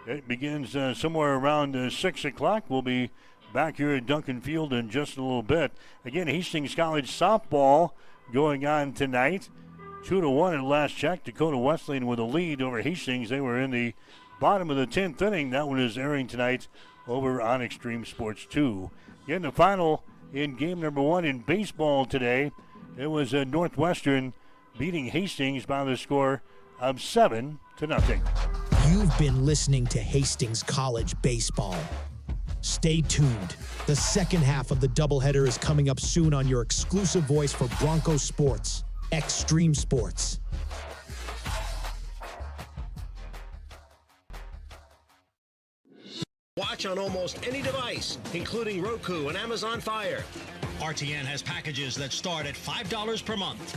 It begins somewhere around 6 o'clock. We'll be back here at Duncan Field in just a little bit. Again, Hastings College softball going on tonight. 2-1 at last check. Dakota Wesleyan with a lead over Hastings. They were in the bottom of the 10th inning. That one is airing tonight over on Extreme Sports 2. Again, the final in game number 1 in baseball today. It was Northwestern beating Hastings by the score of 7-0. You've been listening to Hastings College Baseball. Stay tuned. The second half of the doubleheader is coming up soon on your exclusive voice for Bronco Sports, Extreme Sports. Watch on almost any device, including Roku and Amazon Fire. RTN has packages that start at $5 per month.